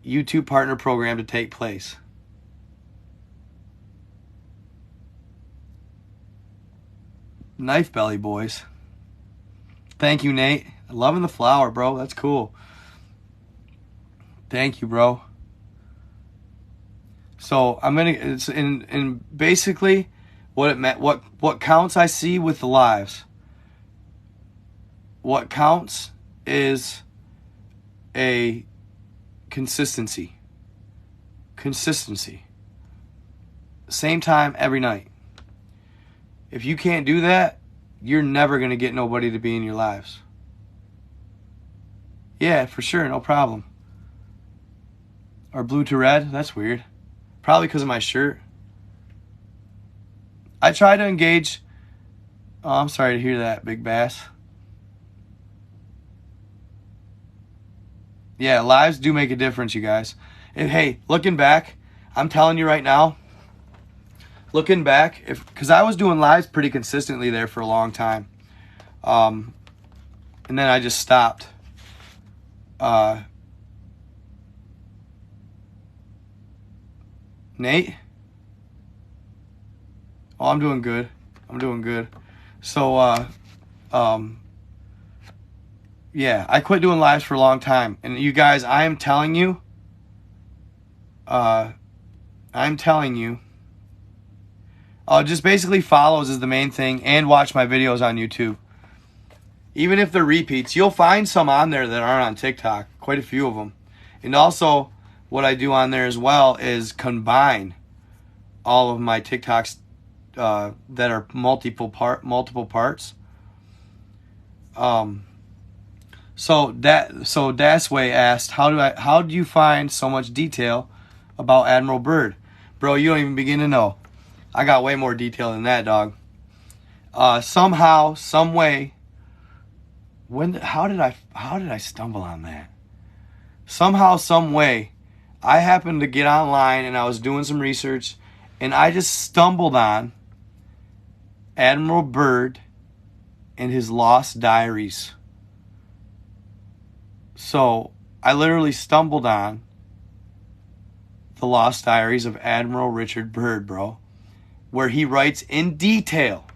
YouTube partner program to take place. Knife Belly boys. Thank you, Nate. Loving the flower, bro. That's cool. Thank you, bro. So I'm gonna. It's in basically what it meant. What counts I see with the lives. What counts is a consistency. Consistency. Same time every night. If you can't do that, you're never going to get nobody to be in your lives. Yeah, for sure, no problem. Or blue to red, that's weird. Probably because of my shirt. I try to engage. Oh, I'm sorry to hear that, Big Bass. Yeah, lives do make a difference, you guys. And hey, looking back, I'm telling you right now, looking back, because I was doing lives pretty consistently there for a long time. And then I just stopped. Nate? Oh, I'm doing good. I'm doing good. So, yeah, I quit doing lives for a long time. And you guys, I am telling you, just basically follows is the main thing, and watch my videos on YouTube. Even if they're repeats, you'll find some on there that aren't on TikTok, quite a few of them. And also, what I do on there as well is combine all of my TikToks that are multiple parts. So Dasway asked, how do you find so much detail about Admiral Byrd? Bro, you don't even begin to know. I got way more detail than that, dog. Somehow, some way, how did I stumble on that? Somehow, some way, I happened to get online and I was doing some research and I just stumbled on Admiral Byrd and his lost diaries. So I literally stumbled on the lost diaries of Admiral Richard Byrd, bro, where he writes in detail,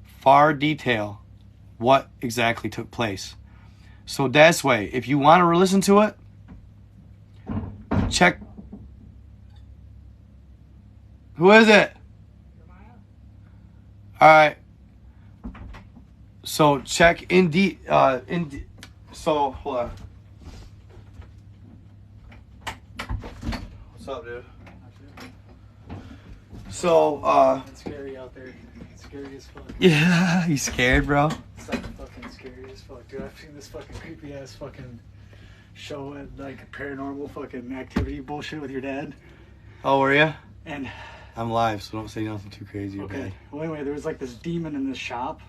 far detail, what exactly took place. So that's way, if you want to listen to it, check. Who is it? All right. So check so hold on. What's up, dude? So It's scary out there. It's scary as fuck. yeah, you scared, bro? It's like fucking scary as fuck, dude. I've seen this fucking creepy ass fucking show at like paranormal fucking activity bullshit with your dad. Oh, were you? And I'm live, so don't say nothing too crazy. okay. Well, anyway, there was like this demon in this shop,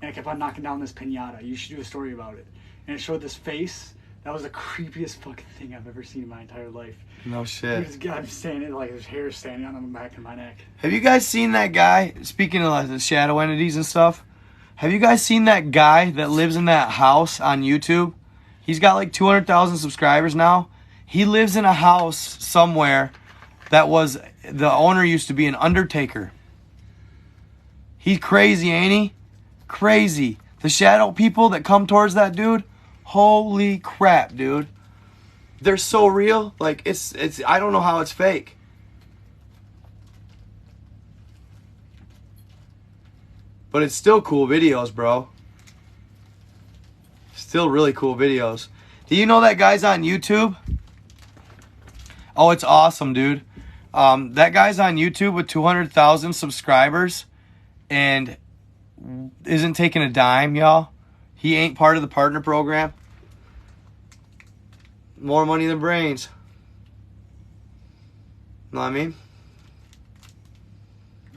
and it kept on knocking down this pinata. You should do a story about it. And it showed this face. That was the creepiest fucking thing I've ever seen in my entire life. No shit. I'm standing like his hair is standing on the back of my neck. Have you guys seen that guy? Speaking of like the shadow entities and stuff, have you guys seen that guy that lives in that house on YouTube? He's got like 200,000 subscribers now. He lives in a house somewhere that was, the owner used to be an undertaker. He's crazy, ain't he? Crazy. The shadow people that come towards that dude, holy crap, dude. They're so real. Like, it's I don't know how it's fake. But it's still cool videos, bro. Still really cool videos. Do you know that guy's on YouTube? Oh, it's awesome, dude. That guy's on YouTube with 200,000 subscribers and isn't taking a dime, y'all. He ain't part of the partner program. More money than brains. Know what I mean?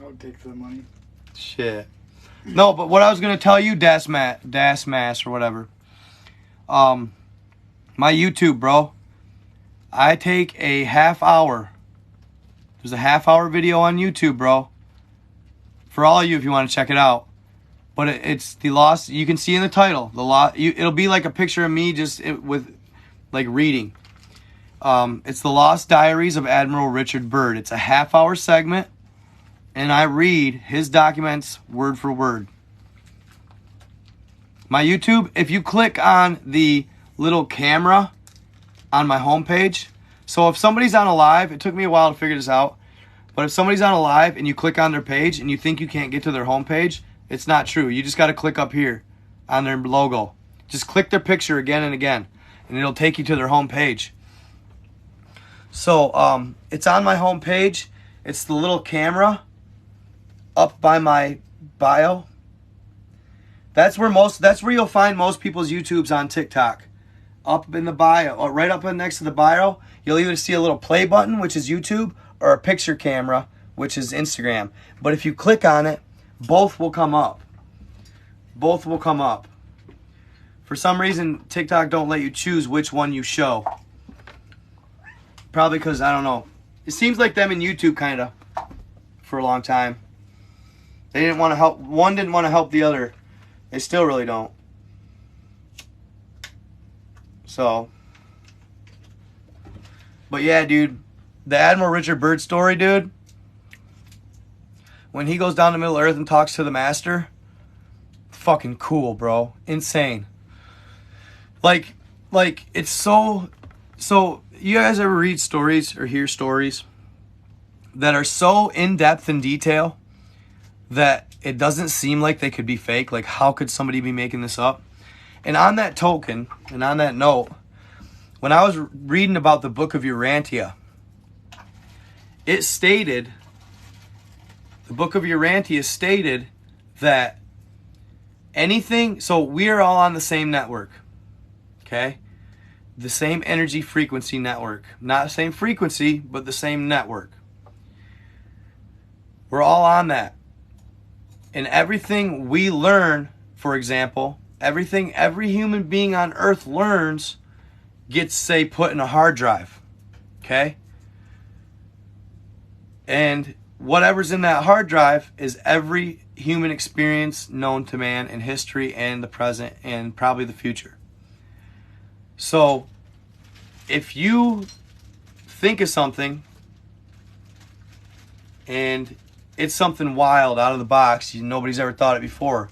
I would take the money. Shit. No, but what I was going to tell you, Dasmas or whatever. My YouTube, bro. I take a half hour. There's a half-hour video on YouTube, bro. For all of you, if you want to check it out. But it's the lost. You can see in the title the lost. It'll be like a picture of me just with like reading. It's the Lost Diaries of Admiral Richard Byrd. It's a half-hour segment, and I read his documents word for word. My YouTube. If you click on the little camera on my homepage. So if somebody's on a live, it took me a while to figure this out, but if somebody's on a live and you click on their page and you think you can't get to their homepage, it's not true. You just got to click up here on their logo. Just click their picture again and again, and it'll take you to their homepage. So it's on my homepage. It's the little camera up by my bio. That's where you'll find most people's YouTubes on TikTok. Up in the bio, or right up next to the bio, you'll either see a little play button, which is YouTube, or a picture camera, which is Instagram. But if you click on it, both will come up. Both will come up. For some reason, TikTok don't let you choose which one you show. Probably because, I don't know. It seems like them and YouTube kind of, for a long time. They didn't want to help. One didn't want to help the other. They still really don't. So, but yeah, dude, the Admiral Richard Byrd story, dude, when he goes down to Middle Earth and talks to the master, fucking cool, bro. Insane. Like it's so you guys ever read stories or hear stories that are so in-depth in detail that it doesn't seem like they could be fake? Like, how could somebody be making this up? And on that token, and on that note, when I was reading about the Book of Urantia, it stated, the Book of Urantia stated that anything, so we are all on the same network, okay? The same energy frequency network. Not the same frequency, but the same network. We're all on that. And everything we learn, for example, everything every human being on Earth learns gets, say, put in a hard drive. Okay? And whatever's in that hard drive is every human experience known to man in history and the present and probably the future. So, if you think of something and it's something wild, out of the box, nobody's ever thought it before,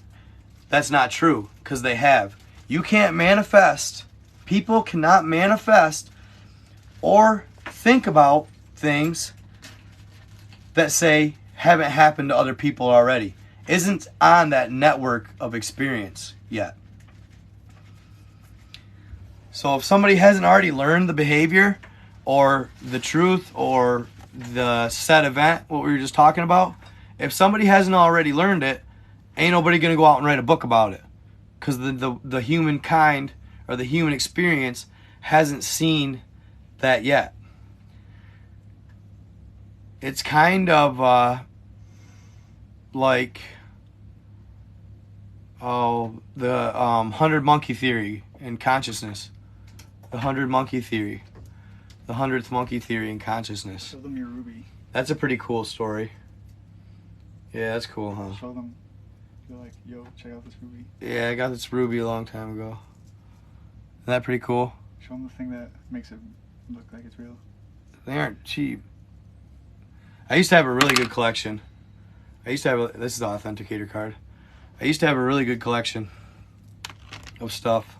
that's not true, because they have. You can't manifest. People cannot manifest or think about things that, say, haven't happened to other people already. Isn't on that network of experience yet. So if somebody hasn't already learned the behavior or the truth or the set event, what we were just talking about, if somebody hasn't already learned it, ain't nobody going to go out and write a book about it. Because the humankind or the human experience hasn't seen that yet. It's kind of like the 100 monkey theory in consciousness. The 100 monkey theory. The 100th monkey theory in consciousness. Show them your ruby. That's a pretty cool story. Yeah, that's cool, huh? Show them. You're like, yo, check out this ruby. Yeah, I got this ruby a long time ago. Isn't that pretty cool? Show them the thing that makes it look like it's real. They aren't cheap. I used to have a really good collection. This is the authenticator card. I used to have a really good collection of stuff.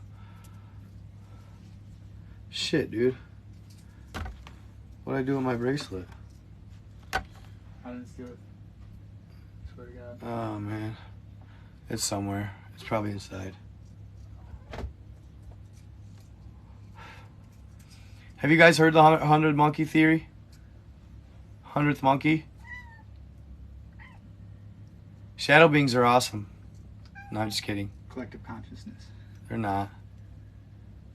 Shit, dude. What'd I do with my bracelet? I didn't steal it. Swear to God. Oh, man. It's somewhere. It's probably inside. Have you guys heard the 100 monkey theory? 100th monkey? Shadow beings are awesome. No, I'm just kidding. Collective consciousness. They're not.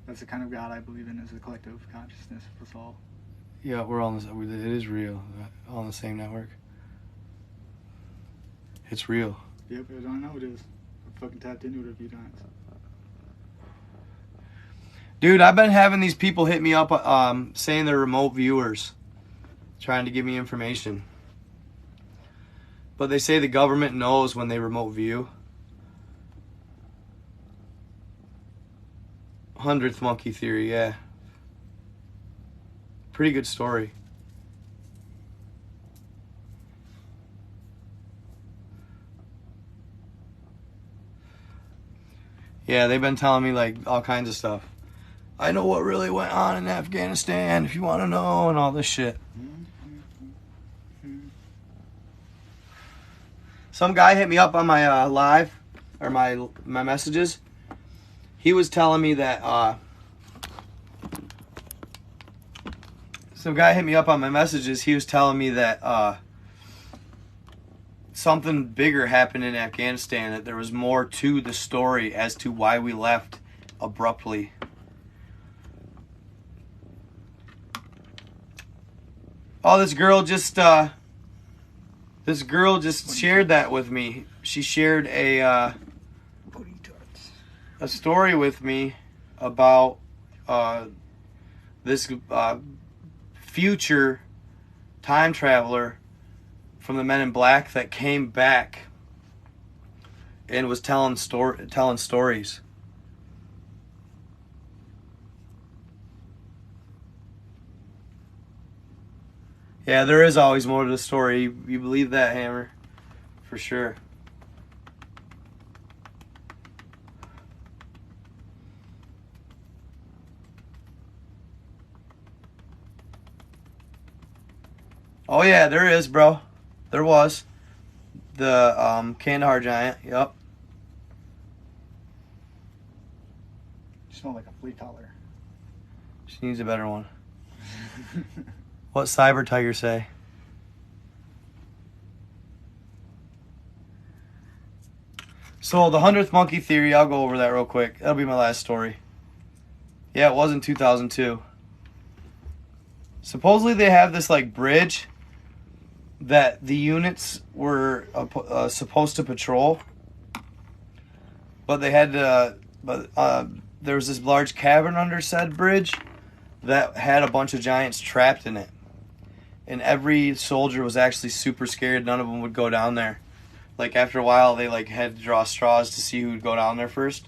That's the kind of God I believe in, is the collective consciousness of us all. Yeah, we're all on this. It is real. All on the same network. It's real. Yep, I don't know it is. I fucking tapped into it a few times. Dude, I've been having these people hit me up saying they're remote viewers, trying to give me information. But they say the government knows when they remote view. 100th monkey theory, yeah. Pretty good story. Yeah, they've been telling me like all kinds of stuff. I know what really went on in Afghanistan, if you want to know, and all this shit. Some guy hit me up on my live, or my messages. He was telling me that, some guy hit me up on my messages. He was telling me that something bigger happened in Afghanistan, that there was more to the story as to why we left abruptly. Oh, this girl just shared that with me. She shared a story with me about this future time traveler from the Men in Black that came back and was telling stories. Yeah, there is always more to the story. You believe that, Hammer? For sure. Oh yeah, there is, bro. There was. The Kandahar giant, yep. You smell like a flea collar. She needs a better one. What Cyber Tiger say? So the 100th monkey theory, I'll go over that real quick. That'll be my last story. Yeah, it was in 2002. Supposedly they have this like bridge that the units were supposed to patrol, but they had to But there was this large cavern under said bridge that had a bunch of giants trapped in it. And every soldier was actually super scared. None of them would go down there. Like, after a while, they, like, had to draw straws to see who would go down there first.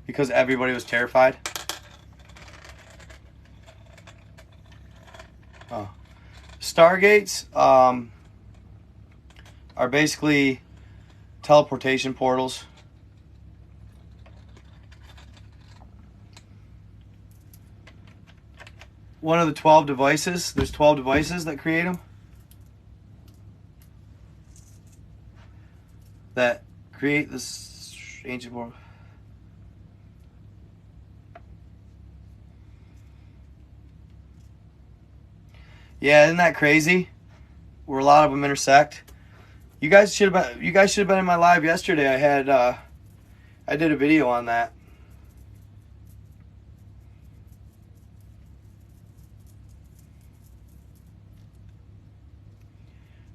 Because everybody was terrified. Oh. Stargates are basically teleportation portals. One of the 12 devices, there's 12 devices that create them. That create this ancient world. Yeah, isn't that crazy? Where a lot of them intersect. You guys should have been in my live yesterday. I did a video on that.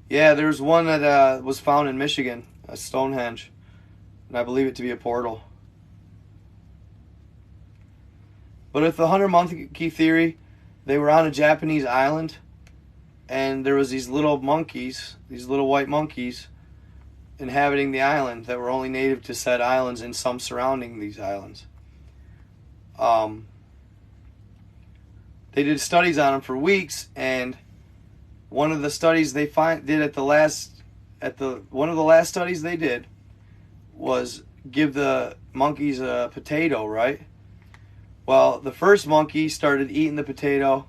Yeah, there's one that was found in Michigan, a Stonehenge, and I believe it to be a portal. But with the 100 monkey theory, they were on a Japanese island, and there was these little monkeys, these little white monkeys, inhabiting the island that were only native to said islands and some surrounding these islands. They did studies on them for weeks, and one of the studies they did at one of the last studies they did was give the monkeys a potato, right? Well, the first monkey started eating the potato.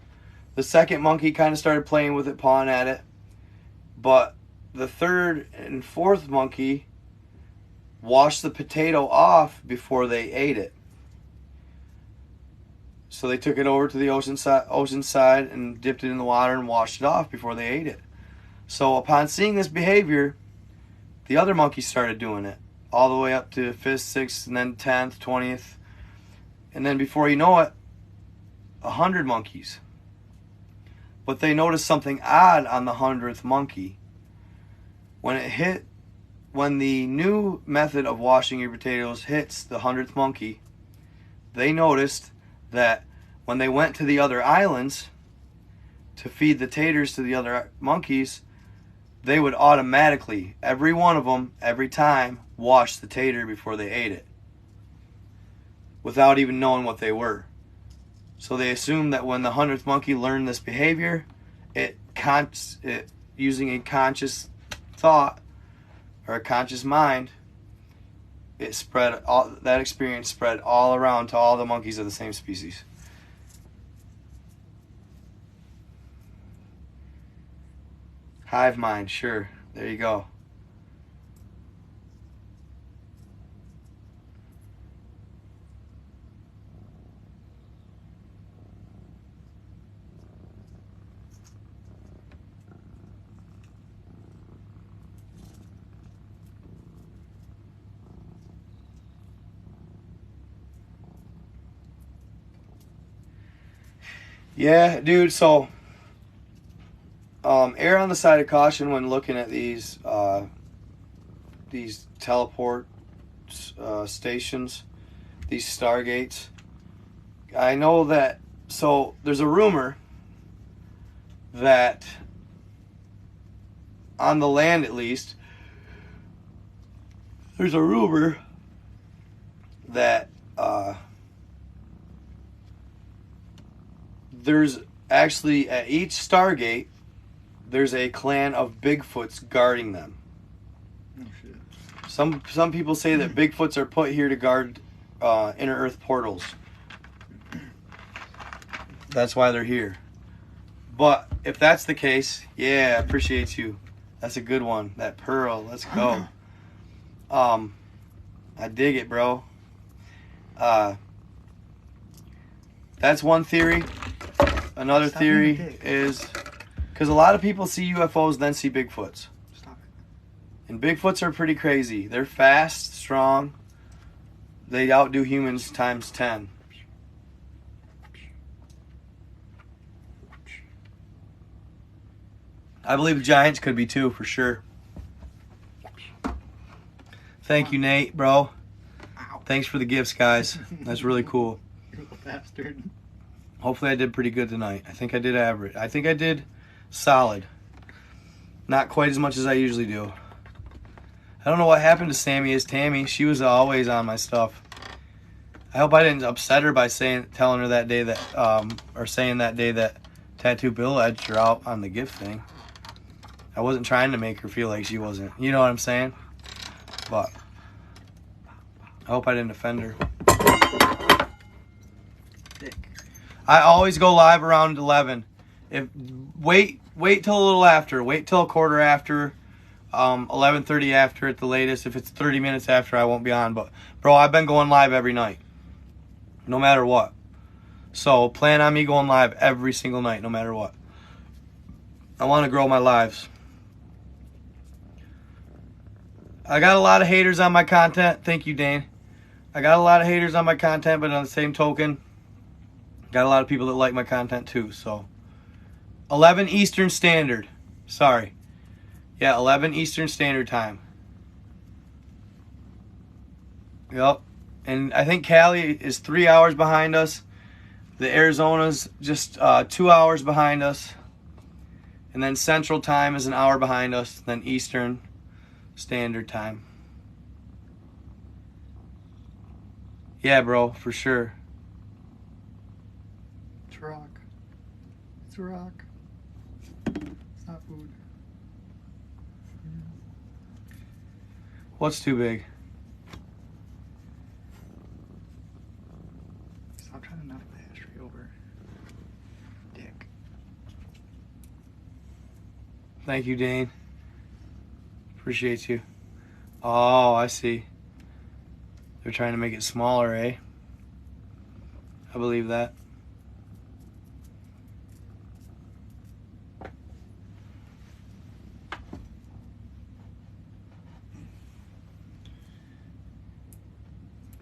The second monkey kind of started playing with it, pawing at it. But the third and fourth monkey washed the potato off before they ate it. So they took it over to the ocean side and dipped it in the water and washed it off before they ate it. So upon seeing this behavior, the other monkeys started doing it. All the way up to 5th, 6th, and then 10th, 20th. And then before you know it, 100 monkeys. But they noticed something odd on the 100th monkey. When the new method of washing your potatoes hits the 100th monkey, they noticed that when they went to the other islands to feed the taters to the other monkeys, they would automatically, every one of them, every time, wash the tater before they ate it, without even knowing what they were. So they assumed that when the 100th monkey learned this behavior, it using a conscious thought or a conscious mind, that experience spread all around to all the monkeys of the same species. Hive mind, sure. There you go. Yeah, dude, so err on the side of caution when looking at these teleport stations, these stargates. I know that, so there's a rumor that on the land, at least, there's a rumor that there's actually, at each Stargate, there's a clan of Bigfoots guarding them. Oh, shit. Some people say that Bigfoots are put here to guard inner Earth portals. That's why they're here. But if that's the case, yeah, I appreciate you. That's a good one. That pearl, let's go. I dig it, bro. That's one theory. Another theory is because a lot of people see UFOs then see Bigfoots. Stop it. And Bigfoots are pretty crazy. They're fast, strong. They outdo humans times 10. I believe giants could be too, for sure. Thank you, Nate, bro. Thanks for the gifts, guys. That's really cool. You little bastard. Hopefully I did pretty good tonight. I think I did average. I think I did solid. Not quite as much as I usually do. I don't know what happened to Sammy as Tammy. She was always on my stuff. I hope I didn't upset her by telling her that day that, or saying that day that Tattoo Bill edged her out on the gift thing. I wasn't trying to make her feel like she wasn't. You know what I'm saying? But I hope I didn't offend her. Dick. I always go live around 11. Wait till a little after. Wait till a quarter after. 11:30 after at the latest. If it's 30 minutes after, I won't be on. But bro, I've been going live every night, no matter what. So plan on me going live every single night, no matter what. I want to grow my lives. I got a lot of haters on my content. Thank you, Dane. I got a lot of haters on my content, but on the same token, got a lot of people that like my content too. So 11 Eastern Standard. Sorry. Yeah, 11 Eastern Standard Time. Yep. And I think Cali is 3 hours behind us. The Arizona's just 2 hours behind us. And then Central Time is an hour behind us. Then Eastern Standard Time. Yeah, bro, for sure. It's rock. It's rock. It's not food. What's too big? Stop trying to knock the ashtray over. Dick. Thank you, Dane. Appreciate you. Oh, I see. They're trying to make it smaller, eh? I believe that.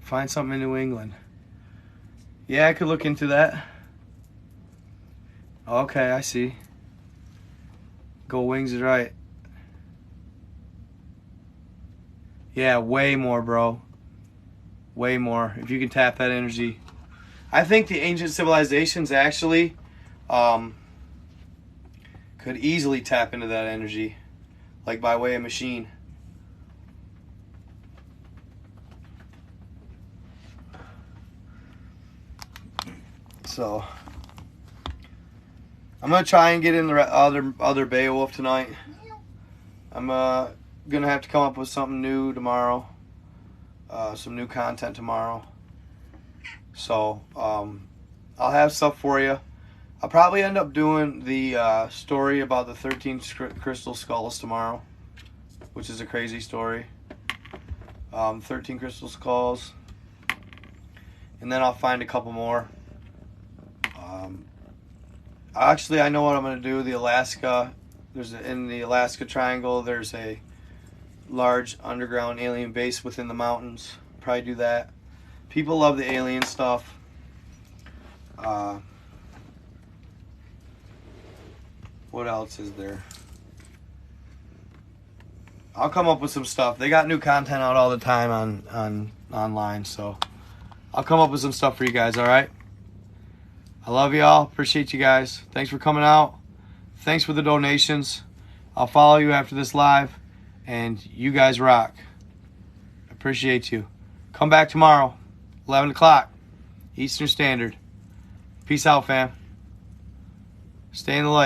Find something in New England. Yeah, I could look into that. Okay, I see. Go Wings is right. Yeah, way more, bro. Way more. If you can tap that energy. I think the ancient civilizations actually could easily tap into that energy. Like by way of machine. So I'm gonna try and get in the other Beowulf tonight. I'm gonna have to come up with something new tomorrow, some new content tomorrow. So I'll have stuff for you. I'll probably end up doing the story about the 13 crystal skulls tomorrow, which is a crazy story. 13 crystal skulls, and then I'll find a couple more. Actually, I know what I'm going to do. The Alaska, in the Alaska Triangle, there's a large underground alien base within the mountains. Probably do that. People love the alien stuff. What else is there? I'll come up with some stuff. They got new content out all the time on online, so I'll come up with some stuff for you guys, all right? I love y'all. Appreciate you guys. Thanks for coming out. Thanks for the donations. I'll follow you after this live, and you guys rock. Appreciate you. Come back tomorrow, 11 o'clock, Eastern Standard. Peace out, fam. Stay in the light.